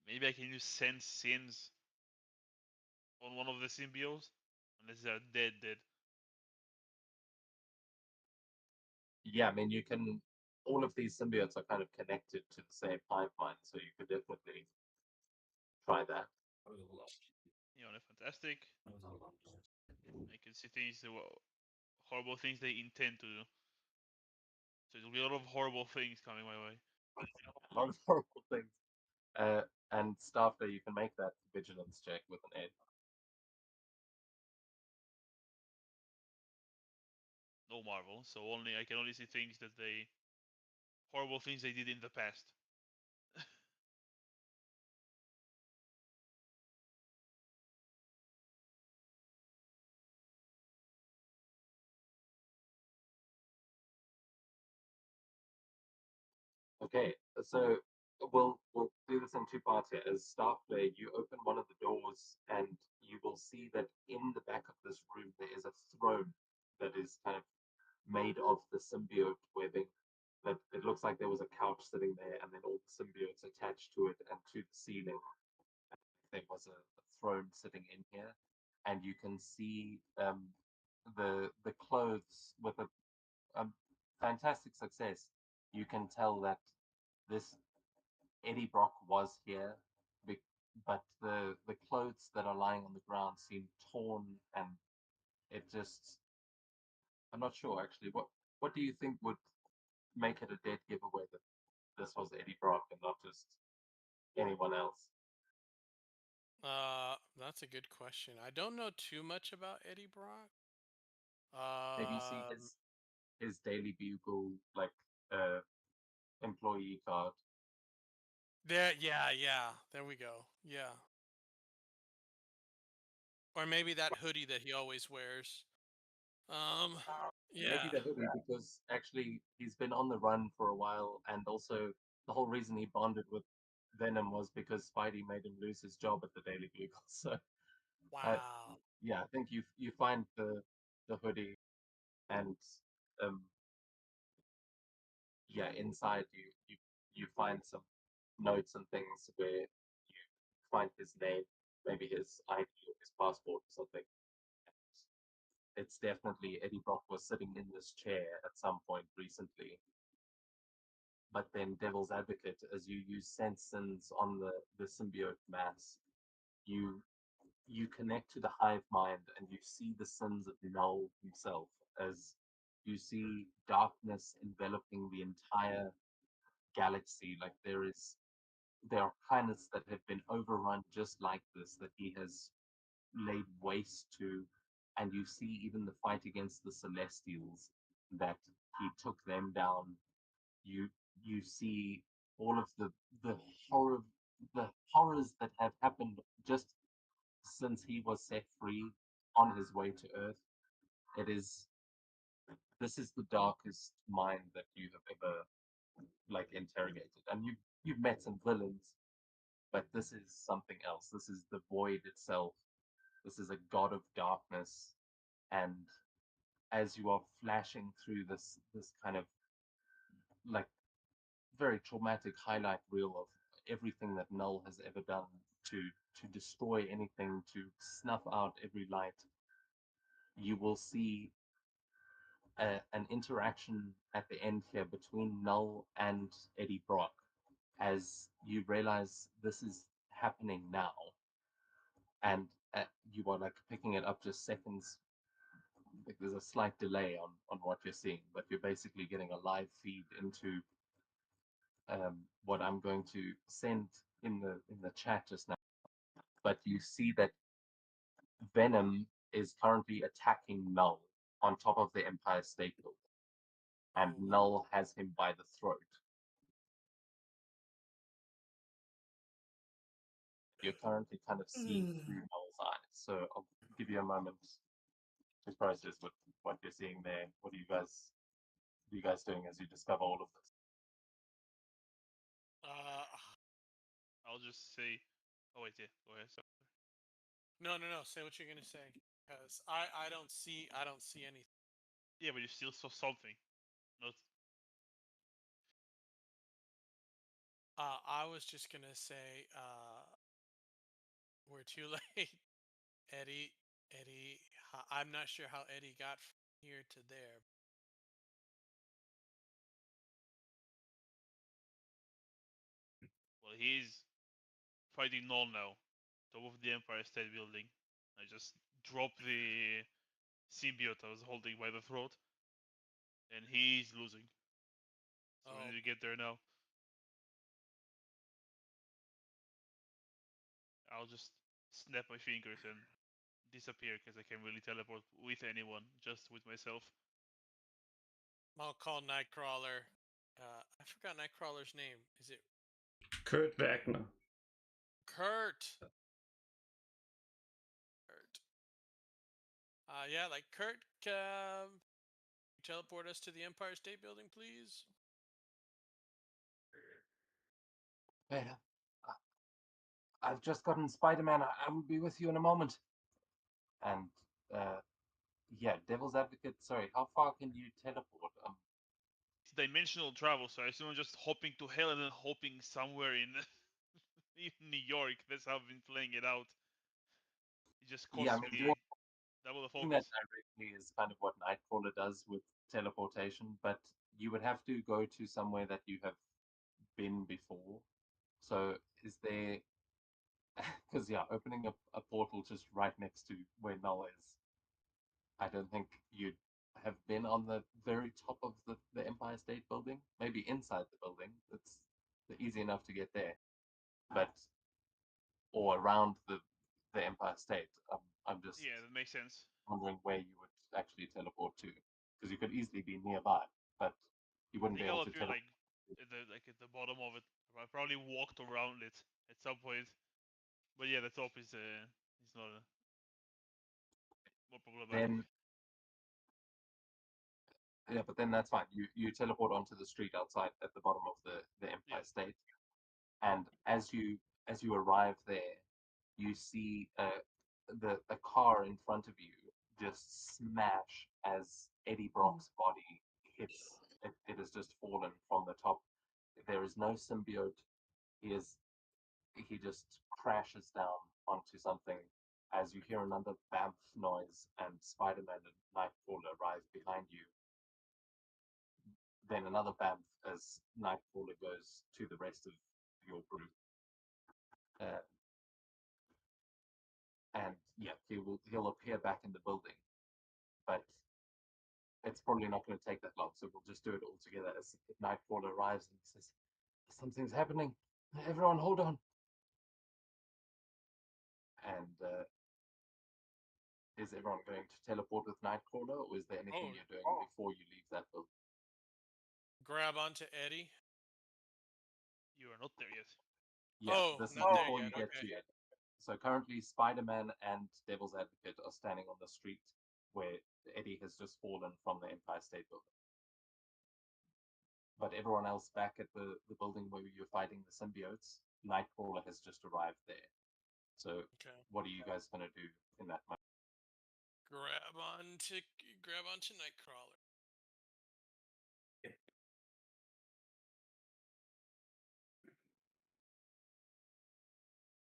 Maybe I can use Sense Sins on one of the symbiotes, unless they're dead.
Yeah, I mean, you can. All of these symbiotes are kind of connected to the same hive mind, so you could definitely try that.
You know, fantastic. I can see things, horrible things they intend to do. So there'll be a lot of horrible things coming my way.
A lot of horrible things. And stuff that you can make that vigilance check with an 8.
No Marvel, so I can only see things that horrible things they did in the past.
Okay, so we'll do this in 2 parts here. As staff player, you open one of the doors and you will see that in the back of this room there is a throne that is kind of made of the symbiote webbing. That it looks like there was a couch sitting there, and then all the symbiotes attached to it and to the ceiling. There was a throne sitting in here, and you can see the clothes with a fantastic success. You can tell that this Eddie Brock was here, but the clothes that are lying on the ground seem torn, and it just I'm not sure actually. What do you think would make it a dead giveaway that this was Eddie Brock and not just anyone else?
That's a good question. I don't know too much about Eddie Brock.
Have you seen
Um,
his Daily Bugle like uh employee card?
yeah. There we go. Yeah. Or maybe that hoodie that he always wears. Um,
maybe the hoodie, because actually he's been on the run for a while, and also the whole reason he bonded with Venom was because Spidey made him lose his job at the Daily Bugle. So
Wow.
yeah, I think you find the hoodie, and um, yeah, inside you find some notes and things where you find his name, maybe his ID or his passport or something. It's definitely Eddie Brock was sitting in this chair at some point recently. But then Devil's Advocate, as you use sense on the symbiote mass, you you connect to the hive mind and you see the sins of Null himself, as you see darkness enveloping the entire galaxy. Like there are planets that have been overrun just like this, that he has laid waste to, and you see even the fight against the Celestials, that he took them down. You you see all of the horror the horrors that have happened just since he was set free on his way to Earth. It is This is the darkest mind that you have ever like interrogated. And you've met some villains, but this is something else. This is the void itself. This is a god of darkness, and as you are flashing through this kind of like very traumatic highlight reel of everything that Null has ever done to destroy anything, to snuff out every light, you will see an interaction at the end here between Null and Eddie Brock, as you realize this is happening now, and you are like picking it up just seconds. Like there's a slight delay on what you're seeing, but you're basically getting a live feed into what I'm going to send in the chat just now. But you see that Venom is currently attacking Null on top of the Empire State Building, and Null has him by the throat. You're currently kind of seeing through Null's eyes. So I'll give you a moment to process what you're seeing there. What are you guys doing as you discover all of this?
I'll just say. Oh wait, yeah, go ahead. Sorry.
No. Say what you're gonna say, because I don't see anything.
Yeah, but you still saw something. Not.
I was just gonna say, we're too late, Eddie. I'm not sure how Eddie got from here to there.
Well, he's fighting Null now, top of the Empire State Building. I just dropped the symbiote I was holding by the throat, and he's losing. So we need to get there now. I'll just snap my fingers and disappear because I can't really teleport with anyone, just with myself.
I'll call Nightcrawler. I forgot Nightcrawler's name. Is it
Kurt Wagner.
Kurt? Yeah, like Kurt. Teleport us to the Empire State Building, please.
Hey, I've just gotten Spider-Man. I will be with you in a moment. And yeah, Devil's Advocate. Sorry, how far can you teleport?
It's dimensional travel, so I assume I'm just hopping to hell and then hopping somewhere in, in New York. That's how I've been playing it out. It just costs
Yeah, I mean,
me double the
doing that
focus.
directly is kind of what Nightcrawler does with teleportation, but you would have to go to somewhere that you have been before. So is there? Because yeah, opening up a portal just right next to where Null is, I don't think you'd have been on the very top of the Empire State Building. Maybe inside the building. It's easy enough to get there, but or around the Empire State. I'm just
Yeah, that makes sense.
wondering where you would actually teleport to, because you could easily be nearby, but you
I
wouldn't be
think I'll
able to
appear
teleport.
at the bottom of it. I probably walked around it at some point. But yeah, the top is not more problematic.
Then Yeah, but then that's fine. You teleport onto the street outside at the bottom of the Empire
Yeah.
State, and as you arrive there, you see a car in front of you just smash as Eddie Brock's body hits. It has just fallen from the top. There is no symbiote. He just crashes down onto something as you hear another bamf noise and Spider-Man and Nightcrawler arrive behind you. Then another bamf as Nightcrawler goes to the rest of your group. And yeah, he'll appear back in the building, but it's probably not going to take that long. So we'll just do it all together as Nightcrawler arrives and says, "Something's happening. Everyone, hold on." And is everyone going to teleport with Nightcrawler, or is there anything you're doing before you leave that building?
Grab onto Eddie.
You are not there yet.
Yeah,
Oh,
this is
not there
before you
yet,
get
okay.
to it. So currently, Spider-Man and Devil's Advocate are standing on the street where Eddie has just fallen from the Empire State Building. But everyone else back at the building where you're fighting the symbiotes, Nightcrawler has just arrived there. So
Okay.
what are you guys going to do in that moment?
Grab onto Nightcrawler.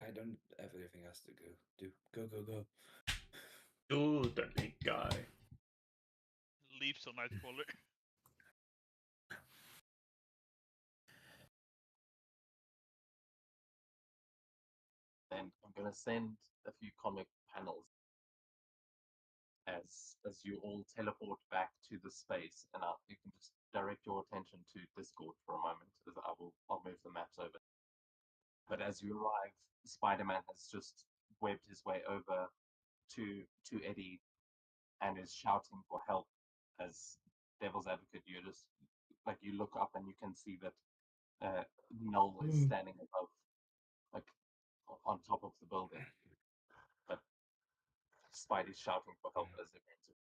I don't. Everything has to go. Go.
Oh, that big guy.
Leaps on Nightcrawler.
And I'm going to send a few comic panels as you all teleport back to the space, and you can just direct your attention to Discord for a moment, as I'll move the maps over. But as you arrive, Spider-Man has just webbed his way over to Eddie and is shouting for help. As Devil's Advocate, you just you look up and you can see that Null is standing above, on top of the building. But Spidey's shouting for help as they enter.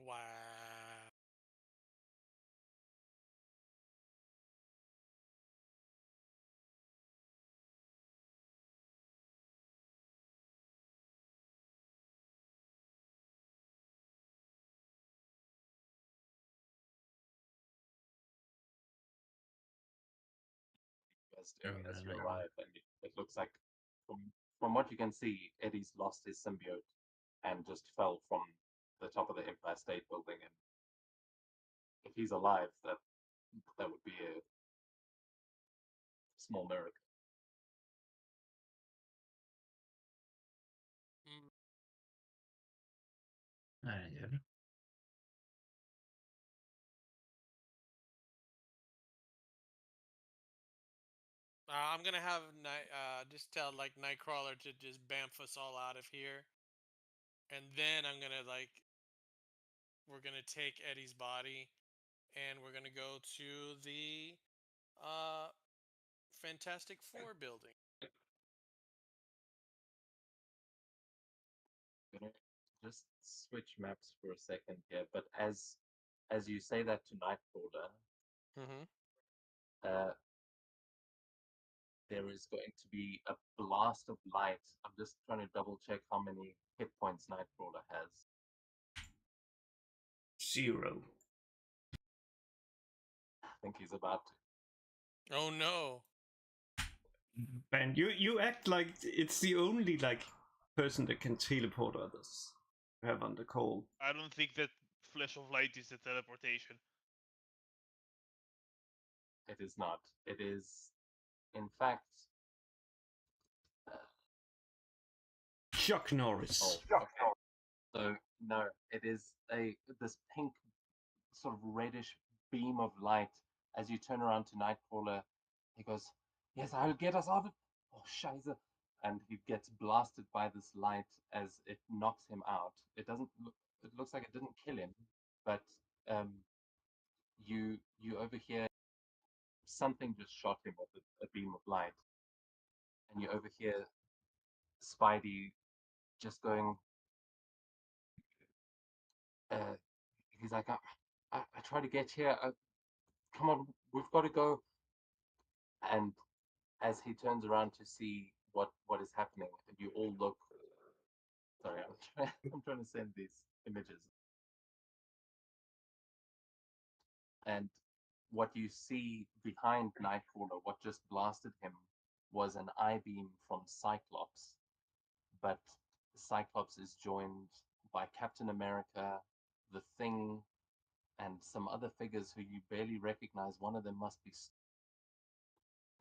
Wow.
Doing as you arrive, and it looks like from what you can see, Eddie's lost his symbiote and just fell from the top of the Empire State Building. And if he's alive, that would be a small miracle.
I'm gonna have just tell Nightcrawler to just bamf us all out of here, and then we're gonna take Eddie's body, and we're gonna go to the Fantastic Four building.
Gonna just switch maps for a second here, but as you say that to Nightcrawler, there is going to be a blast of light. I'm just trying to double check how many hit points Nightcrawler has.
0.
I think he's about to.
Oh no.
And you act like it's the only person that can teleport others. Have under call.
I don't think that Flash of Light is a teleportation.
It is not. It is, in fact,
Chuck Norris.
Oh, okay. So no, it is this pink sort of reddish beam of light. As you turn around to Nightcrawler, he goes, "Yes, I'll get us out of." Oh, scheiße! And he gets blasted by this light as it knocks him out. It doesn't look. It looks like it didn't kill him, but you overhear something just shot him with a beam of light, and you overhear Spidey just going, he's like, I try to get here. Come on, we've got to go. And as he turns around to see what is happening, you all look. Sorry, I'm trying to send these images. And what you see behind Nightcrawler, what just blasted him, was an I-beam from Cyclops. But Cyclops is joined by Captain America, the Thing, and some other figures who you barely recognize. One of them must be,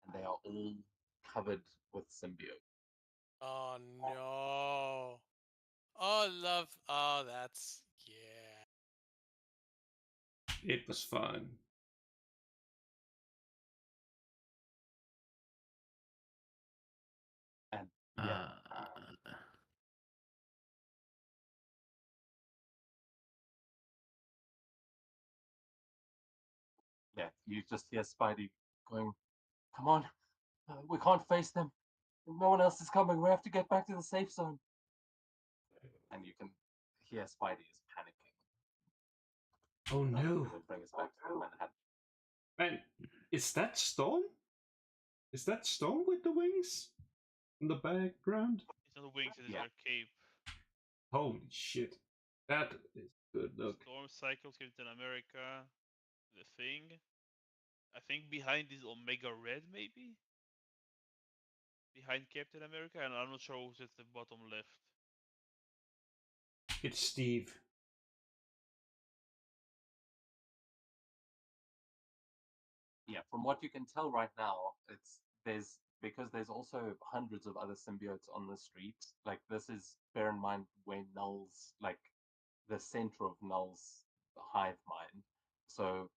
and they are all covered with symbiote.
Oh no. Oh, love. Oh, that's yeah.
It was fun.
And yeah, yeah, you just hear Spidey going, "Come on, we can't face them. No one else is coming. We have to get back to the safe zone." And you can hear Spidey is panicking.
Oh no.
They'll bring us back to Manhattan.
Man, is that Storm? Is that Storm with the wings in the background?
It's not wings, it is
Yeah.
her cape.
Holy shit. That is good look.
Storm, Cyclops, Captain America, the Thing. I think behind is Omega Red, maybe? Behind Captain America, and I'm not sure who's at the bottom left.
It's Steve.
Yeah, from what you can tell right now, because there's also hundreds of other symbiotes on the street. Like, this is, bear in mind, where Null's, like, the center of Null's hive mind. So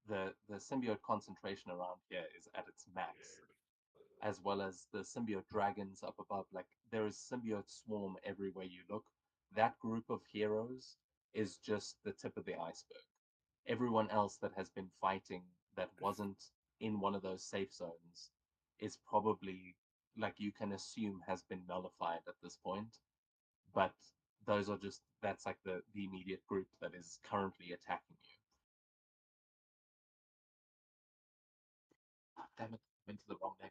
the symbiote concentration around here is at its max, as well as the symbiote dragons up above. Like, there is symbiote swarm everywhere you look. That group of heroes is just the tip of the iceberg. Everyone else that has been fighting that wasn't in one of those safe zones is probably, like, you can assume, has been nullified at this point. But those are just, that's like the immediate group that is currently attacking you. Oh, damn it, I went to the wrong name.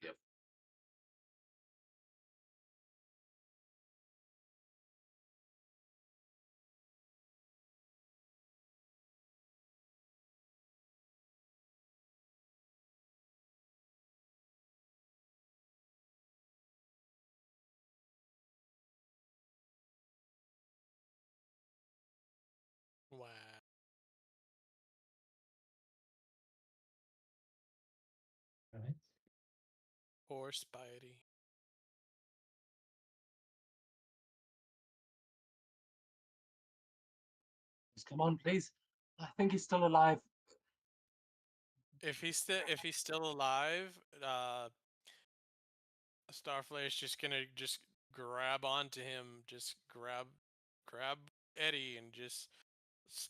Yep.
Wow.
Right.
Poor Spidey.
Just come on, please. I think he's still alive.
If he's still alive, Starflare's just gonna just grab onto him, just grab Eddie and just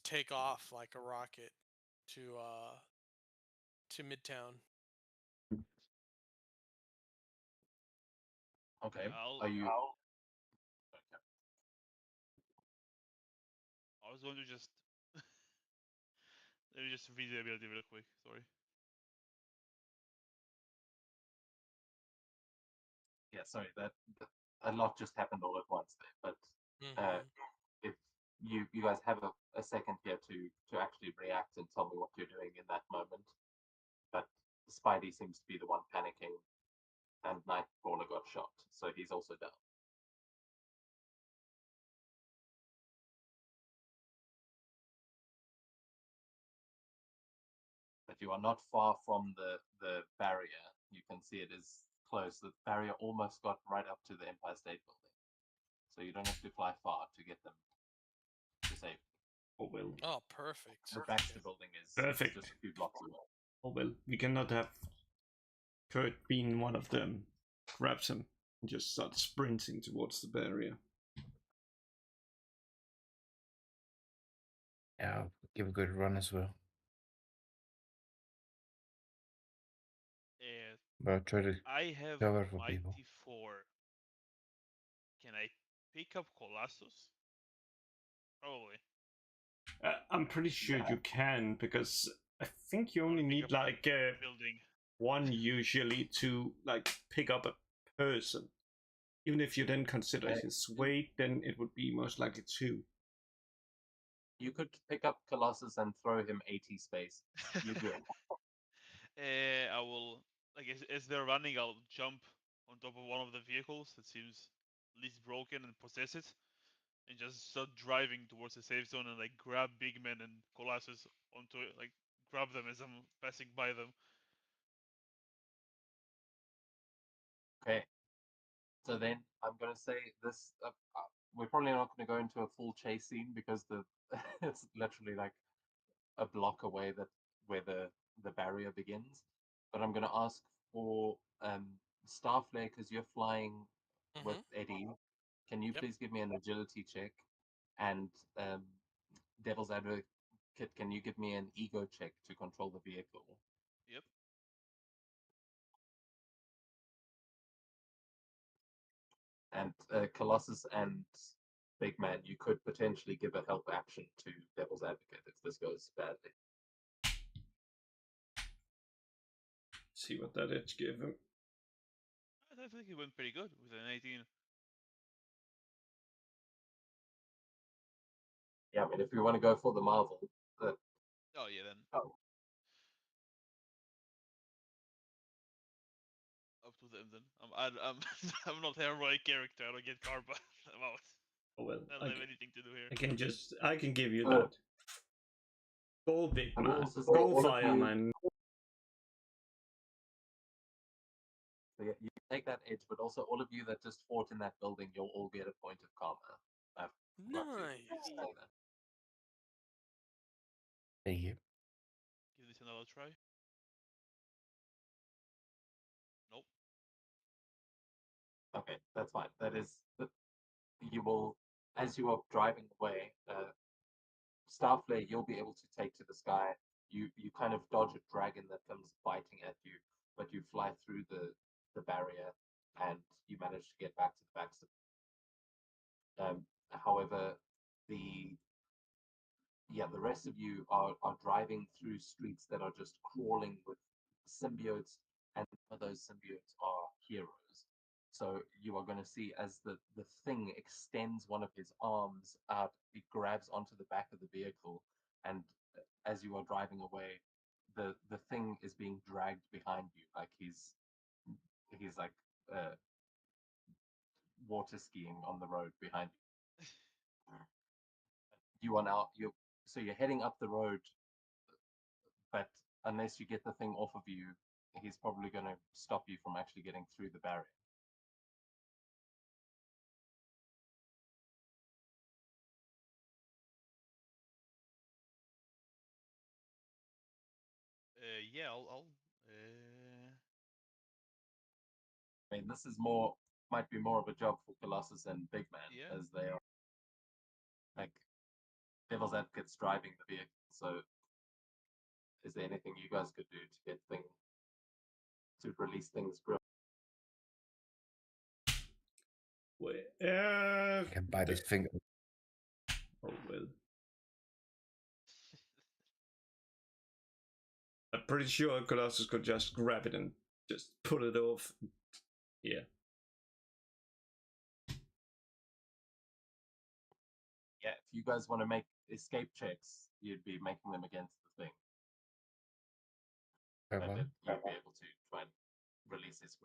take off like a rocket to Midtown.
Okay.
I'll-
Are you? Okay.
I was going to just let me just read the ability real quick. Sorry.
Yeah, sorry, that a lot just happened all at once there. But
Mhm.
if you guys have a second here to actually react and tell me what you're doing in that moment. But Spidey seems to be the one panicking, and Nightcrawler got shot, so he's also down. But you are not far from the barrier. You can see it is close. The barrier almost got right up to the Empire State Building, so you don't have to fly far to get them to safety.
Oh well.
Oh, perfect.
The Baxter Building is
Perfect.
just a few blocks away.
Oh well. We cannot have Kurt being one of them. Grabs him and just starts sprinting towards the barrier.
Yeah, I'll give a good run as well. But I'll try to
I have
cover for people.
Mighty 4. Can I pick up Colossus? Probably.
I'm pretty sure you can, because I think you
Or
only
pick
need
up
like
building.
one usually to like pick up a person. Even if you then consider
Okay.
his weight, then it would be most likely two.
You could pick up Colossus and throw him 80 space. You're good.
I will, like, as they're running, I'll jump on top of one of the vehicles that seems least broken and possess it, and just start driving towards the safe zone and like grab Big Man and Colossus onto it, like grab them as I'm passing by them.
Okay. So then I'm gonna say this. We're probably not going to go into a full chase scene because the it's literally like a block away where the barrier begins. But I'm going to ask for Starflare, because you're flying with Eddie. Can you
Yep.
please give me an agility check? And Devil's Advocate, can you give me an ego check to control the vehicle?
Yep.
And Colossus and Big Man, you could potentially give a help action to Devil's Advocate if this goes badly.
See what that edge gave him.
I think it went pretty good with an 18.
Yeah, I mean, if you want to go for the Marvel,
Oh yeah, then.
Oh.
Up to them then. I'm I'm not a heroic character. I don't get karma. I'm out.
Oh well,
I don't have anything to do here.
I can give you
Oh.
that. Go Big
I will
Man.
also say
Go
all of you-
Fireman.
So yeah, you take that edge, but also all of you that just fought in that building, you'll all get a point of karma. I've got to
Nice.
say that.
Thank you.
Give this another try. Nope.
Okay, that's fine. That is, you will, as you are driving away, Starflare, you'll be able to take to the sky. You kind of dodge a dragon that comes biting at you, but you fly through the barrier and you manage to get back to the backstop. However, the rest of you are driving through streets that are just crawling with symbiotes, and some of those symbiotes are heroes. So you are going to see as the thing extends one of his arms out, it grabs onto the back of the vehicle, and as you are driving away, the thing is being dragged behind you, like he's like water skiing on the road behind you. You are now you're heading up the road, but unless you get the thing off of you, he's probably going to stop you from actually getting through the barrier.
Yeah, I'll
I mean, this is might be more of a job for Colossus and Big Man,
Yeah.
as they are like Devil's Advocates driving the vehicle. So, is there anything you guys could do to get to release things?
Well,
I can bite his finger.
oh well. I'm pretty sure Colossus could just grab it and just pull it off. Yeah.
Yeah, if you guys want to make escape checks, you'd be making them against the thing.
Fair
But
one.
you'd be able to try and release his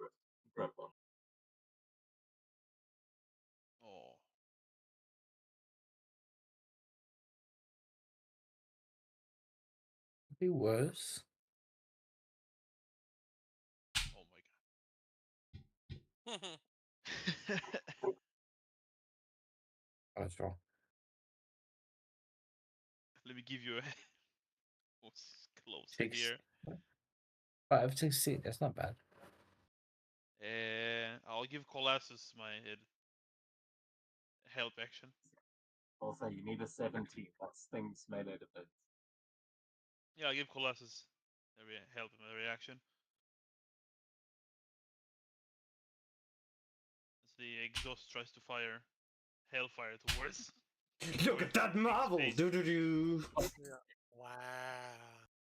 grip on.
Oh.
Could be worse.
Oh my god.
I was wrong.
Let me give you a close
6.
here.
5, 16. That's not bad.
I'll give Colossus my help action.
I'll say you need a 17. That's things melee defense.
Yeah, I'll give Colossus help him a reaction. As the exhaust tries to fire hellfire towards.
Look at that marvel!
face.
Do do do.
Wow.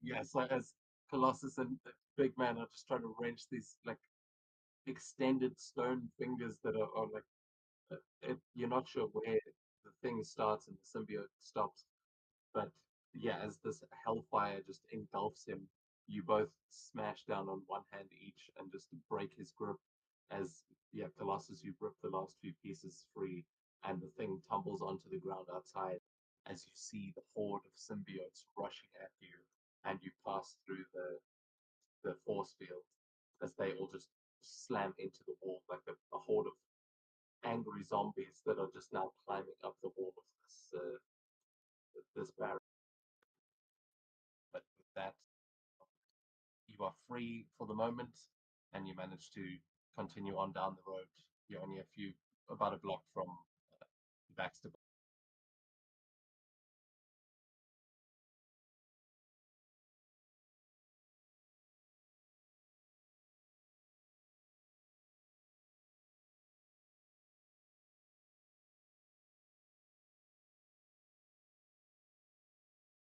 Yeah, so as Colossus and Big Man are just trying to wrench these like extended stone fingers that are like you're not sure where the thing starts and the symbiote stops, but yeah, as this hellfire just engulfs him, you both smash down on one hand each and just break his grip. As yeah, Colossus, you rip the last few pieces free, and the thing tumbles onto the ground outside. As you see the horde of symbiotes rushing at you, and you pass through the force field as they all just slam into the wall like a horde of angry zombies that are just now climbing up the wall of this barrier. But with that, you are free for the moment, and you manage to continue on down the road. You're only about a block from Baxter.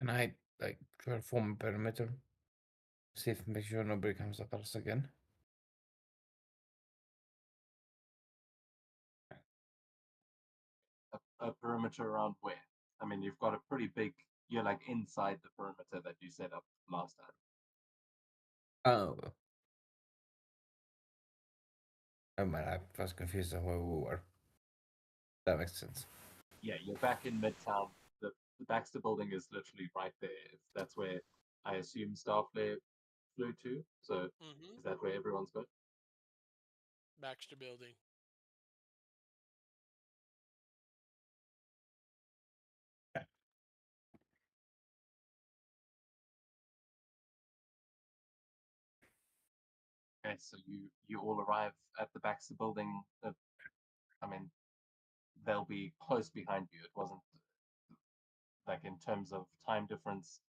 Can I like try to form a perimeter? See if make sure nobody comes at us again.
A perimeter around where? I mean, you've got a pretty big. You're like inside the perimeter that you set up last time.
Oh. Oh man, I was confused on where we were. That makes sense.
Yeah, you're back in Midtown. The Baxter building is literally right there. That's where I assume Starflare flew to. So
Mm-hmm.
is that where everyone's good?
Baxter Building.
Okay, so you all arrive at the Baxter building. I mean, they'll be close behind you. It wasn't like in terms of time difference.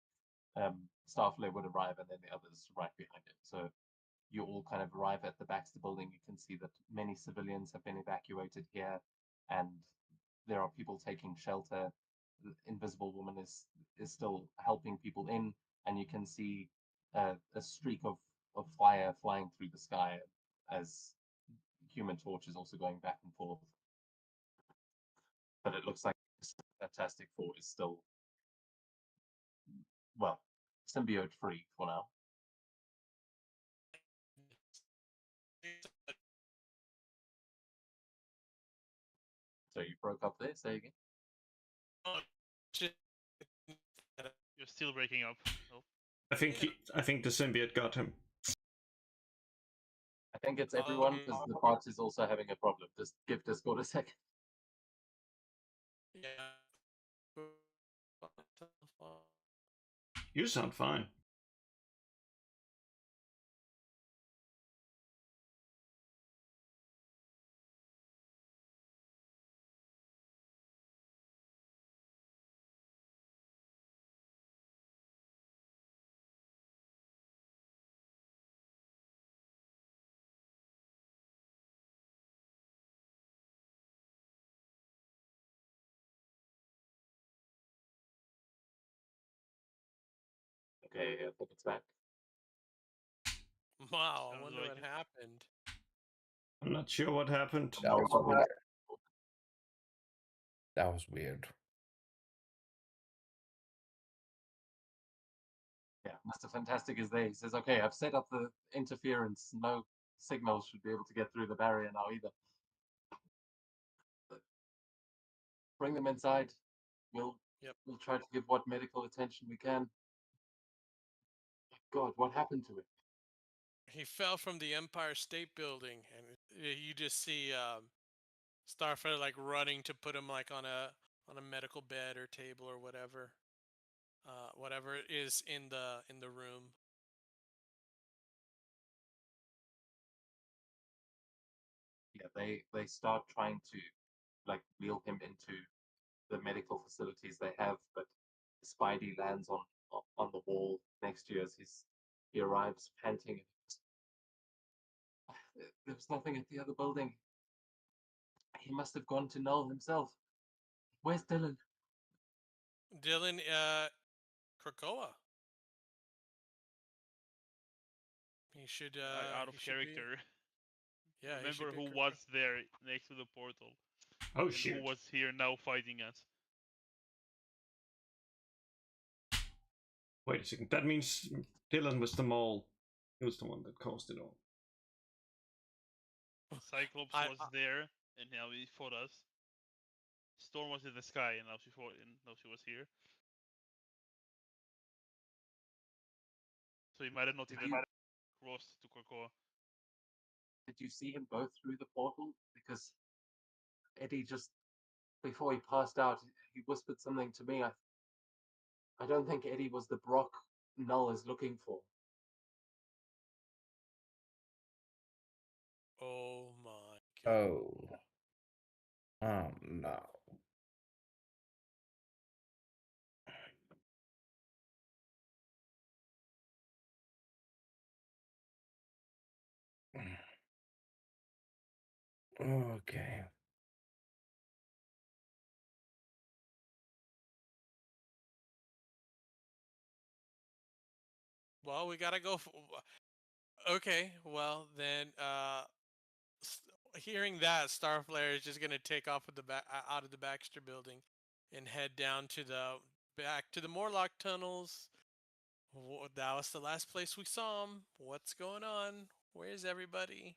Starflare would arrive and then the others right behind it. So you all kind of arrive at the Baxter building. You can see that many civilians have been evacuated here, and there are people taking shelter. The Invisible Woman is still helping people in, and you can see a streak of fire flying through the sky as Human Torch is also going back and forth. But it looks like Fantastic Four is still, well, symbiote free for now. So you broke up there, say again?
You're still breaking up. Oh.
I think the symbiote got him.
I think it's everyone because the bot is also having a problem. Just give Discord a second.
Yeah.
You sound fine.
Okay, I think it's back.
Wow, I
Sounds
wonder
like
what
it.
happened.
I'm not sure what happened.
That was weird. That was weird.
Yeah, Mr. Fantastic is there. He says, okay, I've set up the interference. No signals should be able to get through the barrier now either. But bring them inside. We'll try to give what medical attention we can. God, what happened to him?
He fell from the Empire State Building, and you just see Starfire like running to put him like on a medical bed or table or whatever, whatever is in the room.
Yeah, they start trying to like wheel him into the medical facilities they have, but Spidey lands on the wall next to you as he arrives panting. There was nothing at the other building. He must have gone to Null himself. Where's Dylan?
Dylan, Krakoa. He should.
Out of
he should be-
character.
Yeah, he should
Remember
be
who
Krakoa.
was there next to the portal
Oh
and
shit.
who was here now fighting us.
Wait a second. That means Dylan was the mole. He was the one that caused it all.
Cyclops
I-
was there and now he fought us. Storm was in the sky and now she fought and now she was here. So he might have not even crossed to Krakoa.
Did you see him go through the portal? Because Eddie just, before he passed out, he whispered something to me. I don't think Eddie was the Brock Null is looking for.
Oh my god.
Oh. Oh no. Okay.
Well, we gotta go. Okay, well then, hearing that, Starflare is just gonna take off with the out of the Baxter building, and head down to the back to the Morlock tunnels. That was the last place we saw him. What's going on? Where's everybody?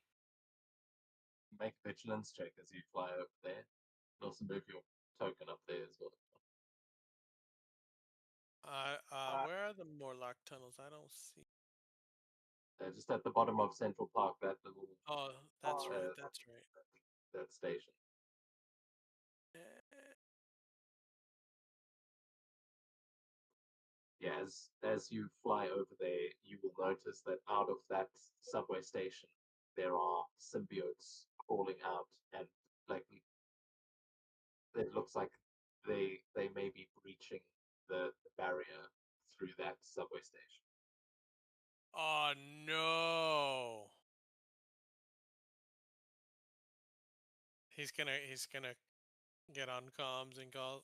Make a vigilance check as you fly over there. And also move your token up there as well.
Where are the Morlock tunnels? I don't see.
They're just at the bottom of Central Park, that little
Oh, that's right.
uh,
That's right.
that station.
Eh,
Yeah, as you fly over there, you will notice that out of that subway station, there are symbiotes crawling out, and like it looks like they may be breaching the barrier through that subway station.
Oh no. He's gonna get on comms and call.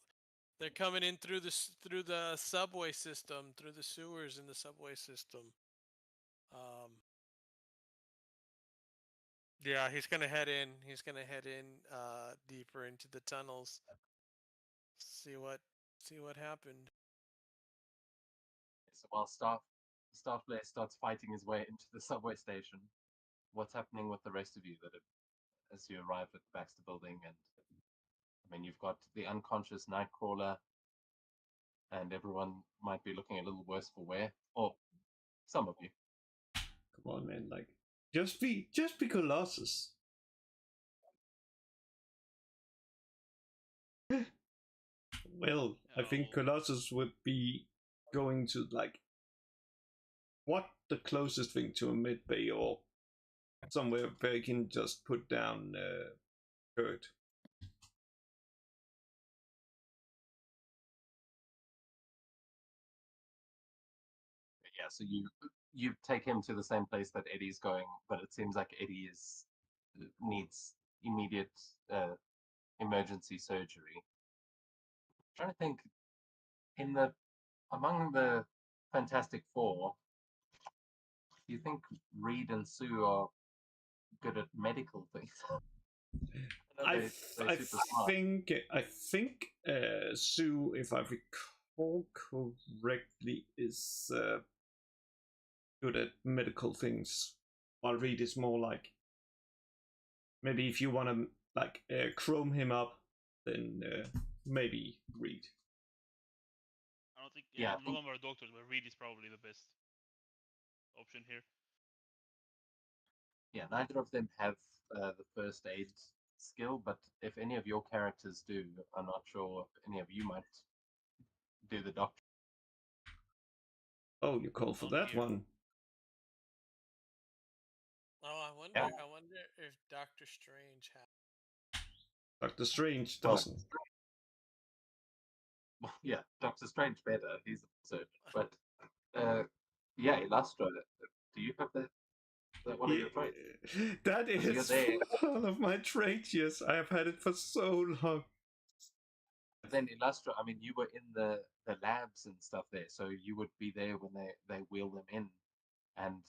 They're coming in through through the subway system, through the sewers in the subway system. Yeah, he's gonna head in. He's gonna head in deeper into the tunnels. See what happened.
So while Starflare starts fighting his way into the subway station, what's happening with the rest of you as you arrive at the Baxter building? And I mean, you've got the unconscious Nightcrawler, and everyone might be looking a little worse for wear, or some of you.
Come on, man. Like, just be Colossus. Well, I think
Oh.
Colossus would be going to like what the closest thing to a mid bay or somewhere where he can just put down Kurt.
Yeah, so you take him to the same place that Eddie's going, but it seems like Eddie needs immediate emergency surgery. I'm trying to think, among the Fantastic Four, do you think Reed and Sue are good at medical things?
I
they're super smart.
think Sue, if I recall correctly, is good at medical things, while Reed is more like maybe if you want to like chrome him up, then maybe Reed.
I don't think
Yeah,
none of them are doctors, but Reed is probably the best option here.
Yeah, neither of them have the first aid skill, but if any of your characters do, I'm not sure if any of you might do the doctor.
Oh, you call for
Not
that
here.
one?
Oh, I wonder.
Yeah.
I wonder if Doctor Strange has.
Doctor Strange
Well,
doesn't.
well, yeah, Doctor Strange better. He's a wizard. But yeah, Illustra. Do you have that one of your traits?
That
Because you're
is
there.
one of my traits. Yes, I have had it for so long.
But then Illustra, I mean, you were in the labs and stuff there, so you would be there when they wheel them in, and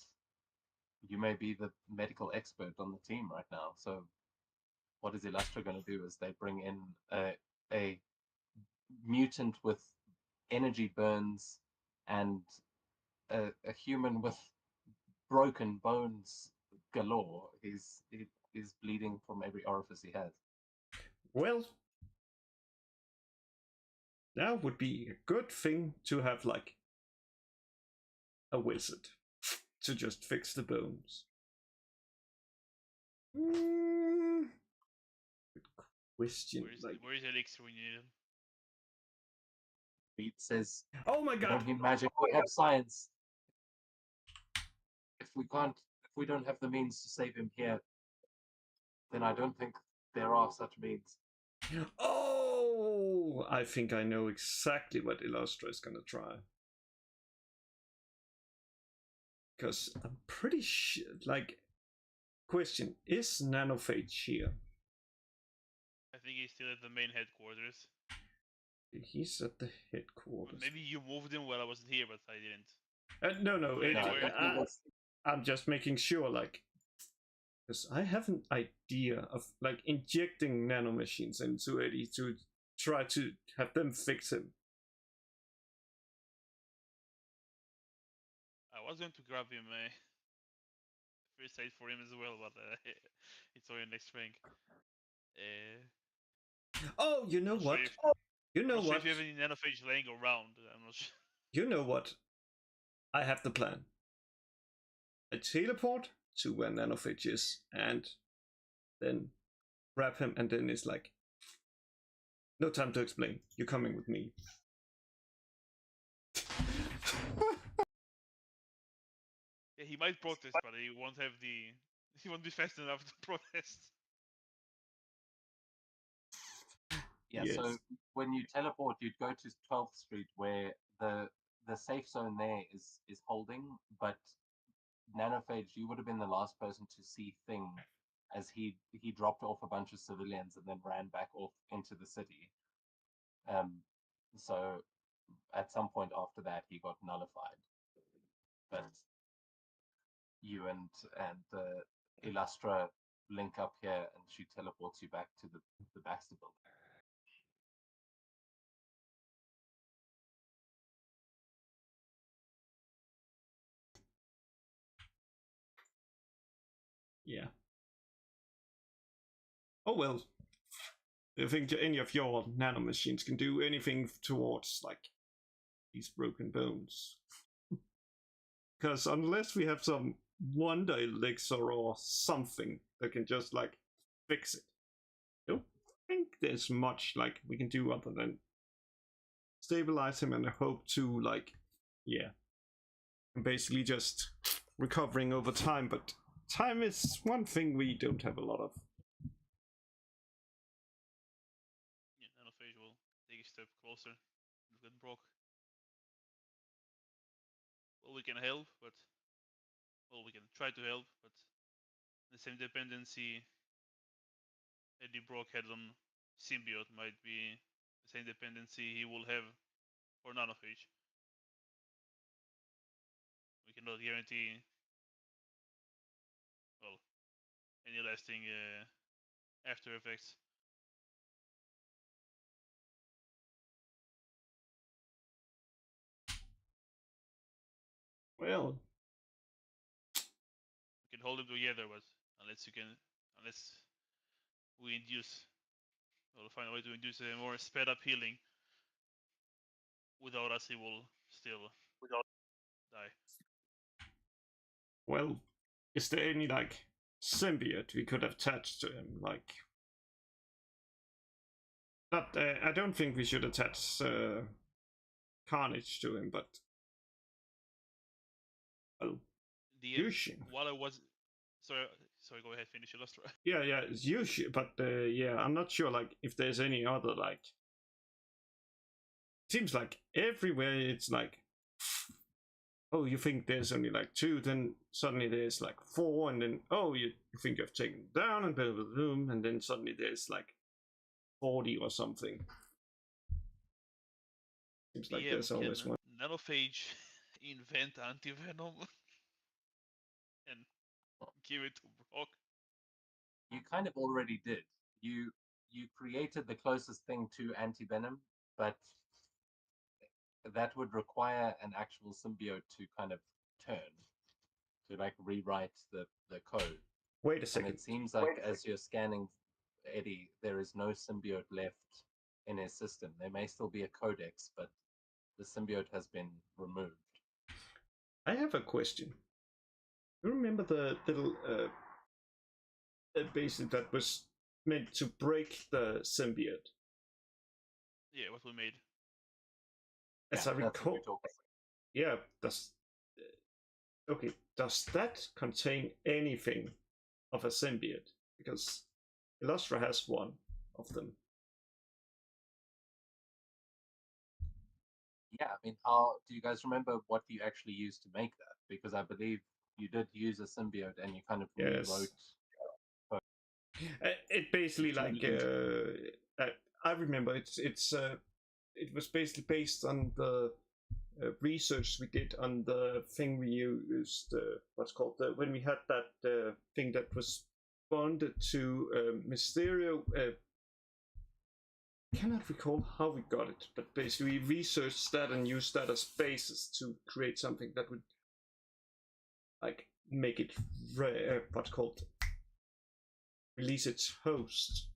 you may be the medical expert on the team right now. So what is Illustra going to do? Is they bring in a mutant with energy burns and a human with broken bones galore. He's bleeding from every orifice he has.
Well, that would be a good thing to have, like, a wizard to just fix the bones. Good question.
Where is Elixir when you need him?
Beat says,
Oh my
"We
god!
don't need magic. We have science. If we don't have the means to save him here, then I don't think there are such means."
Oh, I think I know exactly what Illustra is gonna try. Because I'm pretty sure, like, question, is Nanophage here?
I think he's still at the main headquarters.
He's at the headquarters.
Maybe you moved him while I wasn't here, but I didn't.
No,
Anyway.
I'm just making sure, like, because I have an idea of, like, injecting nanomachines into Eddie to try to have them fix him.
I was going to grab him first aid for him as well, but it's only next rank.
Oh, you know what? You know
Sure
what?
if you have any nanophage laying around, I'm not sure.
You know what? I have the plan. I teleport to where Nanophage is, and then grab him, and then it's like, no time to explain. You're coming with me.
Yeah, he might protest, but he won't have the. He won't be fast enough to protest.
Yeah,
Yes.
so when you teleport, you'd go to 12th Street where the safe zone there is holding, but Nanophage, you would have been the last person to see Thing as he dropped off a bunch of civilians and then ran back off into the city. So at some point after that, he got nullified. But you and Illustra link up here, and she teleports you back to the Baxter building.
Yeah. Oh well. Do you think any of your nanomachines can do anything towards, like, these broken bones? Because unless we have some wonder elixir or something that can just, like, fix it, I don't think there's much, like, we can do other than stabilize him and hope to, like, yeah, basically just recovering over time. But time is one thing we don't have a lot of.
Yeah, nanophage will take a step closer. Look at Brock. Well, we can help, but we can try to help, but the same dependency Eddie Brock had on Symbiote might be the same dependency he will have for Nanophage. We cannot guarantee, well, any lasting after effects.
Well,
we can hold them together, but unless we induce, we'll find a way to induce a more sped up healing. Without us, he will still die.
well, is there any, like, symbiote we could attach to him? Like, not, I don't think we should attach Carnage to him, but well, usually.
While I was sorry, go ahead, finish Illustra.
Yeah, it's usually, but yeah, I'm not sure, like, if there's any other, like, seems like everywhere it's like, oh, you think there's only like 2, then suddenly there's like 4, and then oh, you think you've taken it down, and blah, blah, blah, and then suddenly there's like 40 or something. Seems like
PM,
there's
can
always one.
Nanophage invent anti-venom and give it to Brock?
You kind of already did. You created the closest thing to anti-venom, but that would require an actual symbiote to kind of turn, to like rewrite the code.
Wait a
And
second.
it seems like as you're scanning Eddie, there is no symbiote left in his system. There may still be a codex, but the symbiote has been removed.
I have a question. You remember the little basin that was meant to break the symbiote?
Yeah, what we made.
As I
that's what
recall,
we're talking
yeah. Does that contain anything of a symbiote? Because Illustra has one of them.
Yeah, I mean, how do you guys remember what you actually used to make that? Because I believe you did use a symbiote and you kind of
Yes.
rewrote.
It basically like I remember it was basically based on the research we did on the thing we used, what's called when we had that thing that was bonded to Mysterio. Cannot recall how we got it, but basically we researched that and used that as basis to create something that would like make it what's called release its host,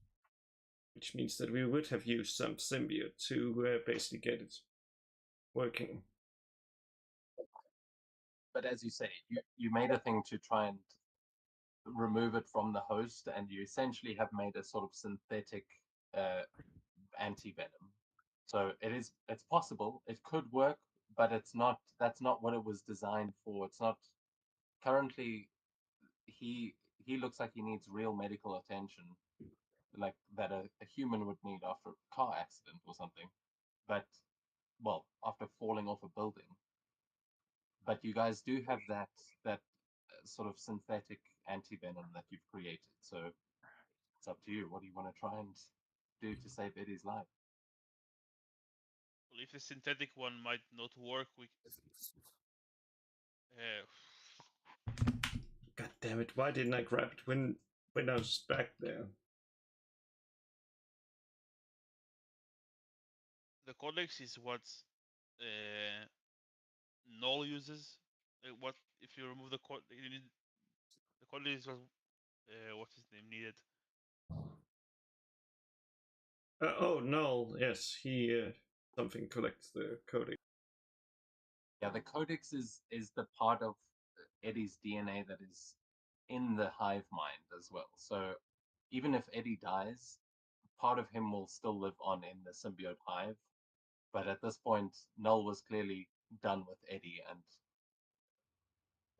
which means that we would have used some symbiote to basically get it working.
But as you say, you made a thing to try and remove it from the host, and you essentially have made a sort of synthetic anti-venom. So it's possible, it could work, but it's not. That's not what it was designed for. It's not. Currently, he looks like he needs real medical attention, like that a human would need after a car accident or something. But well, after falling off a building. But you guys do have that sort of synthetic anti-venom that you've created. So it's up to you. What do you want to try and do to save Eddie's life?
Well, if the synthetic one might not work, we.
God damn it! Why didn't I grab it when I was back there?
The codex is what Null uses. What if you remove the code? The codex is what's his name needed.
Oh no! Yes, he something collects the codex.
Yeah, the codex is the part of Eddie's DNA that is in the hive mind as well. So even if Eddie dies, part of him will still live on in the symbiote hive. But at this point, Null was clearly done with Eddie, and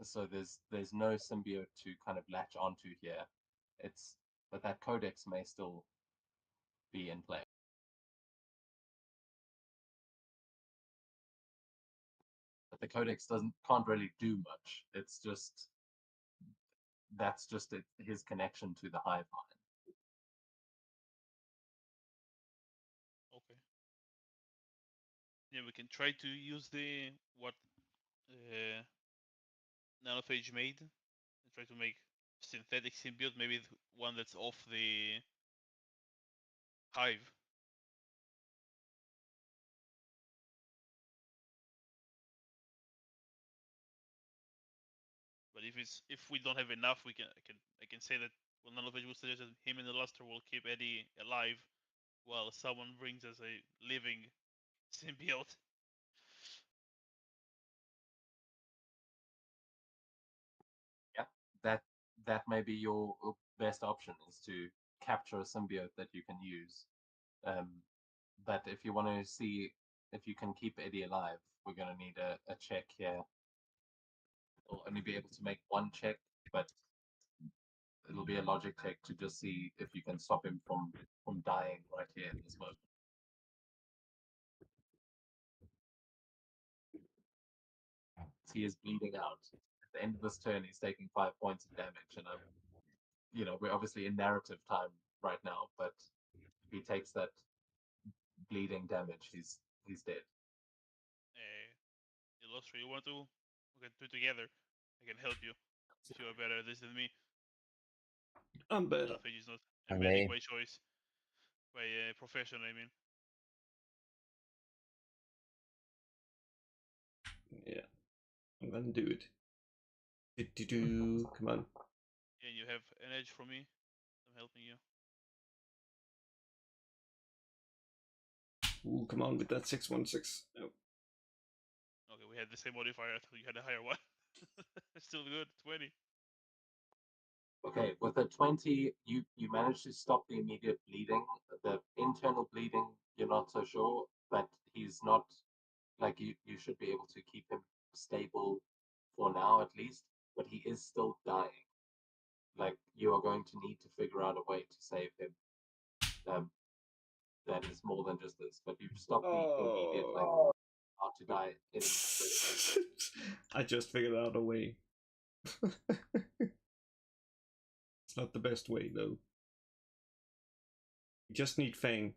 so there's no symbiote to kind of latch onto here. But that codex may still be in play. But the codex can't really do much. It's just that's just his connection to the hive mind.
Okay. Yeah, we can try to use the what Nanophage made and try to make synthetic symbiote, maybe one that's off the hive. But if we don't have enough, I can say that well, Nanophage will suggest that him and the Luster will keep Eddie alive while someone brings us a living symbiote.
Yeah, that may be your best option, is to capture a symbiote that you can use. But if you want to see if you can keep Eddie alive, we're going to need a check here. We'll only be able to make one check, but it'll be a logic check to just see if you can stop him from dying right here in this moment. he is bleeding out. At the end of this turn, he's taking 5 points of damage, and we're obviously in narrative time right now, but if he takes that bleeding damage, he's dead.
Illustra, you want to? We can do it together. I can help you if you are better at this than me.
I'm better.
Alfred is not a
Okay.
medic by choice, by profession. I mean,
Yeah, I'm gonna do it. Do. Come on.
and you have an edge from me. I'm helping you.
Ooh, come on with that 616. Oh.
Okay, we had the same modifier. I thought you had a higher one. Still good. 20.
Okay, with a 20, you manage to stop the immediate bleeding. The internal bleeding, you're not so sure, but he's not like you should be able to keep him stable for now at least, but he is still dying. Like you are going to need to figure out a way to save him. That is more than just this, but you've stopped the immediate like about to die in.
I just figured out a way. It's not the best way though. You just need Fang.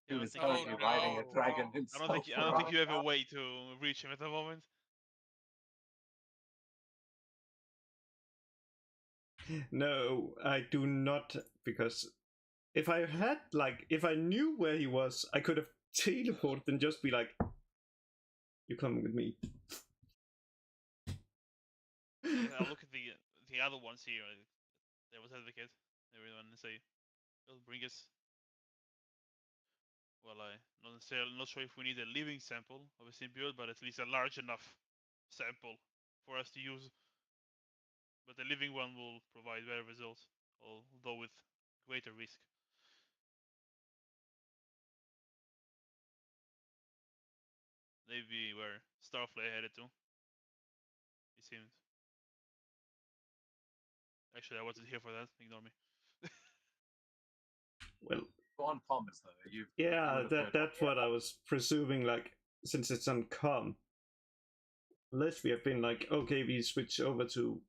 He
Yeah,
was
I don't think
currently
Oh,
riding a
no.
dragon
I
himself.
don't think you have a way to reach him at the moment.
No, I do not, because if I had if I knew where he was, I could have teleported and just be like, "You're coming with me."
I'll look at the other ones here. There was Advocate. Everyone say, "Will bring us." Well, I'm not sure if we need a living sample of a symbiote, but at least a large enough sample for us to use. But the living one will provide better results, although with greater risk. Maybe where Starflyer headed to. It seemed. Actually, I wasn't here for that. Ignore me.
Well,
Go on comms though.
yeah,
would have heard
that's what I was presuming. Like, since it's on com, unless we have been like, okay, we switch over to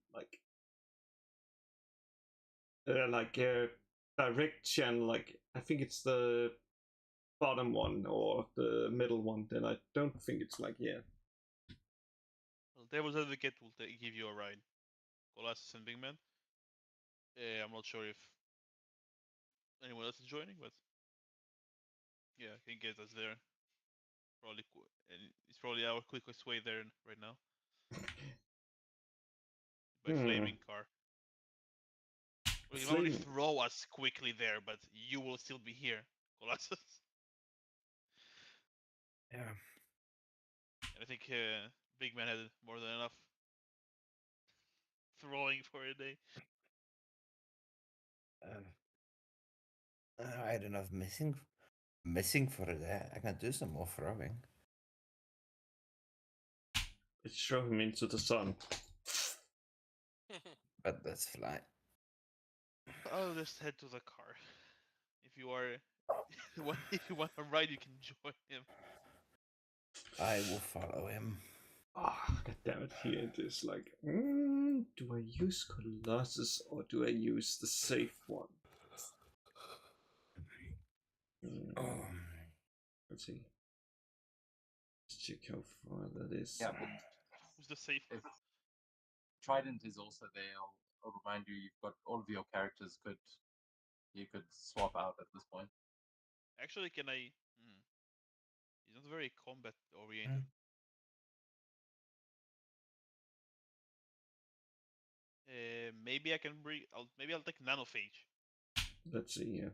direct channel. Like, I think it's the bottom one or the middle one. Then I don't think it's yeah.
Well, Devil's Advocate will give you a ride. Colossus and Big Man. I'm not sure if anyone else is joining, but yeah, I can get us there. Probably, and it's probably our quickest way there right now. By flaming car. We can only throw us quickly there, but you will still be here, Colossus.
Yeah.
And I think Big Man had more than enough throwing for a day.
I don't know if missing for a day. I can do some more throwing.
Let's throw him into the sun.
But that's fly.
I'll just head to the car. If you are, if you want to ride, you can join him.
I will follow him.
Ah, god damn it! Here it is. Do I use Colossus or do I use the safe one? Let's see. Let's check how far that is.
Yeah, but
Who's the safe?
if Trident is also there, I'll remind you, you've got all of your characters you could swap out at this point.
Actually, can I? He's not very combat oriented. Maybe I can bring. Maybe I'll take Nanophage.
Let's see. Yeah.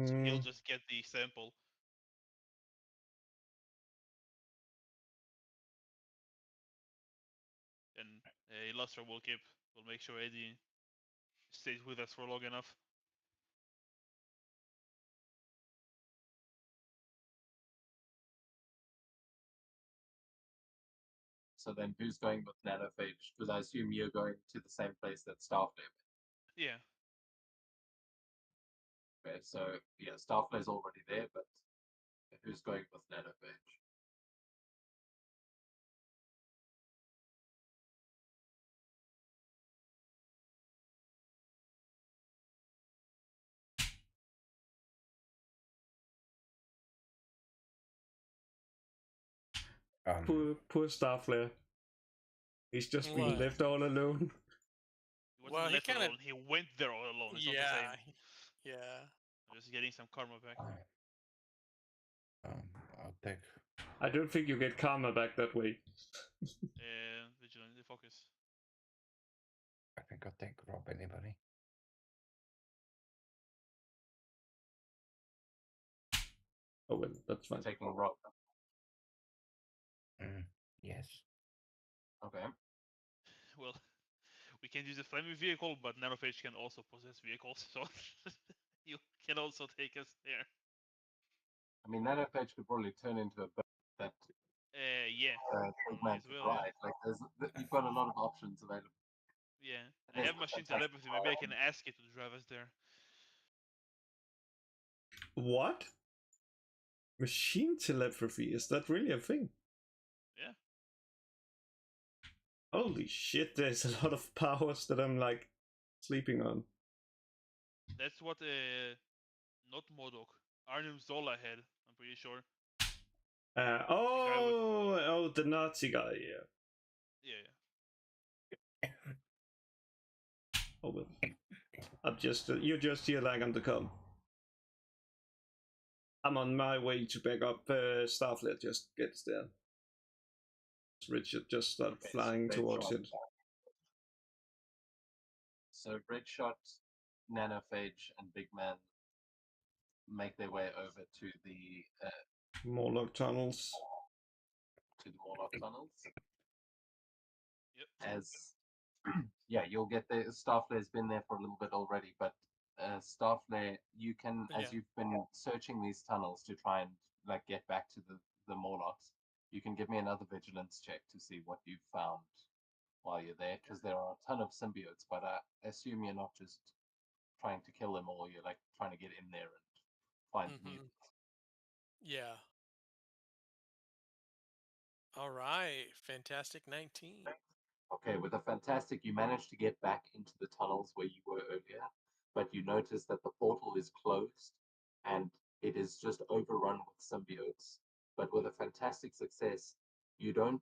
So he'll just get the sample. And Illustra will keep. We'll make sure Eddie stays with us for long enough.
So then who's going with Nanophage? Because I assume you're going to the same place that Starflare went.
Yeah.
Okay, so yeah, Starflare's already there, but who's going with Nanophage?
Poor Starflare. He's just been
What?
left all alone.
He wasn't
Well, he
left
kinda-
alone. He went there all alone. It's not the
Yeah.
same.
Yeah.
I'm just getting some karma back.
I'll take.
I don't think you get karma back that way.
Vigilante focus.
I think I'll take rob anybody.
Oh well, that's fine.
Taking rock.
Yes.
Okay.
Well, we can use a flaming vehicle, but Nanophage can also possess vehicles, so you can also take us there.
I mean, Nanophage could probably turn into a bird that
Yeah.
Big
Might
Man
as
could
well, yeah.
ride. Like, you've got a lot of options available.
Yeah. I
There's
have
the
machine
fantastic
telepathy. Maybe I can ask it to drive us there.
What? Machine telepathy? Is that really a thing?
Yeah.
Holy shit, there's a lot of powers that I'm like sleeping on.
That's what not Modok, Arnim Zola had, I'm pretty sure.
The Nazi guy, yeah.
Yeah.
Oh well. You're just here like on the come. I'm on my way to back up. Starflare just gets there. Richard just started
Okay,
flying
so
towards
Red
it.
Shot. So Red Shot, Nanophage, and Big Man make their way over to the
Morlock tunnels.
Morlock tunnels.
Yep.
As yeah, you'll get the Starflare's been there for a little bit already, but Starflare, you can, as
Yeah.
you've been searching these tunnels to try and like get back to the Morlocks, you can give me another vigilance check to see what you've found while you're there, because there are a ton of symbiotes, but I assume you're not just trying to kill them all, you're like trying to get in there and find new.
Yeah. All right. Fantastic 19.
Okay, with a fantastic, you managed to get back into the tunnels where you were earlier, but you notice that the portal is closed and it is just overrun with symbiotes. But with a fantastic success, you don't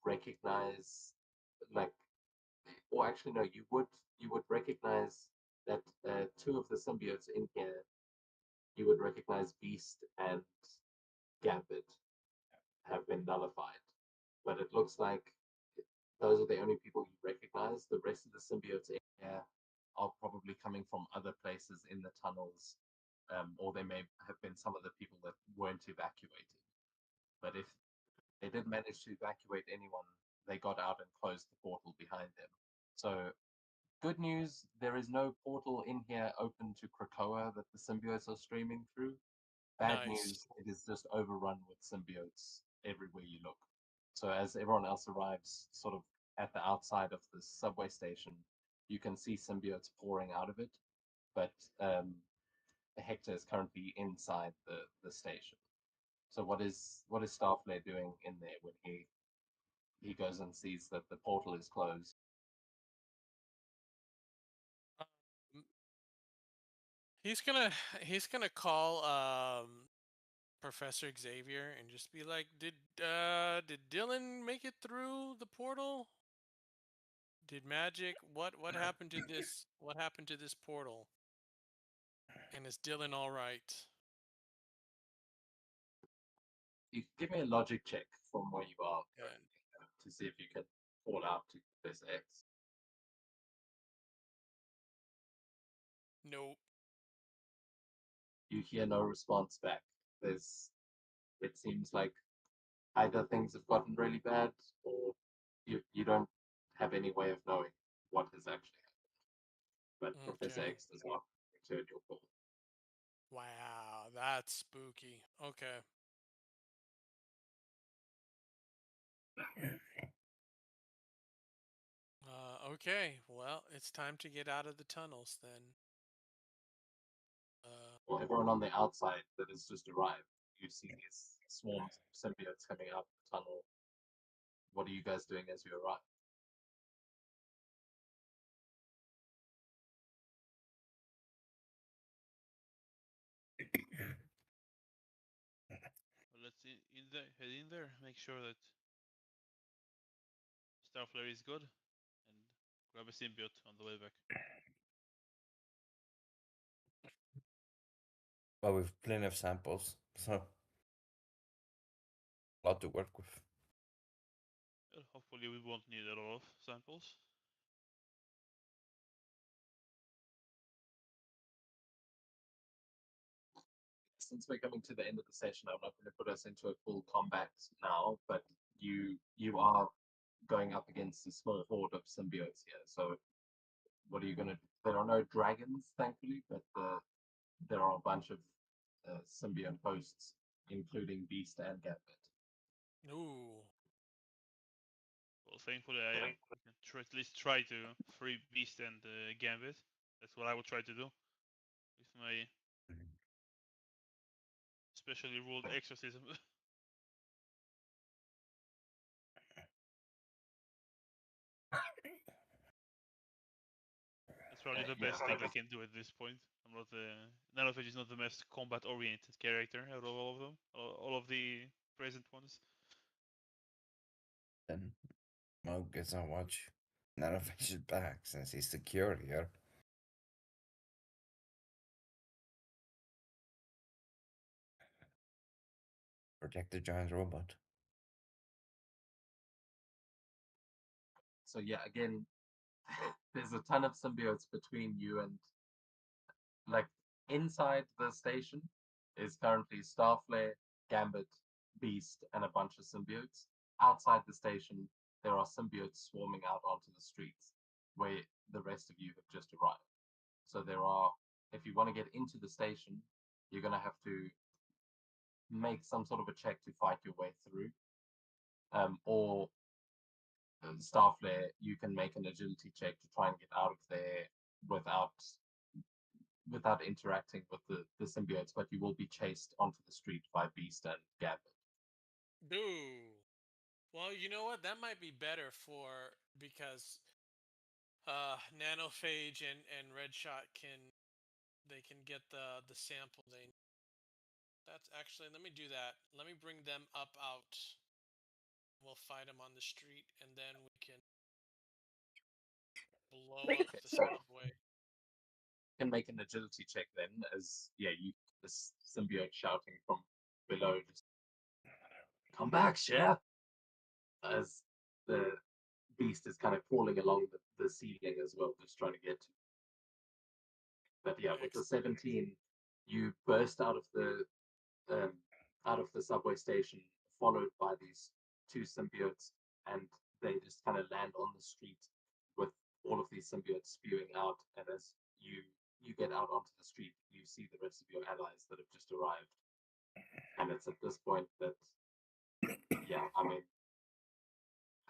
recognize, like, or actually no, you would recognize that two of the symbiotes in here, you would recognize Beast and Gambit have been nullified. But it looks like those are the only people you recognize. The rest of the symbiotes in here are probably coming from other places in the tunnels, or they may have been some of the people that weren't evacuated. But if they did manage to evacuate anyone, they got out and closed the portal behind them. So, good news, there is no portal in here open to Krakoa that the symbiotes are streaming through. Bad
Nice.
news, it is just overrun with symbiotes everywhere you look. So as everyone else arrives sort of at the outside of the subway station, you can see symbiotes pouring out of it, but Hector is currently inside the station. So what is Starflare doing in there when he goes and sees that the portal is closed?
He's gonna call Professor Xavier and just be like, did Dylan make it through the portal? Did Magic what happened to this portal? And is Dylan all right?
You give me a logic check from where you are
Okay.
to see if you can call out to Professor X.
Nope.
You hear no response back. It seems like either things have gotten really bad or you don't have any way of knowing what has actually happened. But Professor
Okay.
X does not return your call.
Wow, that's spooky. Okay. Okay. Well, it's time to get out of the tunnels then.
Well, everyone on the outside that has just arrived, you see these swarms of symbiotes coming out of the tunnel. What are you guys doing as you arrive?
Well, let's head in there, make sure that Starflare is good, and grab a symbiote on the way back.
Well, we've plenty of samples, so a lot to work with.
Well, hopefully we won't need a lot of samples.
Since we're coming to the end of the session, I'm not going to put us into a full combat now, but you are going up against a small horde of symbiotes here. So what are you going to do? There are no dragons, thankfully, but there are a bunch of symbiote hosts, including Beast and Gambit.
Ooh.
Well, thankfully I can at least try to free Beast and Gambit. That's what I will try to do with my specially ruled exorcism. That's probably the best thing I can do at this point. I'm not Nanofage is not the most combat-oriented character out of all of them, all of the present ones.
Then, well, guess I'll watch Nanofish's back since he's secure here. Protect the giant robot.
So yeah, again, there's a ton of symbiotes between you and, like, inside the station is currently Starflare, Gambit, Beast, and a bunch of symbiotes. Outside the station, there are symbiotes swarming out onto the streets where the rest of you have just arrived. So there are, if you want to get into the station, you're going to have to make some sort of a check to fight your way through. Or Starflare, you can make an agility check to try and get out of there without interacting with the symbiotes, but you will be chased onto the street by Beast and Gambit.
Ooh. Well, you know what? That might be better because Nanophage and Redshot can get the sample they need. That's actually, let me do that. Let me bring them up out. We'll fight them on the street, and then we can blow up the subway.
You can make an agility check then, as this symbiote shouting from below, just come back, Cher. As the Beast is kind of crawling along the ceiling as well, just trying to get to. But yeah, with the 17, you burst out of the subway station, followed by these two symbiotes, and they just kind of land on the street with all of these symbiotes spewing out. And as you get out onto the street, you see the rest of your allies that have just arrived. And it's at this point that, yeah, I mean,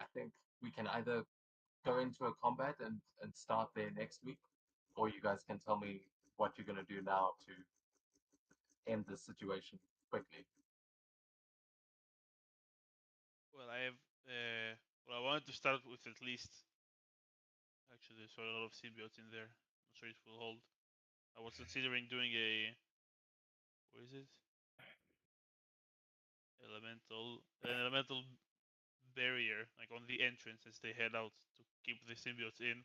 I think we can either go into a combat and start there next week, or you guys can tell me what you're going to do now to end this situation quickly.
Well, I wanted to start with at least. Actually, there's a lot of symbiotes in there. I'm sure it will hold. I was considering doing a. What is it? An elemental barrier, like on the entrance as they head out to keep the symbiotes in.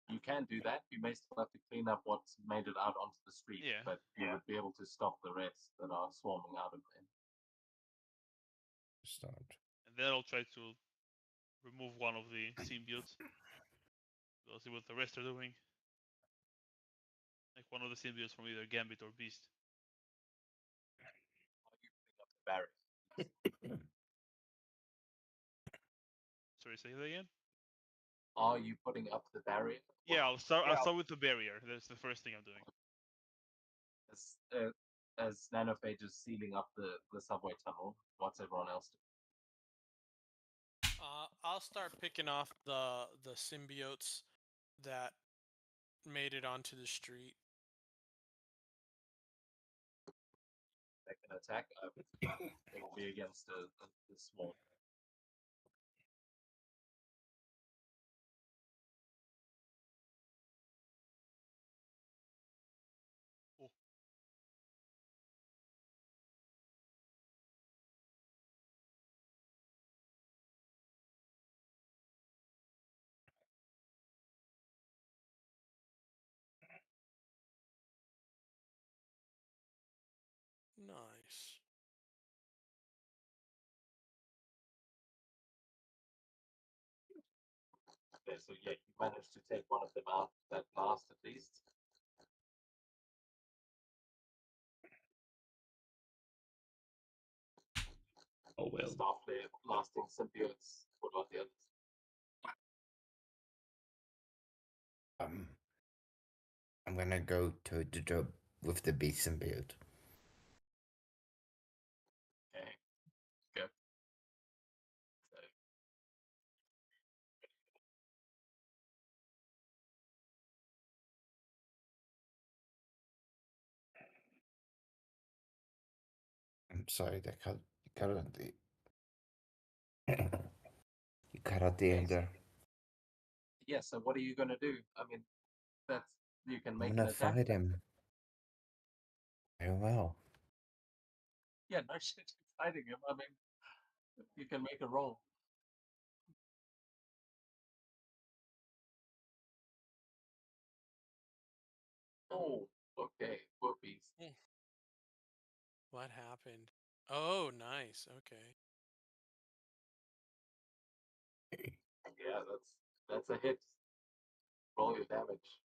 You can do that. You may still have to clean up what's made it out onto the street,
Yeah.
but you would be able to stop the rest that are swarming out of there.
Start.
And then I'll try to remove one of the symbiotes. We'll see what the rest are doing. Like one of the symbiotes from either Gambit or Beast.
Are you putting up the barrier?
Sorry, say that again?
Are you putting up the barrier?
Yeah, I'll start with the barrier. That's the first thing I'm doing.
As Nanophage is sealing up the subway tunnel, what's everyone else doing?
I'll start picking off the symbiotes that made it onto the street.
They can attack. It will be against the small.
Nice.
Okay, so yeah, you managed to take one of them out, that last at least.
Oh well.
Starflare, lasting symbiotes. What about the others?
I'm gonna go to the job with the beast symbiote.
Okay, good. So,
I'm sorry, that cut out the you cut out the end
okay, so,
there.
yeah, so what are you gonna do? I mean, that's you can
I'm
make an
gonna
attack.
fight him. Very well.
Yeah, no shit, you're fighting him. I mean, you can make a roll. Oh, okay, poor beast.
What happened? Oh, nice. Okay.
Yeah, that's a hit. Roll your damage.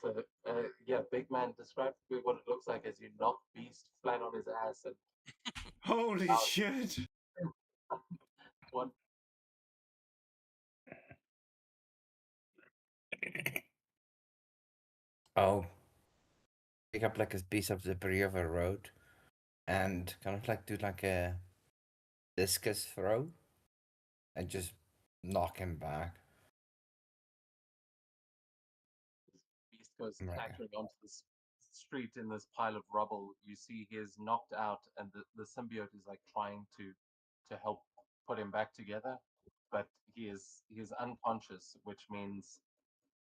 So, yeah, big man, describe to me what it looks like as you knock Beast flat on his ass and
Holy
Wow.
shit!
one.
Oh, pick up like a piece of debris of a road, and kind of like do like a discus throw, and just knock him back.
Beast goes
Right.
clattering onto the street in this pile of rubble. You see he is knocked out, and the symbiote is like trying to help put him back together, but he is unconscious, which means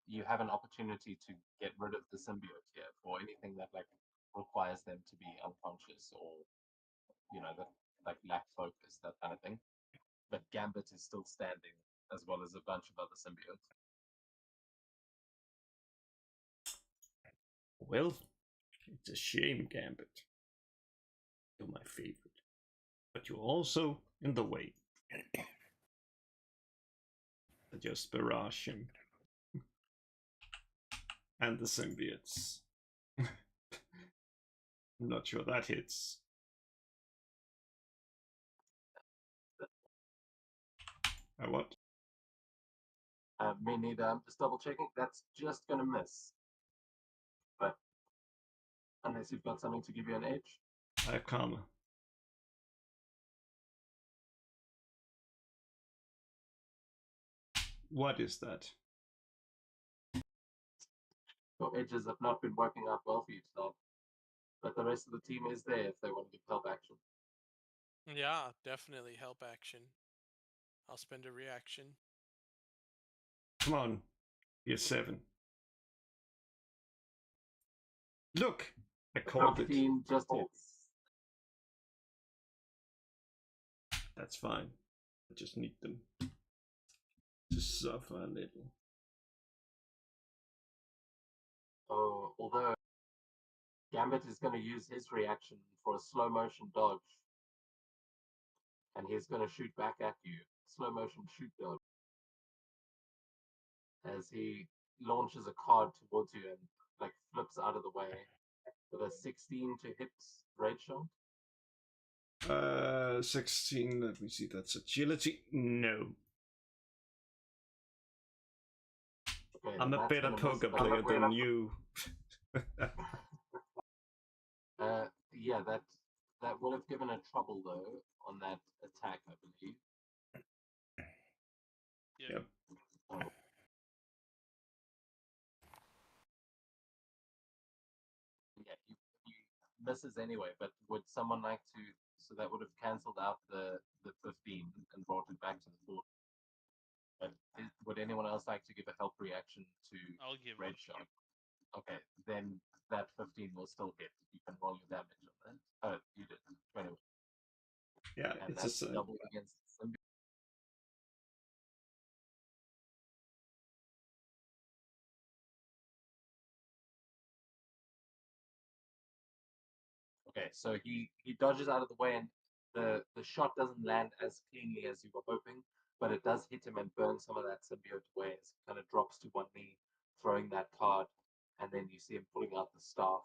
you have an opportunity to get rid of the symbiote here for anything that like requires them to be unconscious or that like lack focus, that kind of thing. But Gambit is still standing as well as a bunch of other symbiotes.
Well, it's a shame, Gambit. You're my favorite. But you're also in the way. Just barrage him. And the symbiotes. I'm not sure that hits. What?
Me neither. I'm just double checking. That's just gonna miss. But unless you've got something to give you an edge.
I have karma. What is that?
Your edges have not been working out well for you tonight. But the rest of the team is there if they want to give help action.
Yeah, definitely help action. I'll spend a reaction.
Come on. You're 7. Look! I called it.
15 just hits.
That's fine. I just need them to suffer a little.
Oh, although Gambit is going to use his reaction for a slow motion dodge. And he's going to shoot back at you. Slow motion shoot dodge. As he launches a card towards you and like flips out of the way with a 16 to hit Raid Shot.
16, let me see, that's agility. No.
Okay,
I'm
then
a
that's
better
gonna miss,
poker
but-
player than you.
Yeah, that would have given a trouble though on that attack, I believe.
Yeah.
Yep.
Oh. Yeah, he misses anyway, but would someone like to, so that would have cancelled out the 15 and brought it back to the 4. But would anyone else like to give a help reaction to
I'll give
Red
one.
Shot? Okay, then that 15 will still hit. You can roll your damage on that. Oh, you did. 20.
Yeah,
And
it's
that's
a
double against the symbiote. Okay, so he dodges out of the way, and the shot doesn't land as cleanly as you were hoping, but it does hit him and burn some of that symbiote away as he kind of drops to one knee, throwing that card, and then you see him pulling out the staff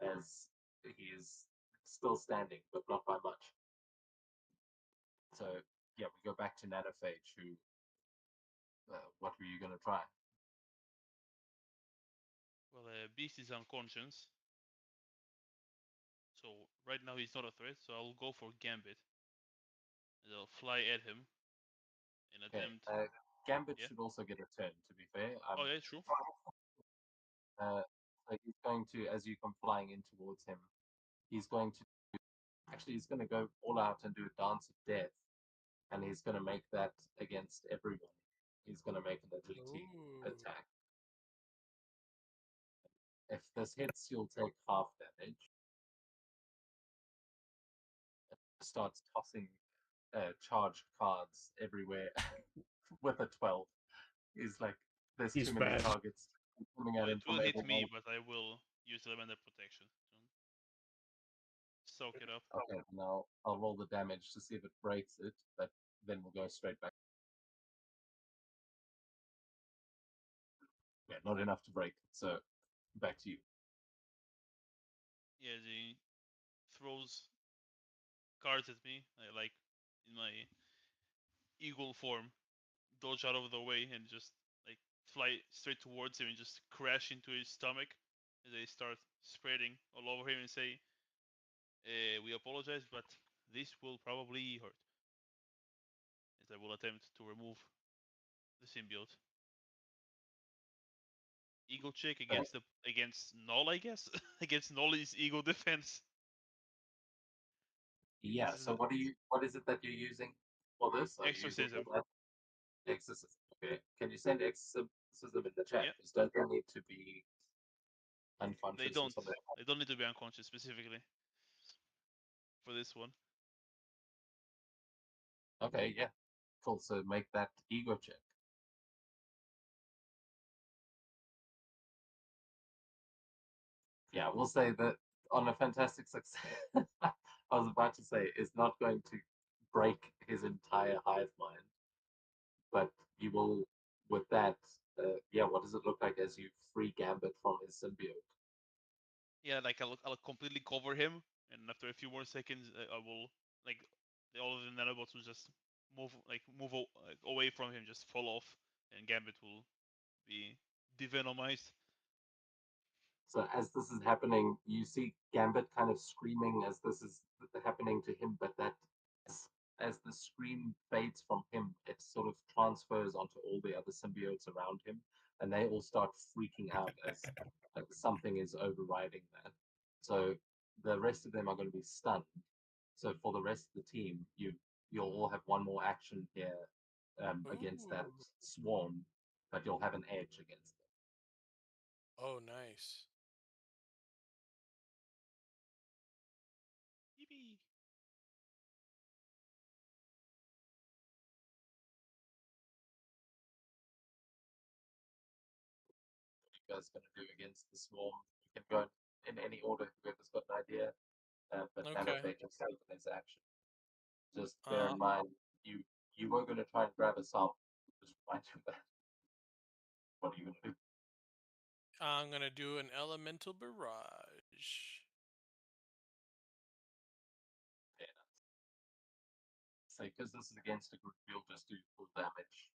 as he is still standing, but not by much. So yeah, we go back to Nanophage, who what were you going to try?
Well, Beast is unconscious. So right now he's not a threat, so I'll go for Gambit. And I'll fly at him and
Okay,
attempt.
Gambit
Yeah.
should also get a turn, to be fair.
Oh yeah, true.
So he's going to, as you come flying in towards him, he's going to he's going to go all out and do a dance of death, and he's going to make that against everyone. He's going to make an agility
Ooh.
attack. If this hits, you'll take half damage. Starts tossing charged cards everywhere with a 12. He's like, there's
He's
too many
bad.
targets coming at
Well,
him
it
from
will hit
every
me,
angle.
but I will use Elemental Protection. Soak it up.
Okay, now I'll roll the damage to see if it breaks it, but then we'll go straight back. Yeah, not enough to break it, so back to you.
Yeah, he throws cards at me, like in my eagle form, dodge out of the way and just like fly straight towards him and just crash into his stomach as they start spreading all over him and say, "We apologize, but this will probably hurt." As I will attempt to remove the symbiote. Eagle check against Null, I guess. Against Null is Eagle defense.
Yeah,
This is
so what is it that you're using for this? Are you using
Exorcism.
Exorcism. Okay. Can you send exorcism in the chat?
Yeah.
Because don't they need to be unconscious
They
or
don't.
something?
They don't need to be unconscious specifically for this one.
Okay, yeah. Cool. So make that ego check. Yeah, we'll say that on a fantastic success. I was about to say it's not going to break his entire hive mind, but you will, with that, yeah, what does it look like as you free Gambit from his symbiote?
Yeah, like I'll completely cover him, and after a few more seconds, I will like all of the nanobots will just move away from him, just fall off, and Gambit will be devenomized.
So as this is happening, you see Gambit kind of screaming as this is happening to him, but that as the scream fades from him, it sort of transfers onto all the other symbiotes around him, and they all start freaking out as like something is overriding that. So the rest of them are going to be stunned. So for the rest of the team, you'll all have one more action here against that
Ooh.
swarm, but you'll have an edge against them.
Oh, nice.
Yippee!
You guys going to do against the swarm? You can go in any order. Whoever's got an idea, but
Okay.
Nanophage has taken his action. Just bear
Uh,
in mind, you were going to try and grab a sample. Just remind you of that. What are you going to do?
I'm gonna do an elemental barrage.
Say, because this is against a group, you'll just do full damage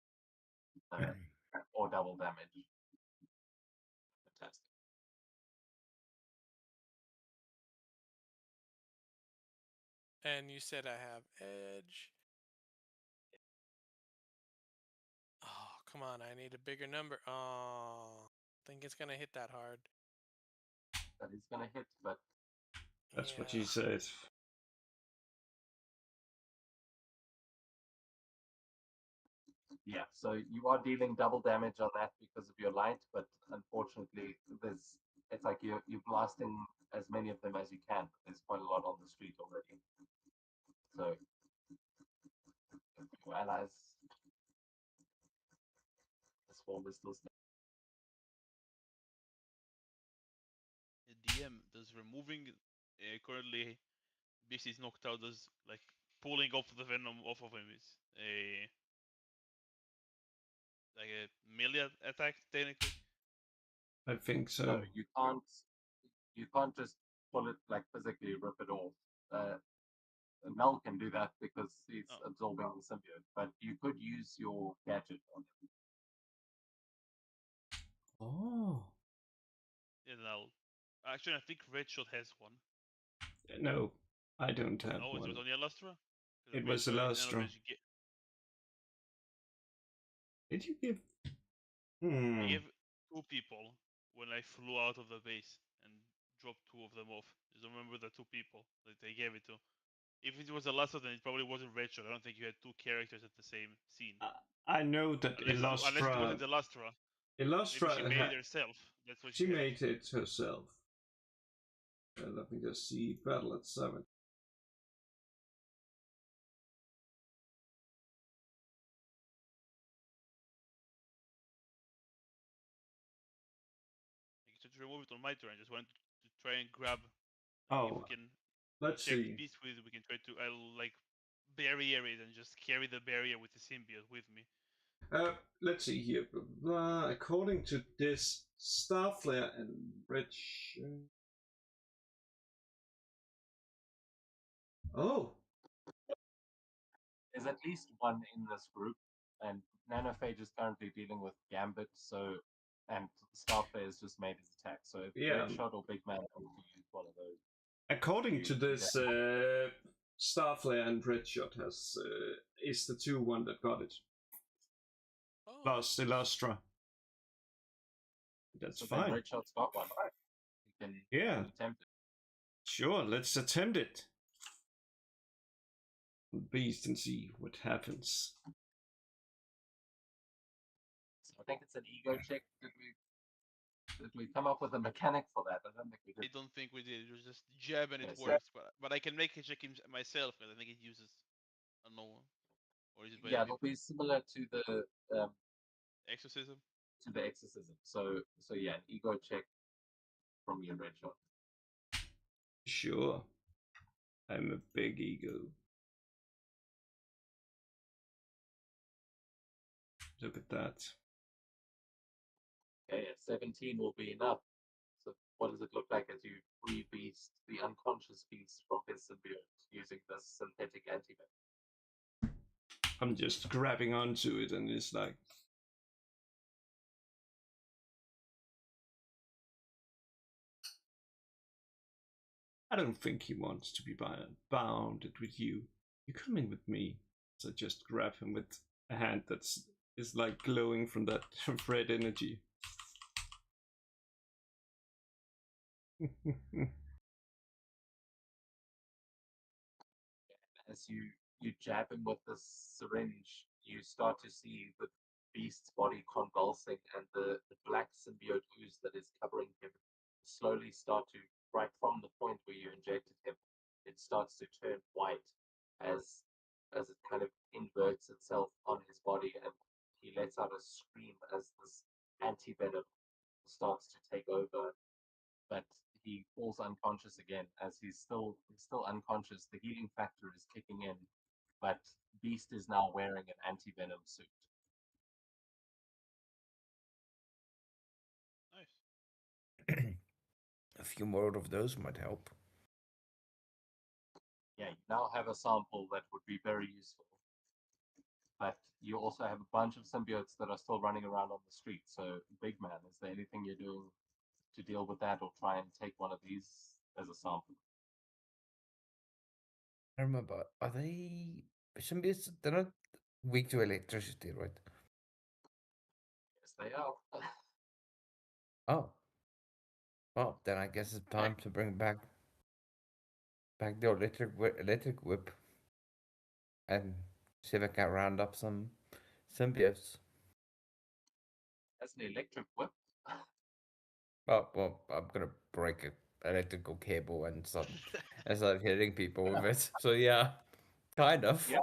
or double damage. Fantastic.
And you said I have edge. Oh, come on. I need a bigger number. Oh, think it's gonna hit that hard.
That is going to hit, but
That's what
Yeah.
she said.
yeah, so you are dealing double damage on that because of your light, but unfortunately, it's like you're blasting as many of them as you can. There's quite a lot on the street already. So your allies, the swarm is still
DM, does removing currently Beast is knocked out as like pulling off the venom off of him is a like a melee attack technically.
I think so.
No, you can't. You can't just pull it like physically rip it off. Mel can do that because he's
Oh.
absorbing the symbiote, but you could use your gadget on him.
Oh.
And I'll actually I think Redshot has one.
No, I don't have
Oh, it
one.
was only Elastra? 'Cause I'm
It
pretty
was
sure in
Elastra.
Element you get
Did you give?
I gave 2 people when I flew out of the base and dropped 2 of them off. Just remember the 2 people that they gave it to. If it was Elastra, then it probably wasn't Redshot. I don't think you had 2 characters at the same scene.
I know that
Unless it wasn't
Elastra.
Elastra. Maybe
Elastra.
she made it herself. That's what
She
had.
made it herself. Let me just see. Battle at 7.
I to remove it on my turn. I just wanted to try and grab.
Oh,
if we can
let's
check
see.
Beast with, we can try to like barrier it and just carry the barrier with the symbiote with me.
Let's see here. According to this, Starflare and Rich. Oh,
There's at least one in this group, and Nanophage is currently dealing with Gambit, so and Starflare has just made his attack. So if
Yeah.
Redshot or Big Man want to use one of those.
according to
You-
this, Starflare and Redshot is the 2 that got it.
Oh,
Plus Elastra. That's
So then
fine.
Redshot's got one, right? You can
Yeah.
attempt it.
Sure, let's attempt it. Beast and see what happens.
So I think it's an ego check. Did we come up with a mechanic for that? I don't think we
I
did.
don't think we did. It was just jab and it
Yes.
works. But I can make a check myself because I think it uses a no one. Or is it by
Yeah, it'll be similar to the
exorcism?
exorcism. So yeah, an ego check from your Redshot.
Sure. I'm a big ego. Look at that.
Okay, 17 will be enough. So what does it look like as you free Beast, the unconscious Beast, from his symbiote using this synthetic antivenom?
I'm just grabbing onto it and it's like. I don't think he wants to be bounded with you. You're coming with me. So just grab him with a hand is like glowing from that red energy.
As you jab him with this syringe, you start to see the Beast's body convulsing and the black symbiote ooze that is covering him slowly start to, right from the point where you injected him, it starts to turn white as it kind of inverts itself on his body, and he lets out a scream as this anti-venom starts to take over. But he falls unconscious again. As he's still unconscious, the healing factor is kicking in, but Beast is now wearing an anti-venom suit.
Nice.
A few more of those might help.
Yeah, you now have a sample that would be very useful. But you also have a bunch of symbiotes that are still running around on the street. So, Big Man, is there anything you're doing to deal with that, or try and take one of these as a sample?
I remember, are they symbiotes? They're not weak to electricity, right?
Yes, they are.
Oh. Well, then I guess it's time to bring back the electric whip and see if I can round up some symbiotes.
That's an electric whip.
Well, I'm gonna break an electrical cable and start hitting people with it. So yeah, kind of.
Yeah.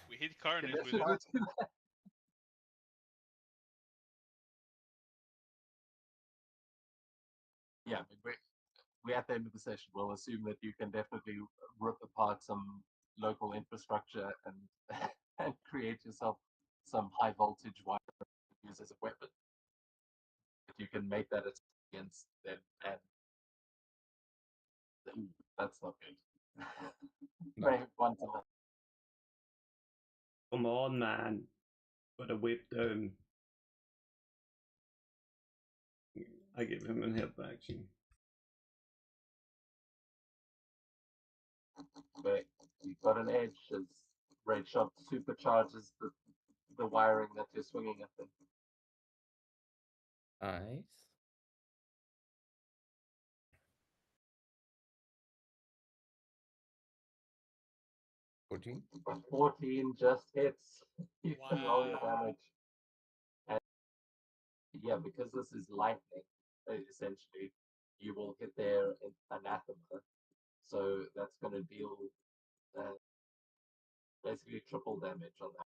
We hit Carnage
Can
with it.
definitely do that. Yeah, we're at the end of the session. We'll assume that you can definitely rip apart some local infrastructure and and create yourself some high voltage wire to use as a weapon. If you can make that against them, and that's not good.
No.
Brave one to know.
Come on, man. Gotta whip them. I give him a help action.
But you've got an edge as Red Shot supercharges the wiring that you're swinging at them.
Nice.
But 14 just hits. You can roll your
Wow.
damage. And yeah, because this is lightning, essentially, you will hit their anathema. So that's going to deal basically triple damage on that.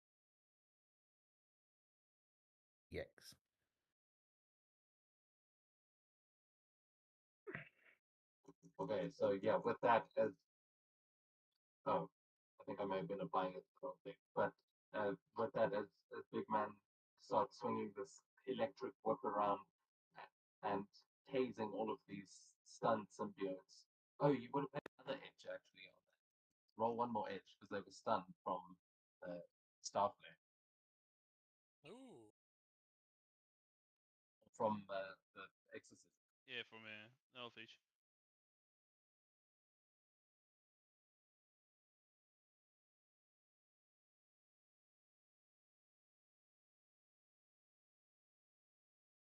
Yikes.
Okay, so yeah, with that as oh, I think I may have been applying it the wrong thing. But with that, as Big Man starts swinging this electric whip around and tasing all of these stunned symbiotes. Oh, you would have had another edge actually on that. Roll one more edge because they were stunned from Starflare,
Ooh.
from the Exorcist.
Yeah, from Elfish.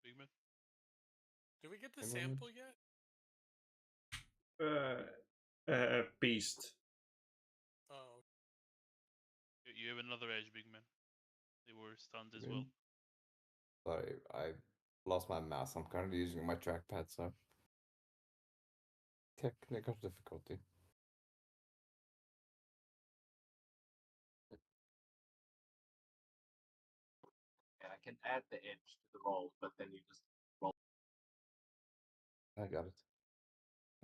Big man.
Did we get the
A moment.
sample yet?
Beast.
Oh,
You have another edge, big man. They were stunned as
Okay.
well.
Sorry, I lost my mouse. I'm currently using my trackpad, so technical difficulty.
Yeah, I can add the edge to the roll, but then you just roll.
I got it.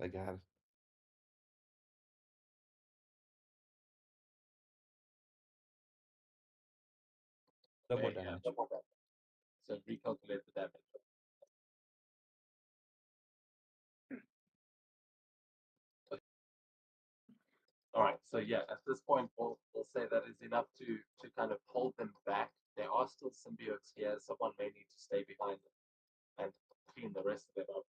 I got it. Double
Okay, yeah,
damage.
double damage. So recalculate the damage. All right, so yeah, at this point, we'll say that is enough to kind of hold them back. There are still symbiotes here. Someone may need to stay behind and clean the rest of them up.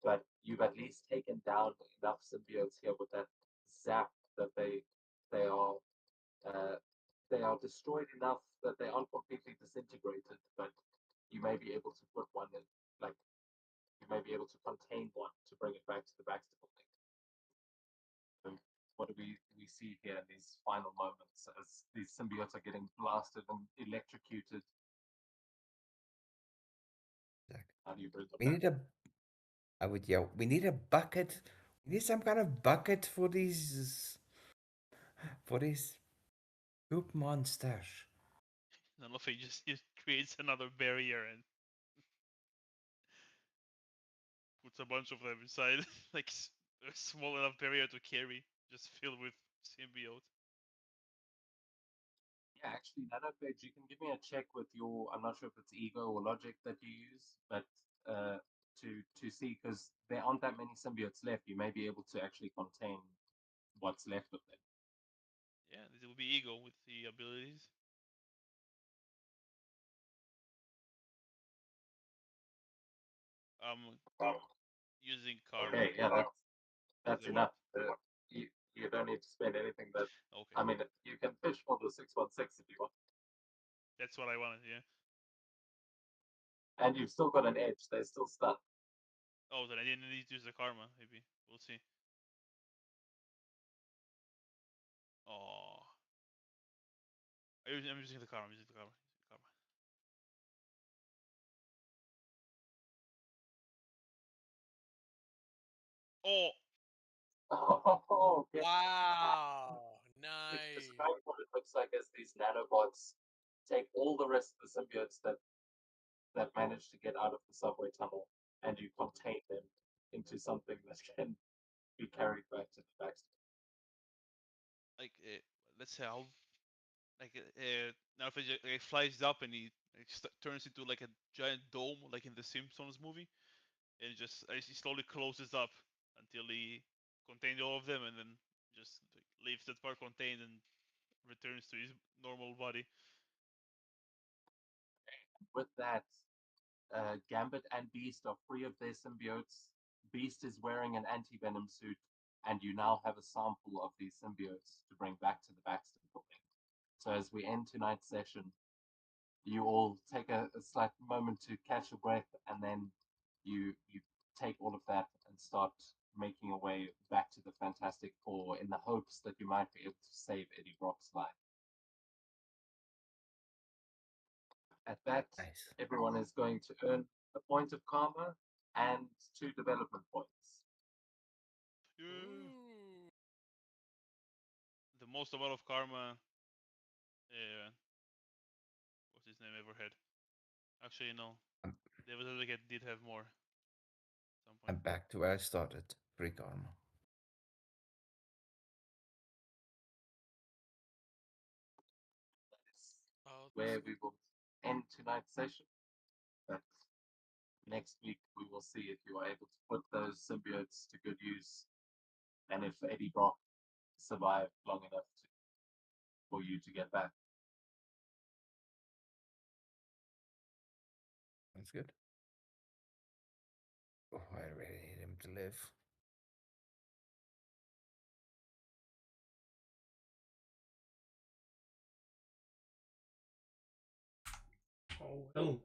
But you've at least taken down enough symbiotes here with that zap that they are destroyed enough that they aren't completely disintegrated. But you may be able to put one in, like you may be able to contain one to bring it back to the Baxter building. And what do we see here in these final moments as these symbiotes are getting blasted and electrocuted? How do you bring them
We
back?
need a. I would yell. We need a bucket. We need some kind of bucket for these. For these poop monsters.
And Luffy just creates another barrier and puts a bunch of them inside, like a small enough barrier to carry, just filled with symbiote.
Yeah, actually, Nanopage, you can give me a check with your, I'm not sure if it's ego or logic that you use, but to see, because there aren't that many symbiotes left, you may be able to actually contain what's left of them.
Yeah, this will be ego with the abilities. Using karma.
Okay, yeah, that's
that
enough. You don't need to spend anything that,
Okay,
I mean, you can fish for the 616 if you want,
that's what I wanted. Yeah.
and you've still got an edge, they're still stuck.
Oh, then I didn't need to use the karma. Maybe we'll see. Oh, I'm using the karma. I'm using the karma. Karma. Oh,
Oh, okay.
wow. Nice.
Describe what it looks like as these nanobots take all the rest of the symbiotes that manage to get out of the subway tunnel, and you contain them into something that can be carried back to the backstop.
Like, let's say how, like, now if it flies up and he turns into like a giant dome, like in the Simpsons movie, and just he slowly closes up until he contains all of them, and then just like, leaves that part contained and returns to his normal body.
With that, Gambit and Beast are free of their symbiotes. Beast is wearing an anti-venom suit, and you now have a sample of these symbiotes to bring back to the Baxter building. So as we end tonight's session, you all take a slight moment to catch your breath, and then you take all of that and start making your way back to the Fantastic Four in the hopes that you might be able to save Eddie Brock's life. At that,
Nice.
everyone is going to earn a point of karma and 2 development points.
Yeah.
Ooh.
The most amount of karma. What's his name ever had? Actually, no.
Um,
David Elegant did have more. At some
I'm
point.
back to where I started. Free karma.
That is
Oh,
where we will end tonight's session. But next week we will see if you are able to put those symbiotes to good use, and if Eddie Brock survived long enough for you to get back.
That's good. Oh, I really need him to live.
Oh, well.